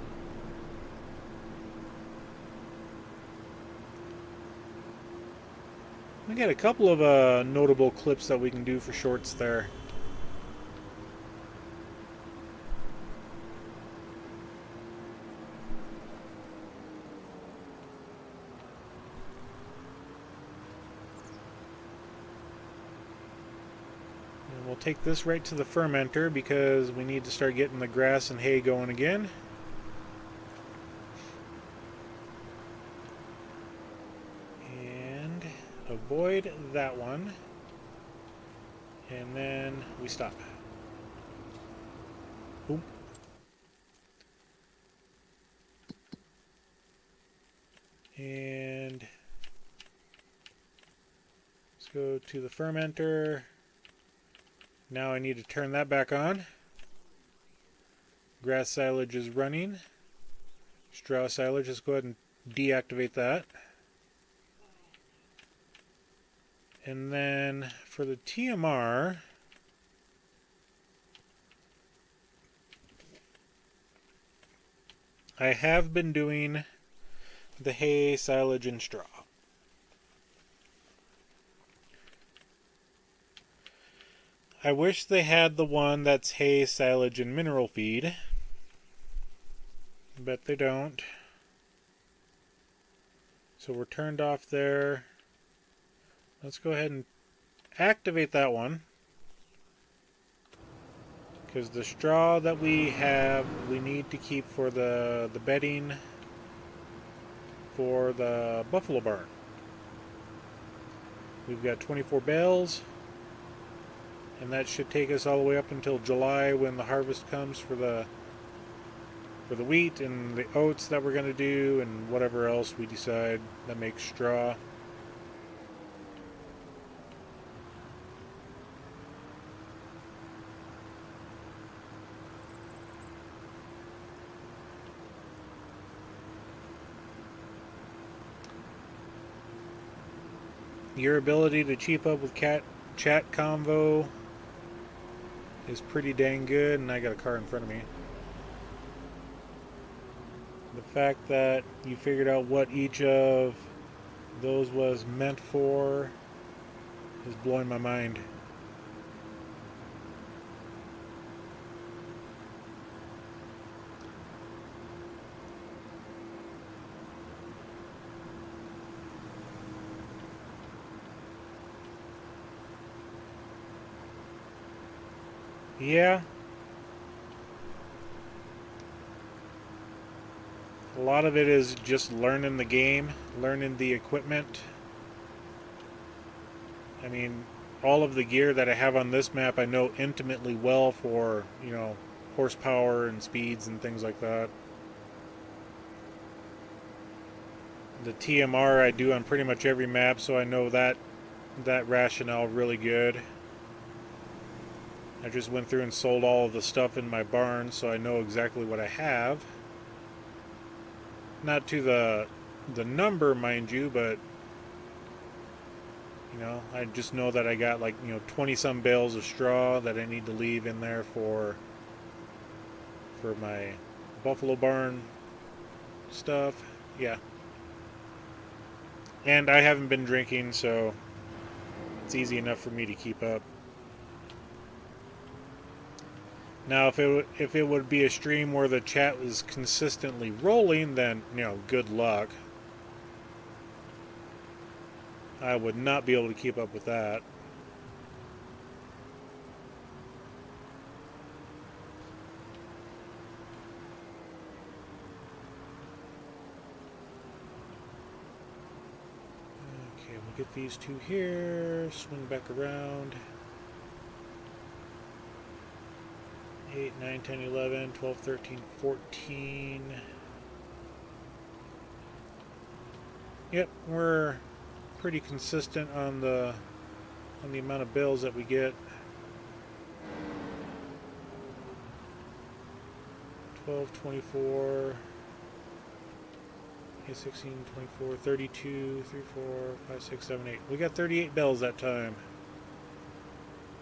We got a couple of notable clips that we can do for shorts there. And we'll take this right to the fermenter because we need to start getting the grass and hay going again. Avoid that one, and then we stop. Boom. And let's go to the fermenter. Now I need to turn that back on. Grass silage is running. Straw silage, let's go ahead and deactivate that. And then for the TMR, I have been doing the hay, silage, and straw. I wish they had the one that's hay, silage, and mineral feed, but they don't. So we're turned off there. Let's go ahead and activate that one, because the straw that we have we need to keep for the bedding for the buffalo barn. We've got 24 bales, and that should take us all the way up until July when the harvest comes for the wheat and the oats that we're going to do and whatever else we decide that makes straw. Your ability to keep up with chat convo is pretty dang good, and I got a car in front of me. The fact that you figured out what each of those was meant for is blowing my mind. Yeah. A lot of it is just learning the game, learning the equipment. I mean, all of the gear that I have on this map I know intimately well for, you know, horsepower and speeds and things like that. The TMR I do on pretty much every map, so I know that rationale really good. I just went through and sold all of the stuff in my barn, so I know exactly what I have. Not to the number, mind you, but you know, I just know that I got like, you know, 20 some bales of straw that I need to leave in there for my buffalo barn stuff. Yeah. And I haven't been drinking, so it's easy enough for me to keep up. Now, if it would be a stream where the chat was consistently rolling, then, you know, good luck. I would not be able to keep up with that. Okay, we'll get these two here, swing back around. 8, 9, 10, 11, 12, 13, 14. Yep, we're pretty consistent on the amount of bills that we get. 12, 24, 16, 24, 32, 3, 4, 5, 6, 7, 8. We got 38 bells that time.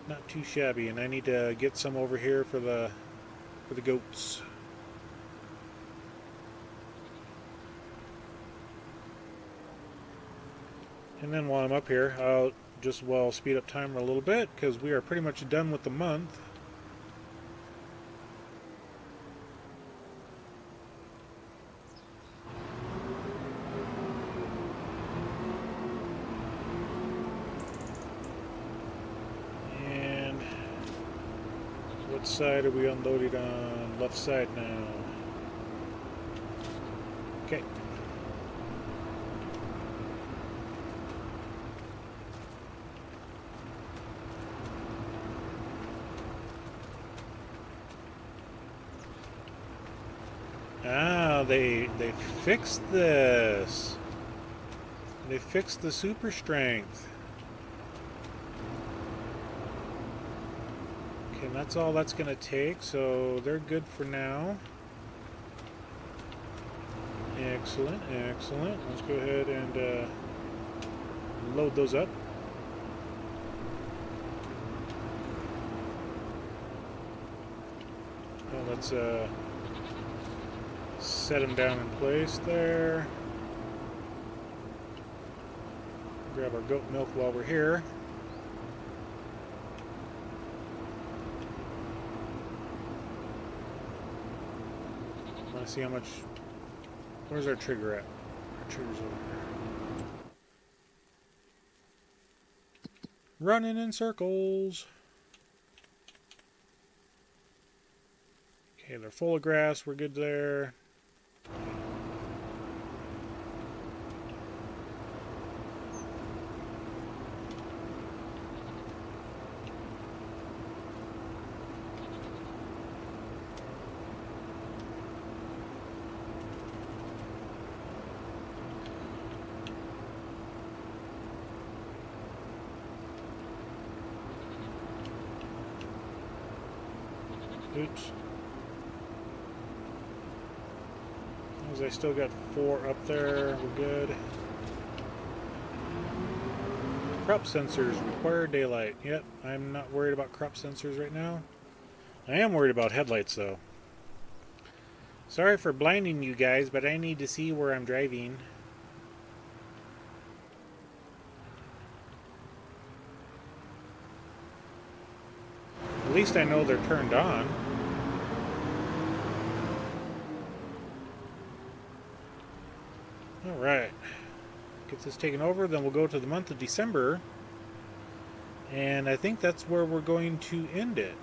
Not too shabby, and I need to get some over here for the goats. And then while I'm up here, I'll just speed up timer a little bit because we are pretty much done with the month. And what side are we unloaded on? Left side now. Okay. Ah, they fixed this. They fixed the super strength. Okay, and that's all that's going to take, so they're good for now. Excellent, excellent. Let's go ahead and load those up. Well, let's set them down in place there. Grab our goat milk while we're here. I want to see how much. Where's our trigger at? Our trigger's over here. Running in circles. Okay, they're full of grass. We're good there. Oops. As I still got 4 up there, we're good. Crop sensors require daylight. Yep, I'm not worried about crop sensors right now. I am worried about headlights though. Sorry for blinding you guys, but I need to see where I'm driving. At least I know they're turned on. Alright. Get this taken over, then we'll go to the month of December. And I think that's where we're going to end it.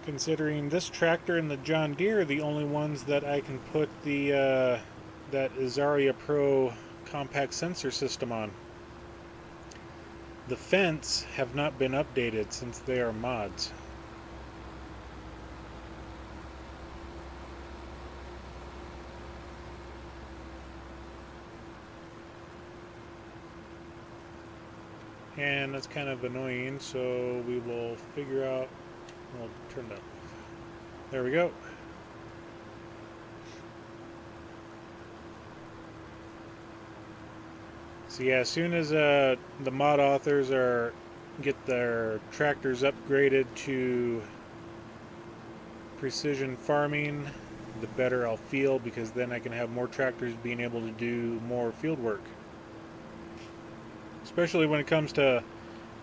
Considering this tractor and the John Deere are the only ones that I can put the that Azaria Pro compact sensor system on. The fence have not been updated since they are mods. And that's kind of annoying, so we will figure out. We'll turn that off. There we go. So yeah, as soon as the mod authors get their tractors upgraded to precision farming, the better I'll feel, because then I can have more tractors being able to do more field work. Especially when it comes to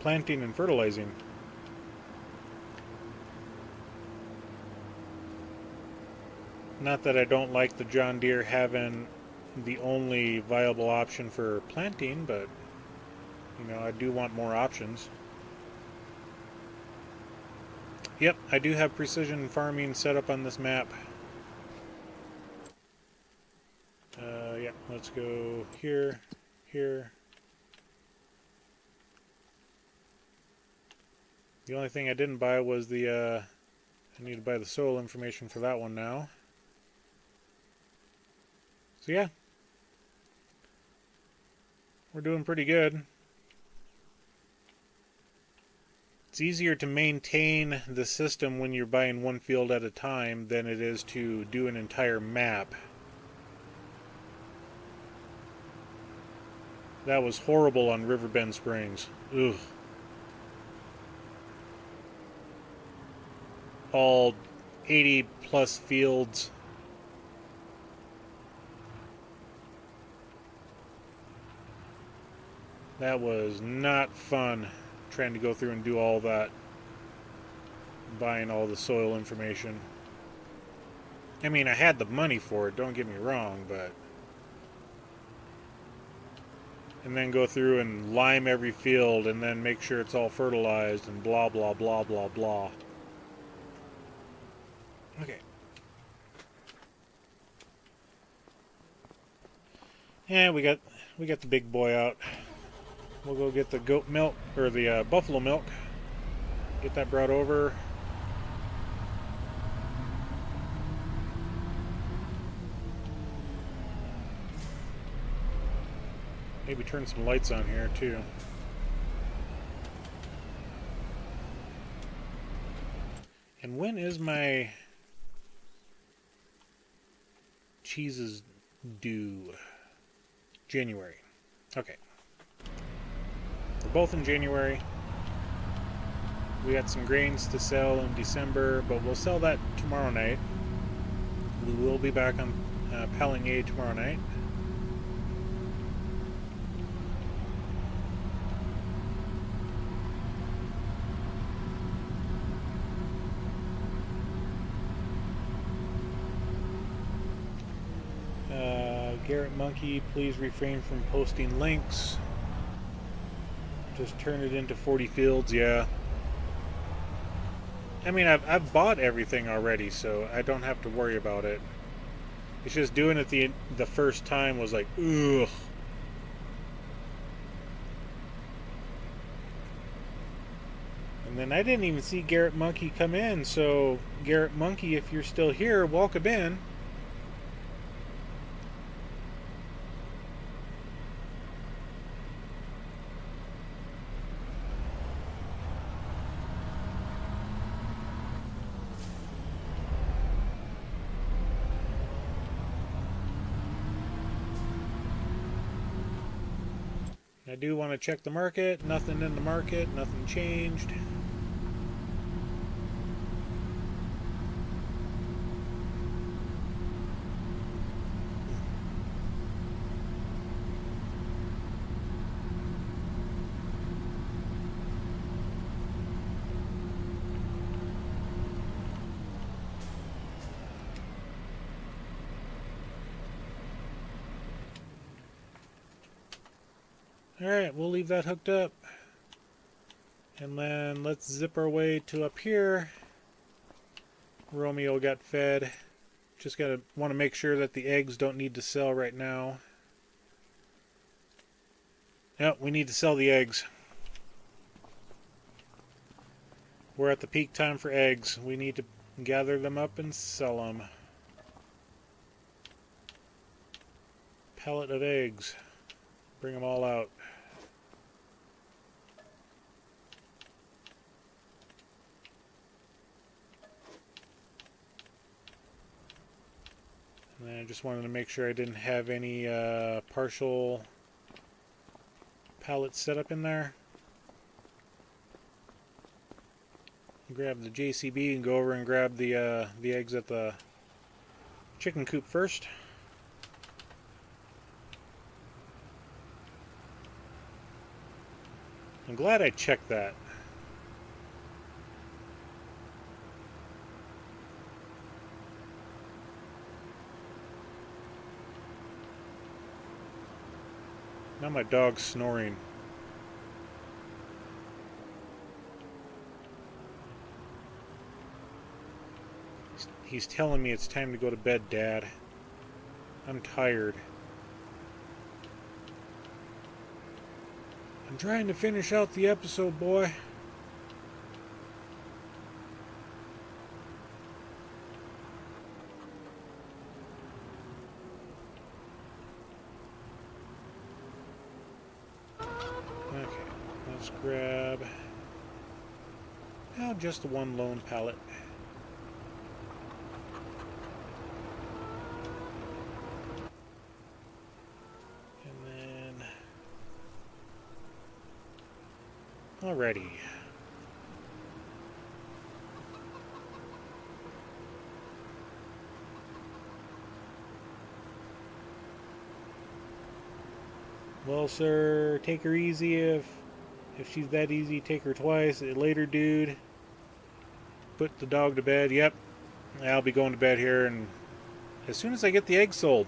planting and fertilizing. Not that I don't like the John Deere having the only viable option for planting, but you know, I do want more options. Yep, I do have precision farming set up on this map. Yeah, let's go here, here. The only thing I didn't buy was the, I need to buy the soil information for that one now. So yeah, we're doing pretty good. It's easier to maintain the system when you're buying one field at a time than it is to do an entire map. That was horrible on Riverbend Springs. Ugh. All 80 plus fields. That was not fun, trying to go through and do all that, buying all the soil information. I mean, I had the money for it, don't get me wrong, but... And then go through and lime every field and then make sure it's all fertilized and blah, blah, blah, blah, blah. Okay. Yeah, we got the big boy out. We'll go get the goat milk, or the buffalo milk. Get that brought over. Maybe turn some lights on here too. And when is my cheeses due? January. Okay. We're both in January. We got some grains to sell in December, but we'll sell that tomorrow night. We will be back on Pallegney tomorrow night. Garrett Monkey, please refrain from posting links. Just turn it into 40 fields, yeah. I mean, I've bought everything already, so I don't have to worry about it. It's just doing it the first time was like, ugh. And then I didn't even see Garrett Monkey come in, so Garrett Monkey, if you're still here, welcome in. I do want to check the market. Nothing in the market. Nothing changed. Alright, we'll leave that hooked up. And then let's zip our way to up here. Romeo got fed. Just want to make sure that the eggs don't need to sell right now. Yep, we need to sell the eggs. We're at the peak time for eggs. We need to gather them up and sell them. Pallet of eggs. Bring them all out. And I just wanted to make sure I didn't have any partial pallets set up in there. Grab the JCB and go over and grab the eggs at the chicken coop first. I'm glad I checked that. Now my dog's snoring. He's telling me it's time to go to bed, Dad. I'm tired. I'm trying to finish out the episode, boy. Okay, let's grab just one lone pallet. Alrighty. Well, sir, take her easy. If she's that easy, take her twice. Later, dude. Put the dog to bed. Yep. I'll be going to bed here and as soon as I get the eggs sold.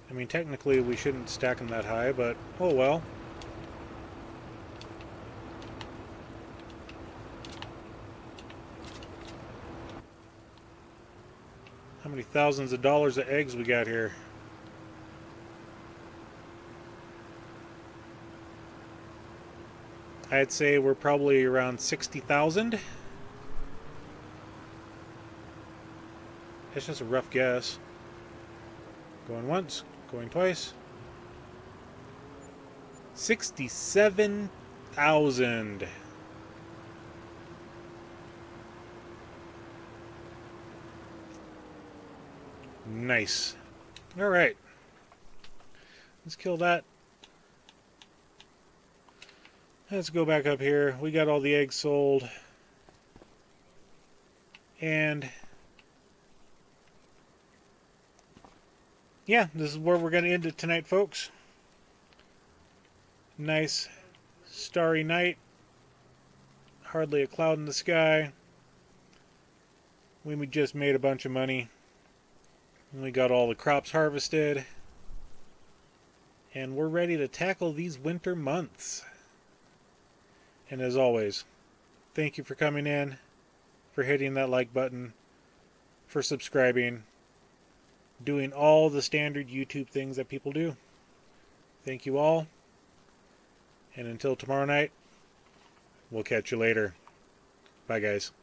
I mean, technically we shouldn't stack them that high, but oh well. How many thousands of dollars of eggs we got here? I'd say we're probably around 60,000. That's just a rough guess. Going once. Going twice. 67,000. Nice. All right. Let's kill that. Let's go back up here. We got all the eggs sold. And yeah, this is where we're going to end it tonight, folks. Nice starry night. Hardly a cloud in the sky. We just made a bunch of money. We got all the crops harvested. And we're ready to tackle these winter months. And as always, thank you for coming in, for hitting that like button, for subscribing, doing all the standard YouTube things that people do. Thank you all. And until tomorrow night, we'll catch you later. Bye, guys.